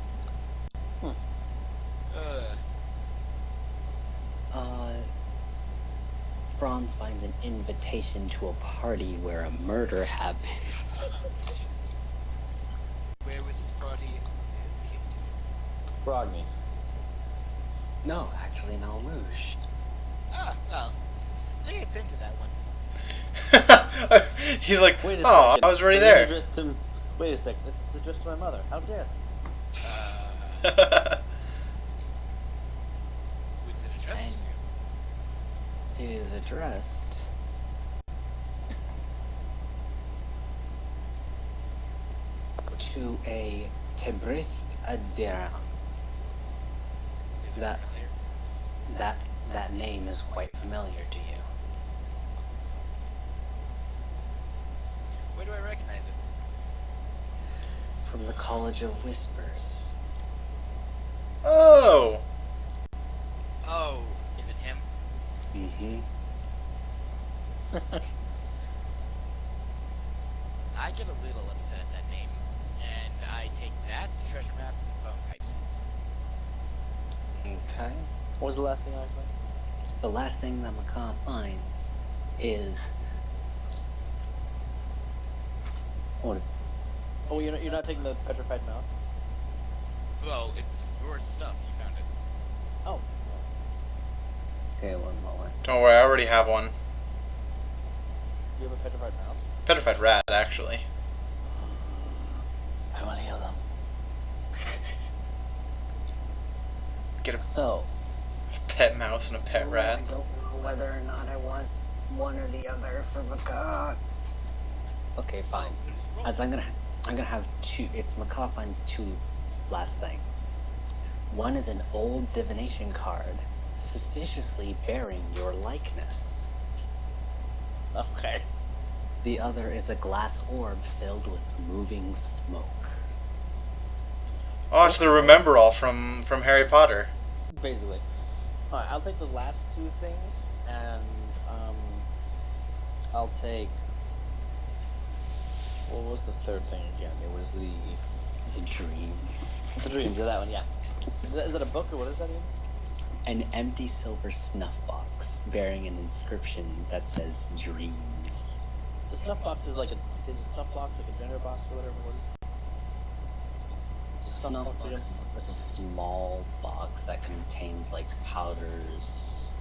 Hmm. Franz finds an invitation to a party where a murder happened. Where was this party? Brogny. No, actually in Almuj. Ah, well, I think I've been to that one. He's like, Wait a oh, second. I was already This is there. addressed to- Wait a second. This is addressed to my mother. How dare they? Who's it addressed to? It is addressed to a Tebrith Adiran. Is it That- familiar? That name is quite familiar to you. Where do I recognize it? From the College of Whispers. Oh, Oh, is it him? Mm-hmm. I get a little upset at that name, and I take that, the treasure maps, and bone pipes. Okay. What was the last thing I found? The last thing that Mahkah finds is... What is... Oh, you're not taking the petrified mouse? Well, it's your stuff. You found it. Oh. Okay, one moment. don't worry, I already have one. You have a petrified mouse? Petrified rat, actually. I want to heal them. Get a So... pet mouse and a pet rat. I don't know whether or not I want one or the other for Mahkah. Okay, fine. As I'm gonna have two. It's Mahkah finds two last things. One is an old divination card, suspiciously bearing your likeness. Okay. The other is a glass orb filled with moving smoke. Oh, it's the Remember All from Harry Potter. Basically. Alright, I'll take the last two things, and I'll take. What was the third thing again? It was the Dreams. dreams. That one, yeah. Is that a book or what is that again? An empty silver snuff box bearing an inscription that says dreams. The snuff box is like a snuff box like a dinner box or whatever it was. It's a Snuff box box again. is a small box that contains like powders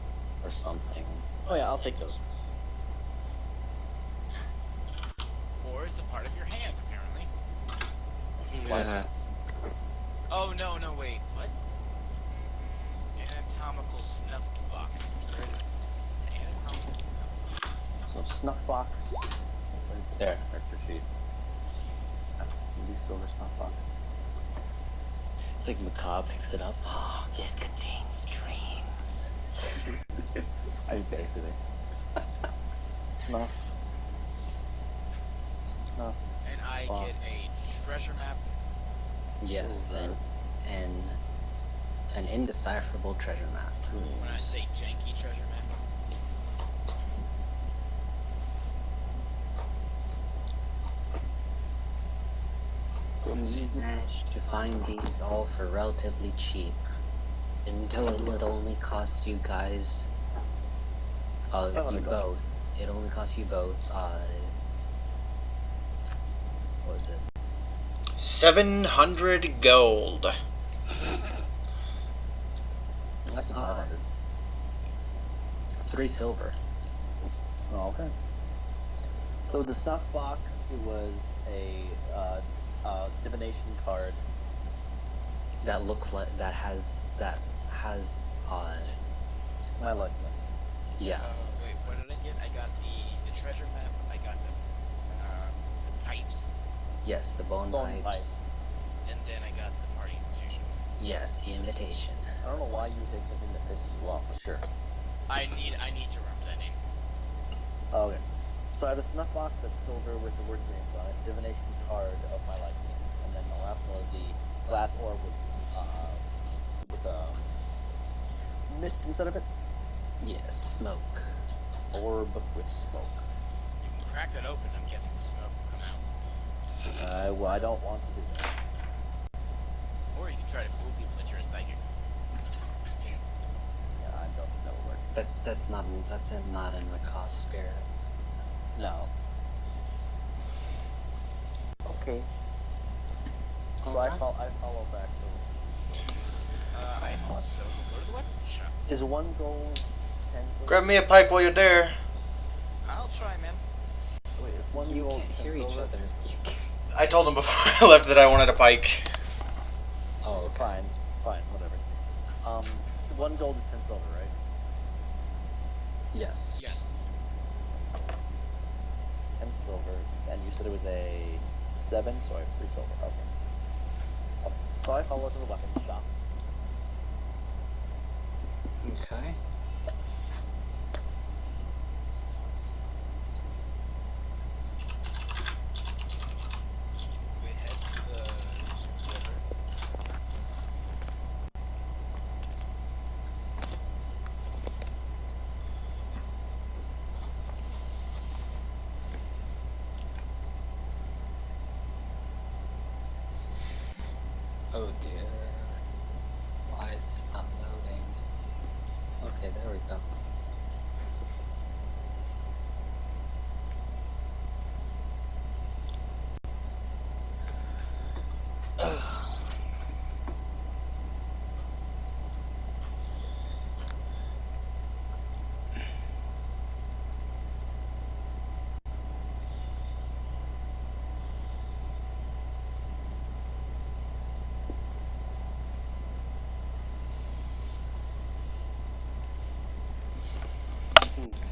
or something. Oh yeah, I'll take those. Or it's a part of your hand, apparently. Yeah. Oh, no, wait. What? Anatomical snuff box. Where is it? Anatomical snuff. So snuff box. There, character sheet. Maybe silver snuff box. It's like Mahkah picks it up. Oh, this contains dreams. I mean, basically. Snuff. Snuff. And I Box. get a treasure map. Yes, Silver. and an indecipherable treasure map. When I say janky treasure map. We managed to find these all for relatively cheap. In total, it only cost you guys, you both. It only cost you both, what was it? 700 gold. That's a 500. 3 silver. Oh, okay. So the snuff box, it was a divination card. That looks like that has My likeness. yes. Wait, what did I get? I got the treasure map. I got the pipes. Yes, the bone Bone pipes. And then I got the party invitation. Yes, the invitation. I don't know why you would take the thing that pisses you off, but sure. I need to remember that name. Oh, okay. So I have the snuff box that's silver with the word dreams on it, divination card of my likeness, and then the last one was the glass orb with mist instead of it. Yes, smoke. Orb with smoke. You can crack that open. I'm guessing smoke will come out. Well, I don't want to do that. Or you can try to fool people that you're a psychic. Yeah, I don't think that will work. That's not in the cost spirit. No. Okay. So I follow back. So I also go to the weapon shop. is 1 gold 10 silver? Grab me a pike while you're there. I'll try, man. Wait, is 1 You gold can't 10 hear each silver? other. You can't. I told him before I left that I wanted a pike. Oh, okay. Fine, whatever. 1 gold is 10 silver, right? Yes. Yes. 10 silver, and you said it was a 7, so I have 3 silver. Okay. So I follow to the weapon shop. Okay. We head to the river. Oh dear. Why is this not loading? Okay, there we go.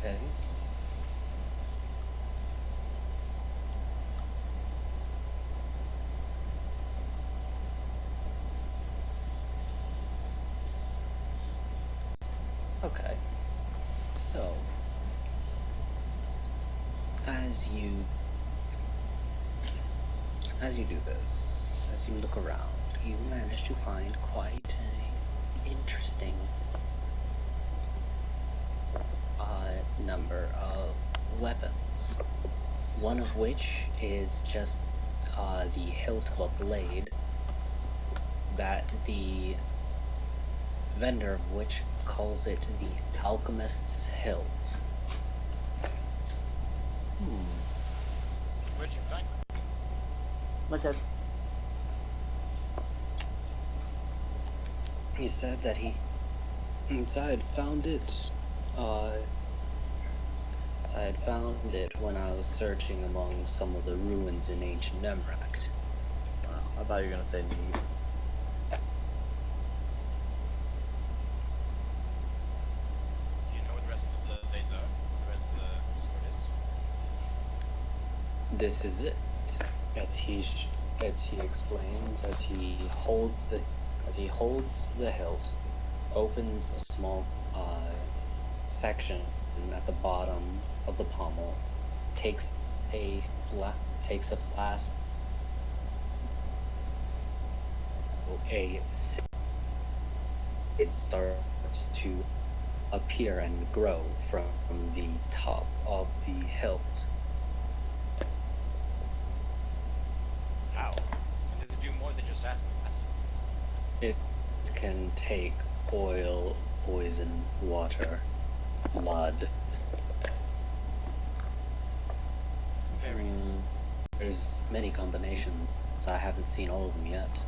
Okay. Okay. So, as you do this, as you look around, you manage to find quite an interesting number of weapons. One of which is just the hilt of a blade that the vendor of which calls it the alchemist's hilt. Where'd you find it? Look at He said that I had found it. I had found it when I was searching among some of the ruins in ancient Nemrak. I thought you were gonna say need. Do you know what the rest of the blades are? The rest of the sword is? This is it, as he explains, as he holds the hilt, opens a small section at the bottom of the pommel, takes a flask, it starts to appear and grow from the top of the hilt. How? And does it do more than just acid? It can take oil, poison, water, blood. Very interesting. There's many combinations. I haven't seen all of them yet.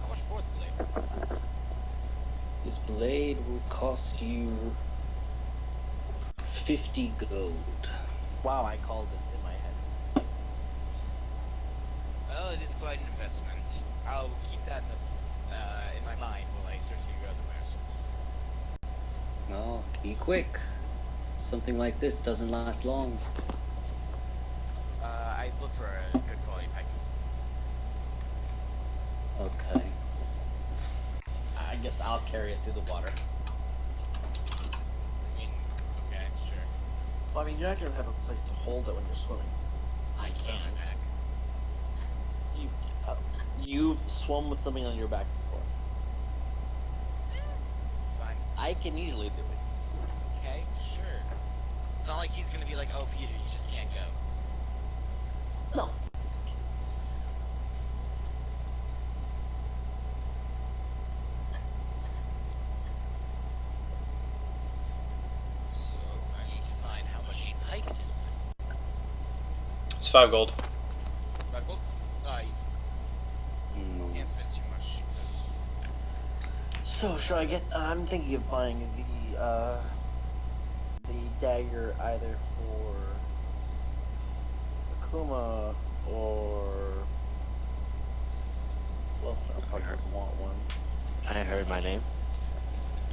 How much for the blade? This blade will cost you 50 gold. Wow, I called it in my head. Well, it is quite an investment. I'll keep that in my mind while I search for your other wares. No, be quick. Something like this doesn't last long. I look for a good quality pike. Okay. I guess I'll carry it through the water. I mean, okay, sure. Well, I mean, you're not gonna have a place to hold it when you're swimming. I can. You've swum with something on your back before. It's fine. I can easily do it. Okay, sure. It's not like he's gonna be like, oh, Peter, you just can't go. No. So, I need to find how much a pike is. It's 5 gold. 5 gold? Easy. Can't spend too much. So, should I get? I'm thinking of buying the dagger either for Akuma or well, I probably would want one. I heard my name.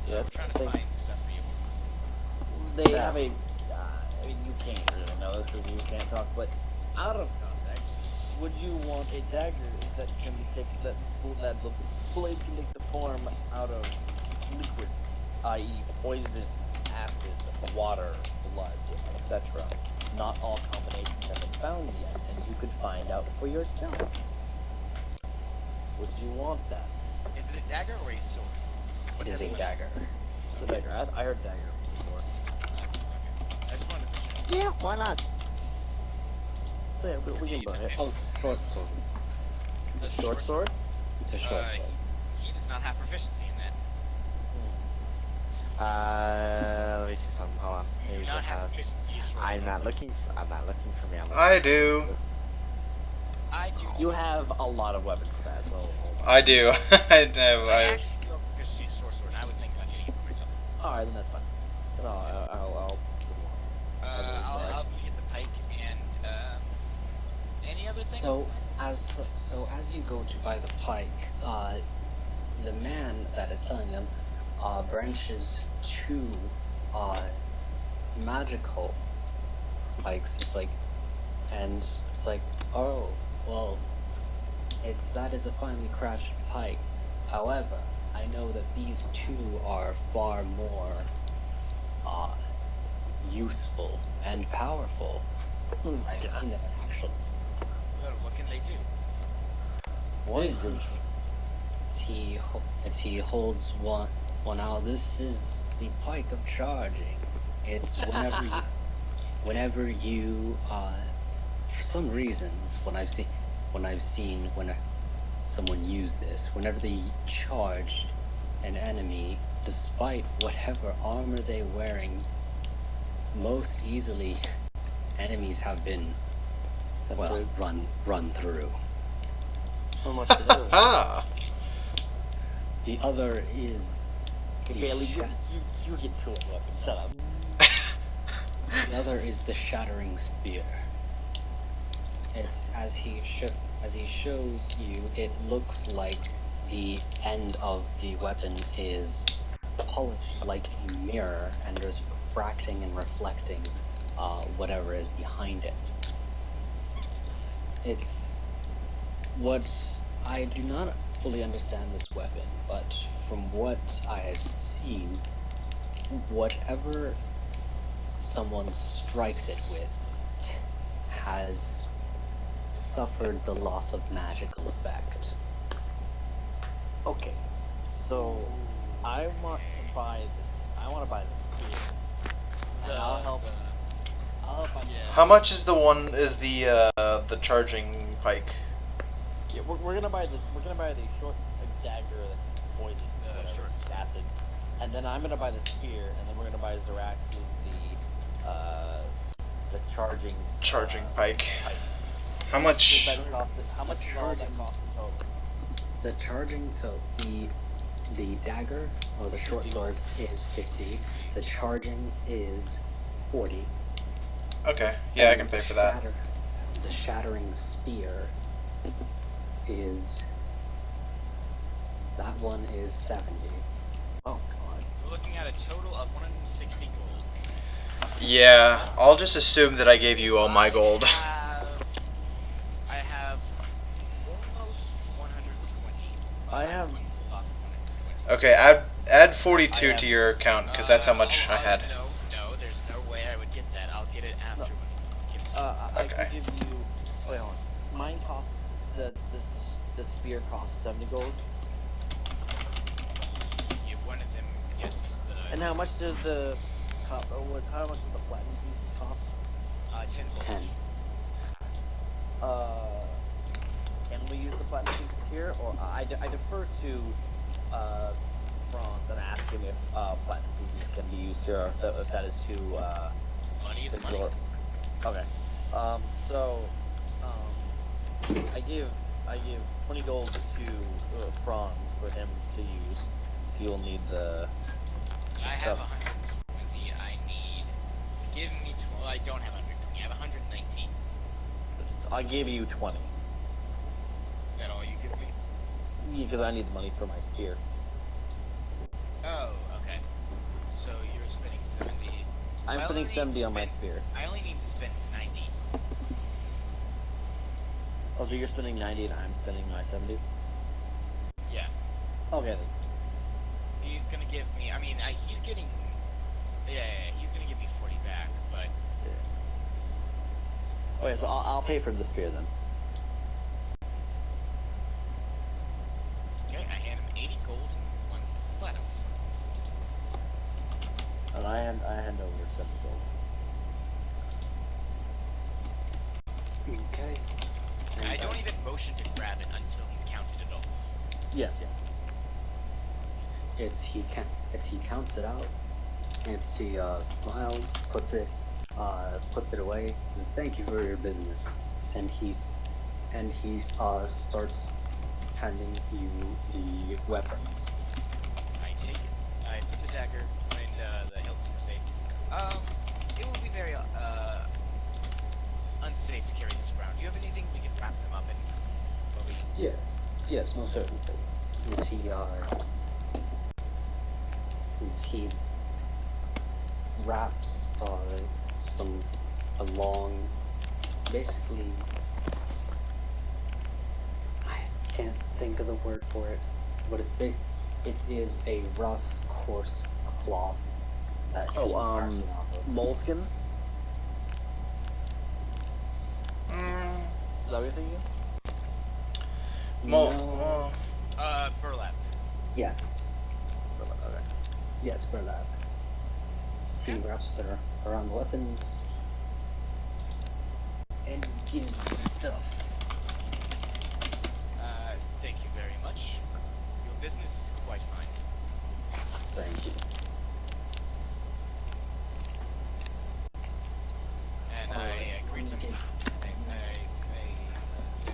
Yes, I'm trying I to think find stuff for you. they have a. I mean, you can't really know this because you can't talk, but out of context, would you want a dagger that can be taken that the blade can take the form out of liquids, i.e., poison, acid, water, blood, etc. Not all combinations have been found yet, and you could find out for yourself. Would you want that? Is it a dagger or a sword? It is a dagger. The dagger. I heard dagger before. Okay. I just wanted to check. Yeah, why not? So yeah, we can buy it. Oh, short sword. It's a short sword? It's a short Uh, sword. He does not have proficiency in that. Let me see something. Hold on. You Maybe do I not have have. proficiency in short I'm swords. not looking. I'm not looking for me. I'm I do. I do. You have a lot of weapons for that, so. I do. I actually do have proficiency in short sword, and I was thinking about getting it for myself. Alright, then that's fine. Then I'll sit along. I'll get the pike and any other thing. So as you go to buy the pike, the man that is selling them branches two magical pikes. It's like, oh well, that is a finely crafted pike. However, I know that these two are far more useful and powerful. I've seen that actually. Well, what can they do? One is he holds one out. This is the pike of charging. It's whenever you, for some reasons, when someone use this, whenever they charge an enemy, despite whatever armor they're wearing, most easily enemies have been, well, run through. How much is it? Ah! The other is Bailey, you get to it. Look, shut up. the other is the shattering spear. It's as he shows you, it looks like the end of the weapon is polished like a mirror, and there's refracting and reflecting whatever is behind it. It's what I do not fully understand this weapon, but from what I have seen, whatever someone strikes it with has suffered the loss of magical effect. Okay, so I want to buy this. I want to buy this spear, and I'll help. I'll help on How much is the charging pike? Yeah, we're gonna buy this. We're gonna buy the short dagger that's poison, whatever, short sword. acid, and then I'm gonna buy the spear, and then we're gonna buy Zarax's the charging Pike. How much? How much does all that cost in total? The charging, so the dagger or the short sword is 50. The charging is 40. Okay, yeah, I and can pay for that. The shattering spear is, that one is 70. Oh god. We're looking at a total of 160 gold. Yeah, I'll just assume that I gave you all my gold. I have almost 120. I have. Okay, add 42 to your account, because that's how much I had. No, there's no way I would get that. I'll get it after when you give it to me. I Okay. can give you. Wait, hold on. Mine costs the spear costs 70 gold. You one of them gets the And how much does the how much does the platinum pieces cost? 10 gold. 10. Can we use the platinum pieces here, or I defer to Franz and ask him if platinum pieces can be used here, or if that is too Money is money. exorbitant. Okay. I give 20 gold to Franz for him to use. So you'll need the I have stuff. 120. I need. Give me 12. I don't have 120. I have 119. I give you 20 Is that all you give me? because I need the money for my spear. Oh, okay. So you're spending 70. I'm I spending only 70 on my spend- spear. I only need to spend 90. Oh, so you're spending 90 and I'm spending my 70? Yeah. Okay then. He's gonna give me. I mean, he's getting. Yeah, he's gonna give me 40 back, but. Okay, so I'll pay for the spear then. Okay, I hand him 80 gold and 1 platinum. And I hand over 70 gold. Okay. I don't even motion to grab it until he's counted it all. Yes, yeah. He counts it out. He smiles, puts it away. Says, "Thank you for your business." And he starts handing you the weapons. I take it. I put the dagger in the hilt safe. It will be very unsafe to carry this around. Do you have anything we can wrap them up in? Yeah. Yes, most certainly. He wraps a long, basically, I can't think of the word for it, but it's big. It is a rough, coarse cloth that he wraps it off of. Moleskin? Mm, Is that what you're thinking? No. Burlap. Yes. Okay. Yes, burlap. He wraps her around the weapons and gives the stuff. Thank you very much. Your business is quite fine. Thank you. And I agree to I say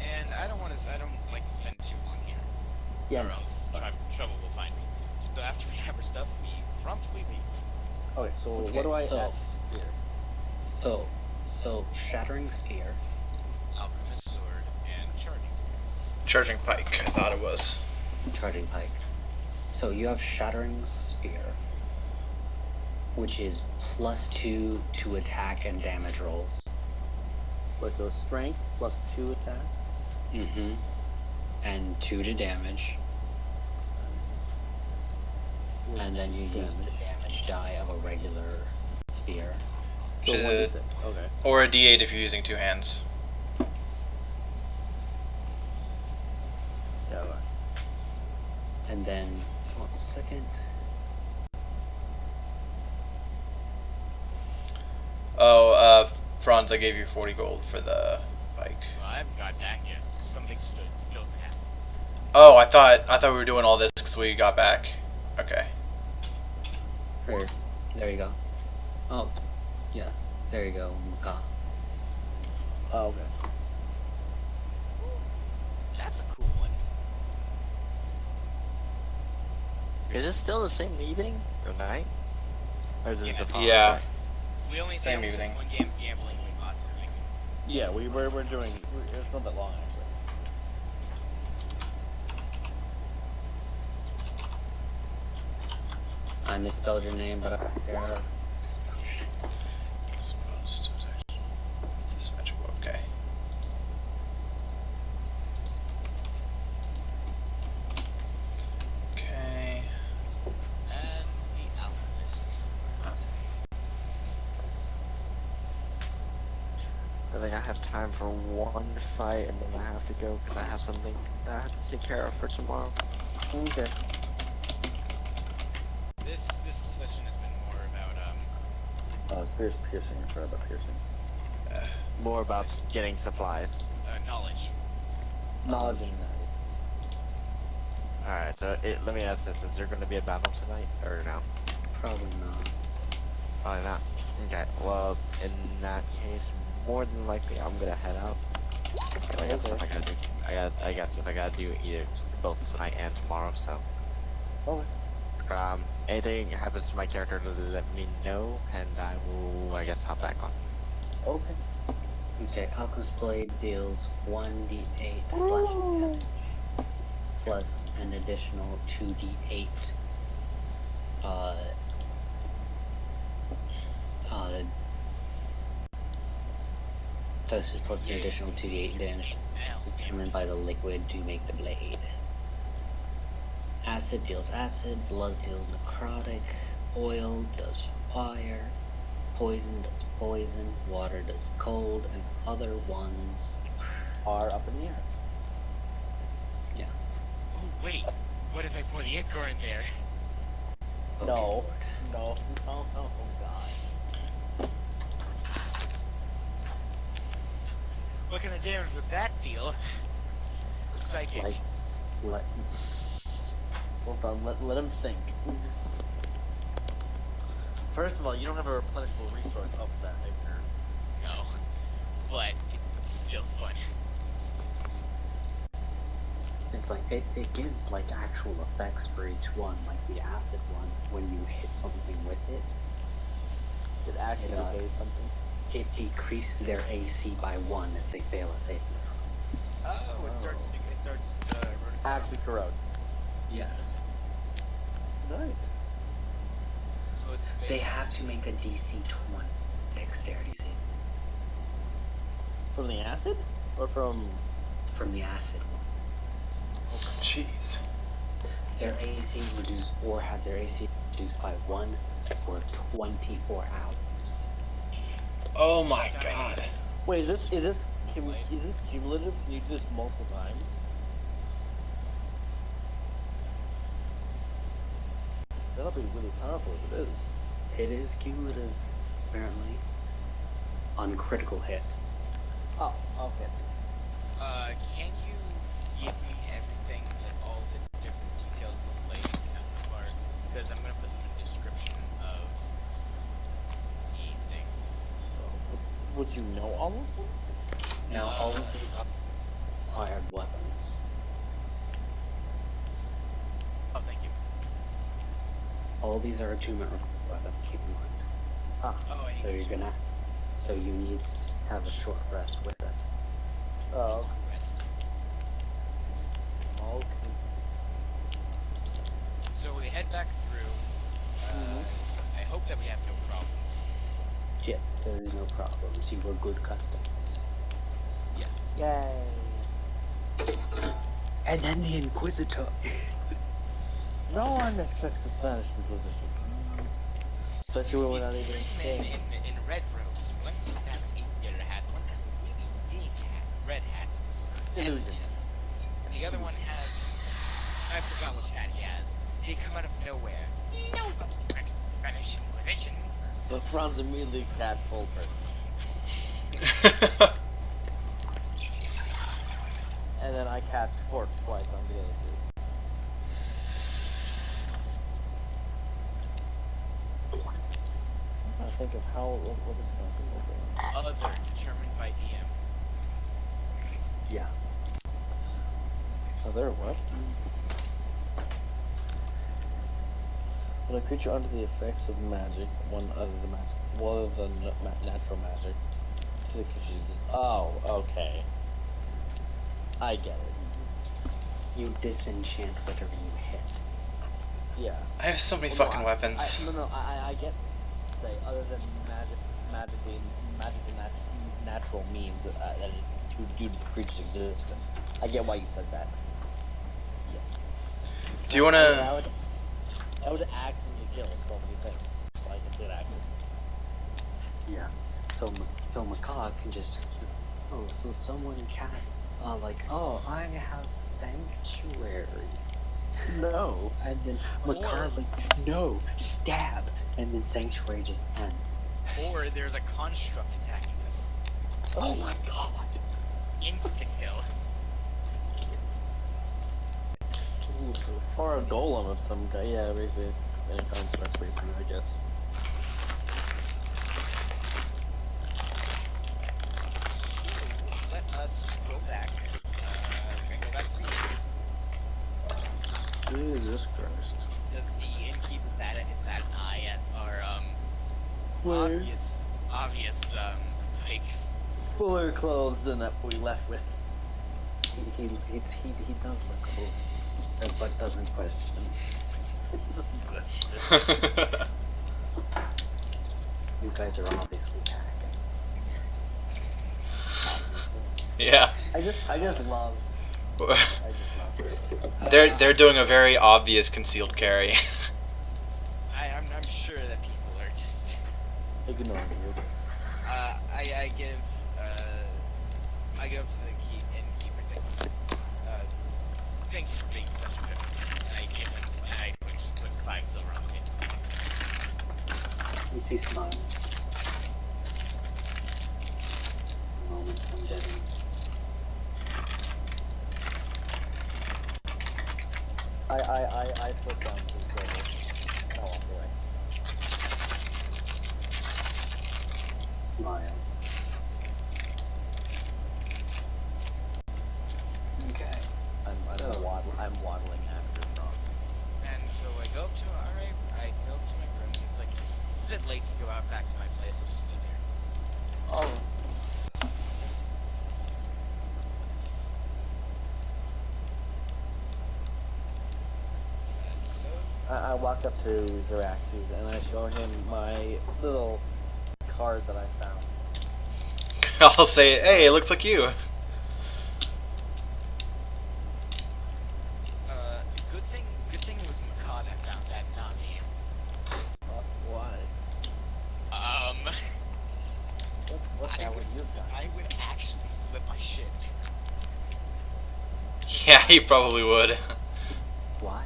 and I don't like to spend too long here. Yeah. Or else trouble will find me. So after we have our stuff, we promptly leave. Okay, so Okay, what do I so- add? Spear. So shattering spear. Alchemist sword and charging spear. Charging pike, I thought it was. Charging pike. So you have shattering spear, which is +2 to attack and damage rolls. Wait, so strength +2 attack. Mm-hmm. And 2 to damage. And then you use the damage die of a regular spear. So Which is 1d6. Okay. Or a d8 if you're using two hands. Yeah. Okay. And then, 1 second. Oh, Franz, I gave you 40 gold for the pike. Well, I haven't got back yet. Something still happened. Oh, I thought we were doing all this because we got back. Okay. Here. There you go. Oh, yeah. There you go, Mahkah. Oh, okay. That's a cool one. Is it still the same evening or night? Or is it Yeah. the following Yeah. day? We only Same did evening. one game of gambling and we bought something. Yeah, we're doing. It's not that long actually. I misspelled your name, but I don't care. Supposed to this magic. Okay. Okay. And the alchemist. I think I have time for one fight, and then I have to go because I have something that I have to take care of for tomorrow. Okay. This session has been more about Spear's piercing. I forgot about piercing. More about getting supplies. knowledge. Knowledge and that. Alright, so let me ask this: is there going to be a battle tonight, or no? Probably not. Probably not. Okay. Well, in that case, more than likely, I'm gonna head out. I guess if I gotta do, I guess if I gotta do either both tonight and tomorrow. So, Okay. anything happens to my character, let me know, and I will, I guess, hop back on. Okay. Okay, Alchemist Blade deals 1d8 slashing damage, plus an additional 2d8 plus an additional 2d8 damage determined by the liquid to make the blade. Acid deals acid, blood deals necrotic, oil does fire, poison does poison, water does cold, and other ones. Are up in the air. Oh wait, what if I pour the ichor in there? Oh, No. dear Lord. No. No. Oh God. What kind of damage would that deal? Psychic. Like, let, Hold on. Let him think. First of all, you don't have a replenishable resource of that ichor. No, but it's still fun. it's like it gives like actual effects for each one, like the acid one. When you hit something with it, It actually Yeah. does something. it decreases their AC by 1 if they fail a saving throw. Oh, it starts eroding. Actually corrode. Yes. Nice. So it's They have to make a DC 20 dexterity save From the acid? Or from... from the acid one. Jeez. Their AC reduced or have their AC reduced by 1 for 24 hours. Oh my god. Wait, is this cumulative? Can you do this multiple times? probably really powerful if it is. It is cumulative, apparently. On critical hit. Oh, okay. Can you give me everything, like all the different details of the blade you have so far? Because I'm gonna put them in the description of the thing. Would you know all of them? Now, all of these are acquired weapons. Oh, thank you. All these are attunement weapons, keep in mind. Oh, I need So to you're gonna... So you need to have a short rest with it. Oh, rest. okay. So we head back through. I hope that we have no problems. Yes, there is no problems. You were good customers. Yes. Yay. And then the Inquisitor. No one expects the Spanish Inquisition. Especially when we're not even Men king. in red robes. One seems to have an aviator hat. One has a really big hat, red hat. Illusion. And the other one has... I forgot which hat he has. They come out of nowhere. No one expects the Spanish Inquisition. But Franz immediately casts Whole Person. And then I cast Fork twice on the other two. I'm trying to think of what is going to be. Other, determined by DM. Yeah. Other what? When a creature under the effects of magic, one other than natural magic, to the creature uses. Oh, okay. I get it. You disenchant whatever you hit. Yeah. I have so many Well, fucking weapons. I get. Say, other than natural means that is due to the creature's existence. I get why you said that. Yeah. Do you wanna? I would accidentally kill so many things. Like it did accidentally. Yeah. So Mahkah can just... Oh, so someone cast... like, oh, I have Sanctuary. No. And then Mahkah's like, no, stab. And then Sanctuary just ends. Or there's a construct attacking us. Oh my god. Insta-kill. For a golem of some guy, yeah, basically. Any constructs, basically, I guess. Let us go back. And go back to you. Jesus Christ. Does the innkeeper bat an eye at our Where? obvious pikes? Fuller clothes than that we left with. He does look cool, but doesn't question. You guys are obviously packing. Yeah. I just love. This. They're doing a very obvious concealed carry. I'm sure that people are just. Ignore you. I go up to the innkeeper saying, thank you for being such a good person. And I give him, and I just put 5 silver on the table. He smiles. A moment, I'm getting. I put down 2 silver. I walk away. Smile. Okay. I'm waddling after Franz. And so I go up to him, alright, I go up to my room, he's like, it's a bit late to go out back to my place, I'll just sleep here. Oh. And so, I walk up to Xeraxes and I show him my little card that I found. I'll say, hey, it looks like you. good thing it was Mahkah that found that, not me. Why? What the hell would you find? I would actually flip my shit. Yeah, he probably would. Why?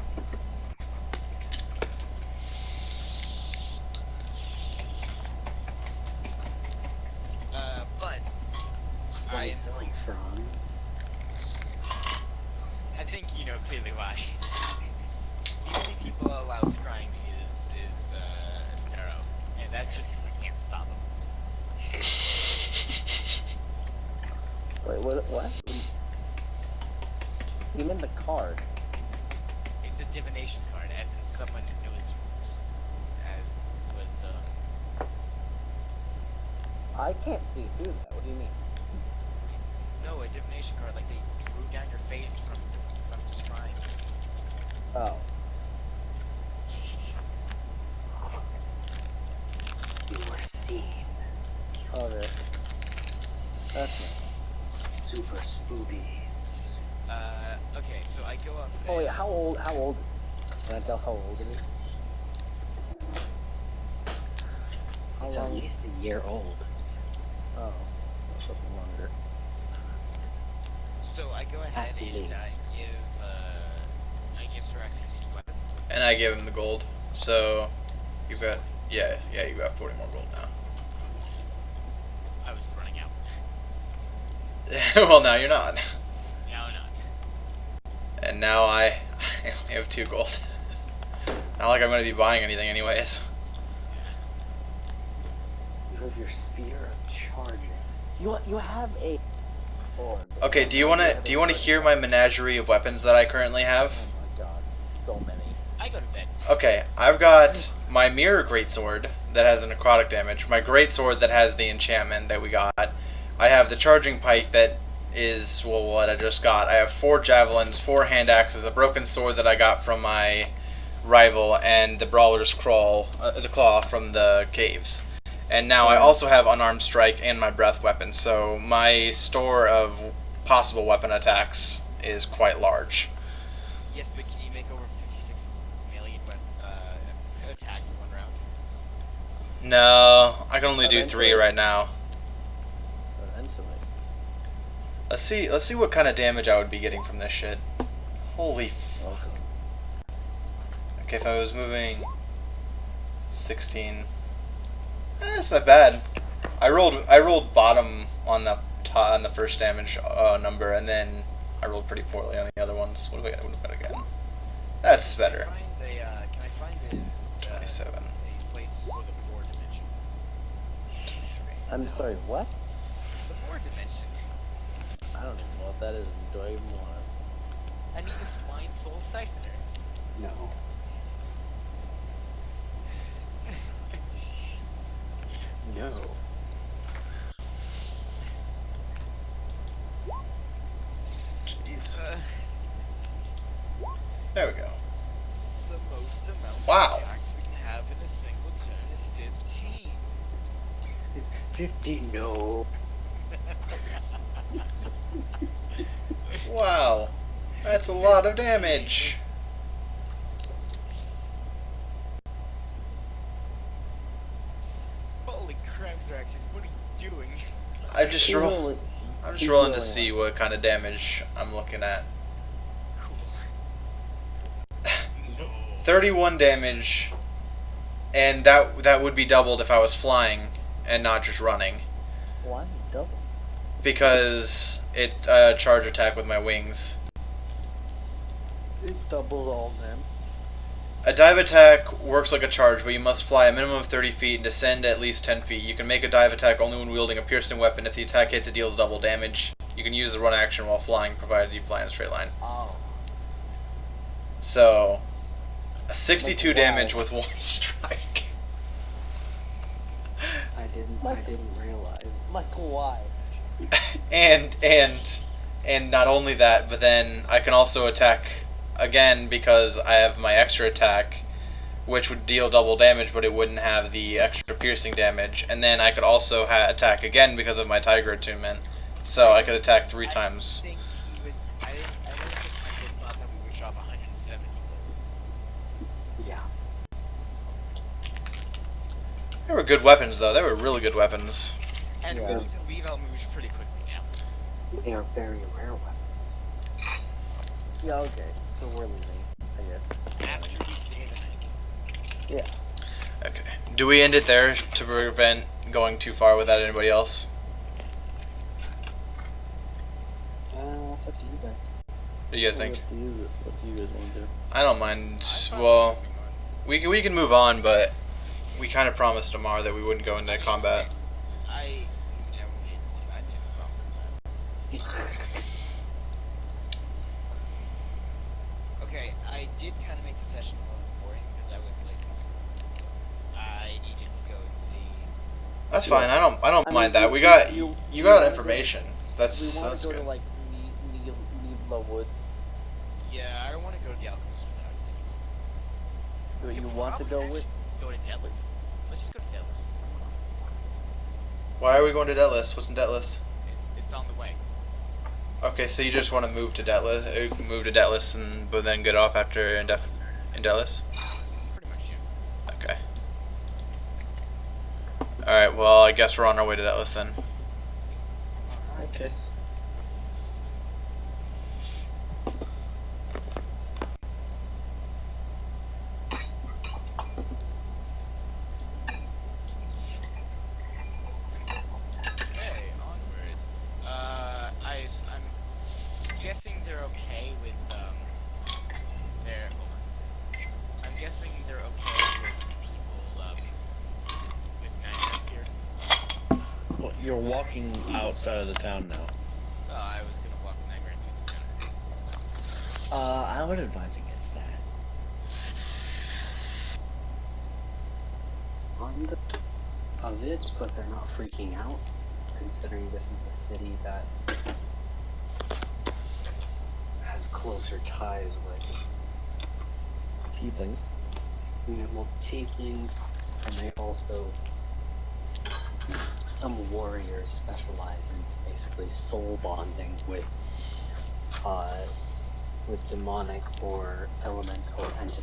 very silly, Franz. I think you know clearly why. The only people that allow scrying is Astero, and that's just because we can't stop him. Wait, what? You meant the card. It's a divination card, as in someone knows rules. As was, I can't see through that. What do you mean? no, a divination card, like they drew down your face from scrying. Oh. You were seen. Okay. That's me. Super spoobies. Okay, so I go up there. Oh wait, how old? Can I tell how old it is? How It's long? at least a year old. Oh, something longer. So I go ahead and I give Siraxis his weapon. And I give him the gold. So you've got you got 40 more gold now. I was running out. Well, now you're not. Now not. And now I only have 2 gold. Not like I'm going to be buying anything anyways. You have your spear of charging. You have a. Lord. Okay, do you want to hear my menagerie of weapons that I currently have? Oh my god, so many. I go to bed. Okay, I've got my mirror greatsword that has a necrotic damage, my greatsword that has the enchantment that we got. I have the charging pike that is, well, what I just got. I have 4 javelins, 4 hand axes, a broken sword that I got from my rival, and the brawler's the claw from the caves. And now I also have unarmed strike and my breath weapon, so my store of possible weapon attacks is quite large. Yes, but can you make over 56 million attacks in one round? No, I can only do 3 Eventually. right now. Eventually. Let's see what kind of damage I would be getting from this shit. Holy fuck. Okay, if I was moving 16. That's not bad. I rolled bottom on the first damage number, and then I rolled pretty poorly on the other ones. What do I got again? That's better. Can I find a 27. a place for the 4 dimension? I'm sorry, what? The 4 dimension. I don't even know what that is. Do I even want I need a swine soul siphoner. No. No. Jeez. There we go. The most amount Wow. of attacks we can have in a single turn is 15. It's 50. No. Wow. That's a lot of damage. Holy crap, Xeraxis, what are you doing? I'm just He's rolling he's to rolling see what kind of damage I'm looking at. Cool. No. 31 damage, and that would be doubled if I was flying and not just running, Why is double? because it charge attack with my wings. It doubles all of them. A dive attack works like a charge, but you must fly a minimum of 30 feet and descend at least 10 feet. You can make a dive attack only when wielding a piercing weapon. If the attack hits, it deals double damage. You can use the run action while flying, provided you fly in a straight line. Oh. So, 62 Like, damage why? with 1 strike. I didn't realize. Michael, why? and not only that, but then I can also attack again because I have my extra attack, which would deal double damage, but it wouldn't have the extra piercing damage. And then I could also attack again because of my Tiger Attunement, so I could attack 3 times. I don't think Michael thought that we would drop 170 gold. Yeah. They were good weapons, though. They were really good weapons. And Yeah. we need to leave Almuj pretty quickly now. They are very rare weapons. Yeah, okay. So we're leaving, I guess. After we stay the night. Yeah. Okay. Do we end it there to prevent going too far without anybody else? that's up to you guys. What do you guys think? What do you guys want to do? I don't mind. Well, we can move on, but we kind of promised Amar that we wouldn't go into combat. I didn't promise that. Okay, I did kind of make the session a little boring because I was like, I needed to go and see. That's fine. I don't I mean, mind that. we- We got you- you we got wanna go- information. That's we want to go good. to like Neebla Woods. Yeah, I don't want to go to the Alchemist without. You want to go with? Go to Deadless. Let's just go to Deadless. Why are we going to Detless? What's in Detless? It's on the way. Okay, so you just want to move to Detless, and but then get off after in Detless? Pretty much, yeah. Okay. All right. Well, I guess we're on our way to Detless then. Okay. Okay, onwards. I'm guessing they're okay with their. Hold on. I'm guessing they're okay with people with night here. Well, you're walking outside of the town now. I was gonna walk night through the town. I would advise against that. On the of it, but they're not freaking out, considering this is the city that has closer ties with Tieflings. well, tieflings, and they also some warriors specialize in basically soul bonding with demonic or elemental entities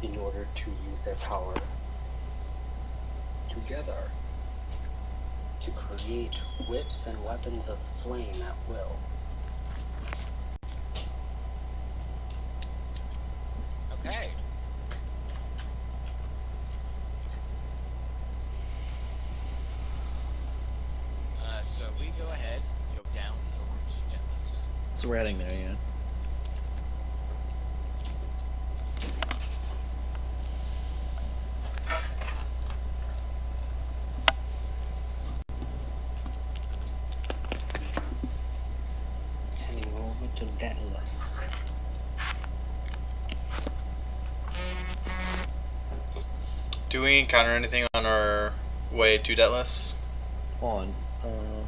in order to use their power together to create whips and weapons of flame at will. Okay. So we go ahead, go down over to Deathless. So we're heading there, yeah. Heading over to Deathless. Do we encounter anything on our way to Detless? On. On.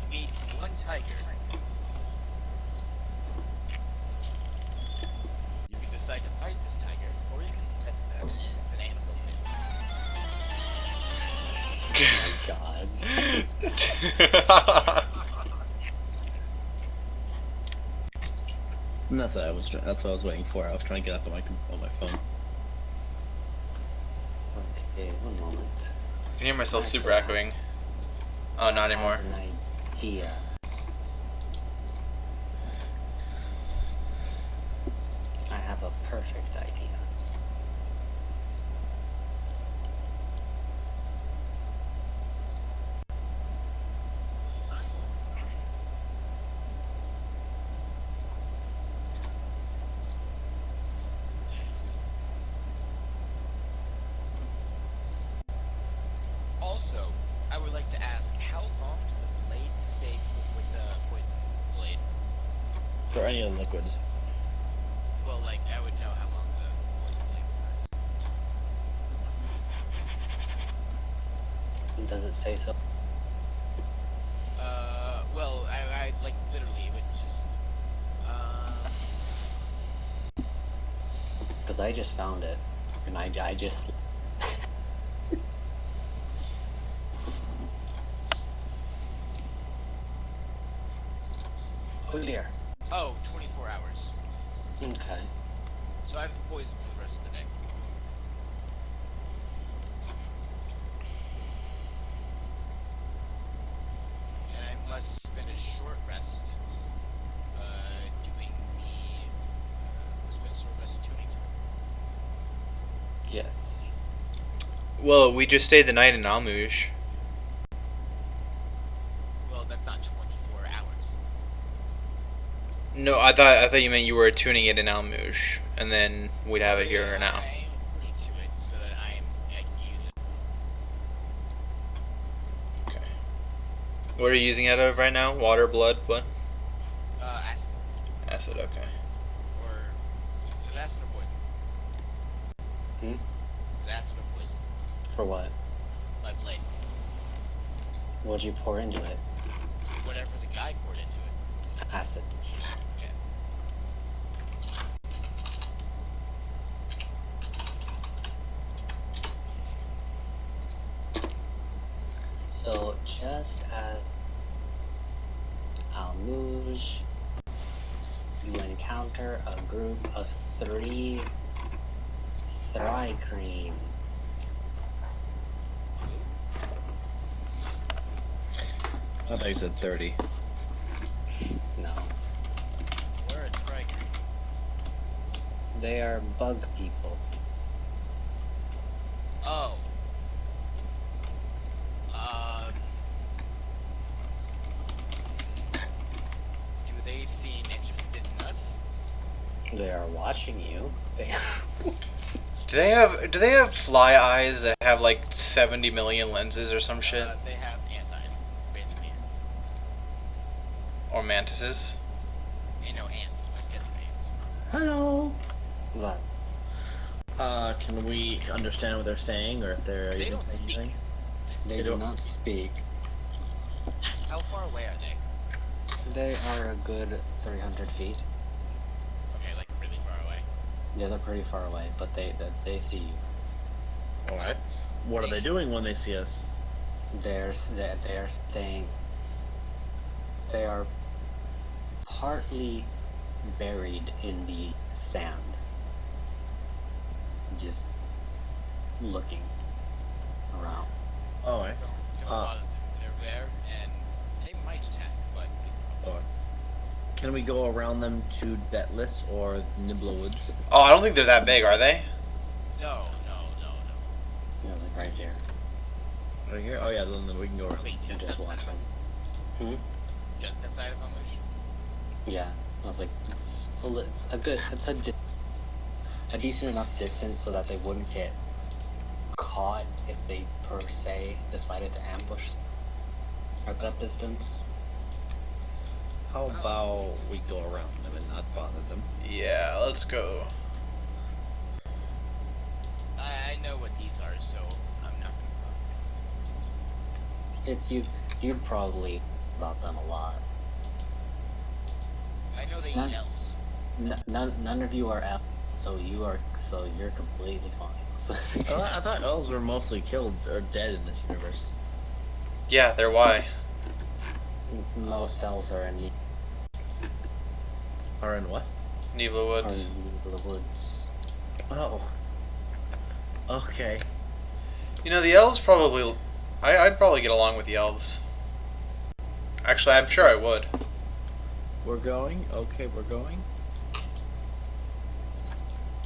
You meet one tiger. You can decide to fight this tiger, or you can pet them as an animal pet. God. And that's what I was. That's what I was waiting for. I was trying to get up on my phone. Okay, one moment. I can hear myself super Actually, echoing. Oh, not I anymore. have an idea. I have a perfect idea. Also, I would like to ask, how long does the blade stay with the poison blade? For any of the liquids. Well, like, I would know how long the poison blade lasts. Does it say so? Well, I like, literally, it would just, Because I just found it, and I just. Oh dear. Oh, 24 hours. Okay. So I have the poison for the rest of the day. And I must spend a short rest doing spend a short rest tuning to it. Yes. Well, we just stayed the night in Almuj. Well, that's not 24 hours. No, I thought you meant you were tuning it in Almuj, and then we'd have it here now. I agree to it so that I can use it. Okay. What are you using it out of right now? Water, blood, what? Acid. Acid. Okay. Or is it acid or poison? Is it acid or poison? For what? My blade. What'd you pour into it? Whatever the guy poured into it. Acid. Okay. So just at Almuj, you encounter a group of 3 Thry-cream. I thought you said 30. No. Where is Pike? They are bug people. Oh. Do they seem interested in us? They are watching you. They Do they have fly eyes that have like 70 million lenses or some shit? They have antis, basic ants. Or mantises? No ants, like desert ants. Hello. What? Can we understand what they're saying, or if they're They even don't saying speak. anything? They They do don't not speak. How far away are they? They are a good 300 feet. Okay, like really far away. Yeah, they're pretty far away, but they see you. All right. What are they doing when they see us? They're staying. They are partly buried in the sand, just looking around. All right. Don't bother them. They're there, and they might attack, but All right. Can we go around them to Betless or Nibbler Woods? Oh, I don't think they're that big, are they? no. You know, like right here. Right here? Oh yeah, then we can go around. Wait, You just watch them. just that side of Almuj? Yeah, I was like, it's a decent enough distance so that they wouldn't get caught if they per se decided to ambush at that distance. How about we go around them and not bother them? Yeah, let's go. I know what these are, so I'm not gonna bother. It's you probably about them a lot. I know they eat None- elves. None of you are elves, so you're completely fine. So, I thought elves were mostly killed or dead in this universe. Yeah, they're why. most elves are in Are in what? Nibla Woods. the woods. Oh. Okay. You know, the elves probably... I'd probably get along with the elves. Actually, I'm sure I would. We're going? Okay, we're going.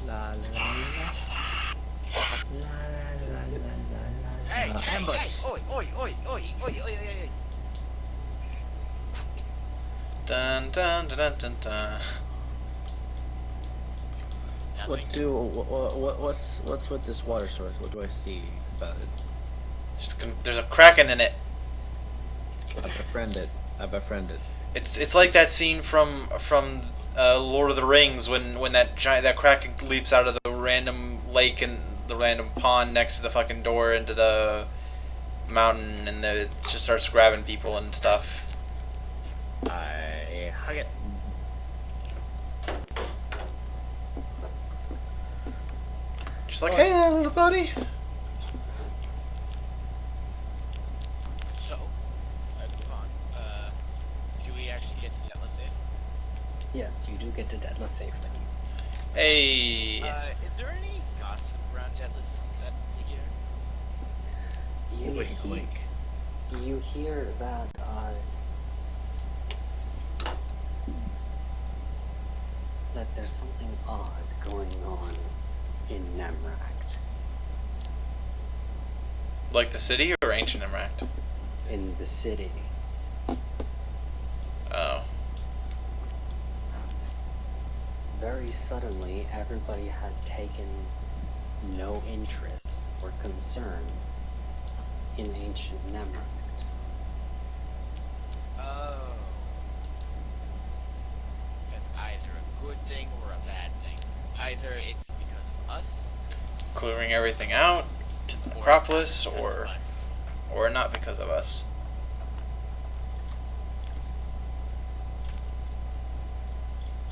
La la la la. La la la la Hey, la. hey, Ambush! hey! Oi, oi, oi, oi, oi, oi, oi, oi. Dun dun dun dun dun dun. What's with this water source? What do I see about it? There's a kraken in it. I've befriended. It's like that scene from Lord of the Rings when that kraken leaps out of the random lake and the random pond next to the fucking door into the mountain, and it just starts grabbing people and stuff. I hug it. Just like, hey there, little buddy. So, move on. Do we actually get to that? Let's say. Yes, you do get to Deadless safely. Hey. Is there any gossip around Deadless that you hear? You, Wink, he- wink. you hear that that there's something odd going on in Nemract. Like the city or ancient Emract? In the city. Oh. Very suddenly, everybody has taken no interest or concern in ancient Nemract. Oh. That's either a good thing or a bad thing. Either it's because of us, Clearing everything out to the or necropolis, not because of or us. not because of us.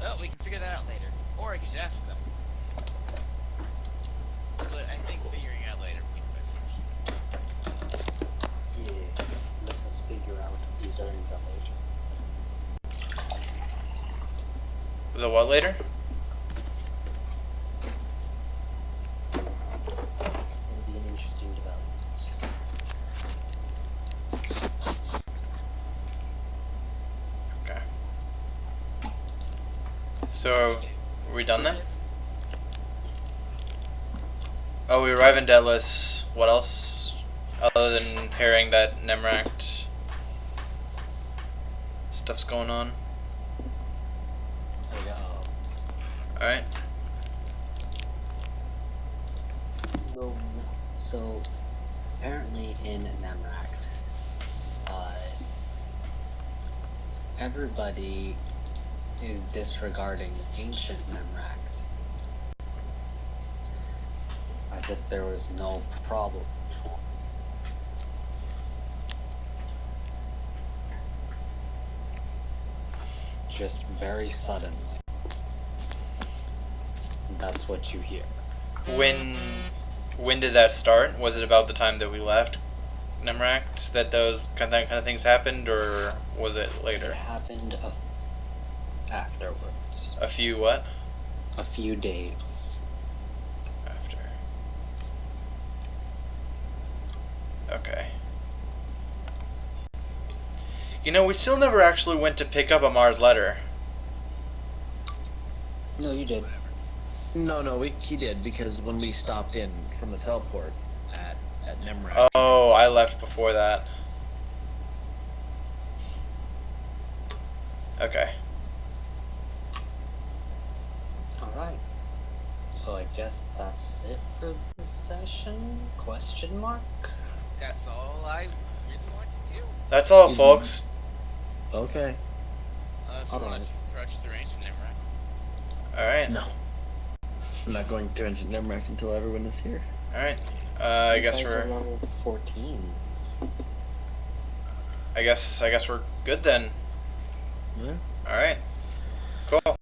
Well, we can figure that out later. Or I could just ask them. But I think figuring out later would be the best solution. Yes, let us figure out during the later. The what later? It'll be an interesting development. Okay. So, are we done then? Oh, we arrive in Deadless. What else? Other than hearing that Nemract stuff's going on. There we go. Alright. So, apparently in Nemract, everybody is disregarding ancient Nemract as if there was no problem. Just very suddenly. That's what you hear. When did that start? Was it about the time that we left Nemract that those kind of things happened, or was it It later? happened afterwards. A few what? A few days. After. Okay. You know, we still never actually went to pick up Amar's letter. No, you did. No, he did, because when we stopped in from the teleport at Nemrac. Oh, I left before that. Okay. Alright. So I guess that's it for this session? Question mark? That's all I really want to do. That's all, Mhm. folks. Okay. So we're Alright. not approach the range of Nemrax. Alright. No. I'm not going to enter Nemrac until everyone is here. Alright. I You guess guys are we're level 14s. I guess we're good then. Yeah. Alright. Cool.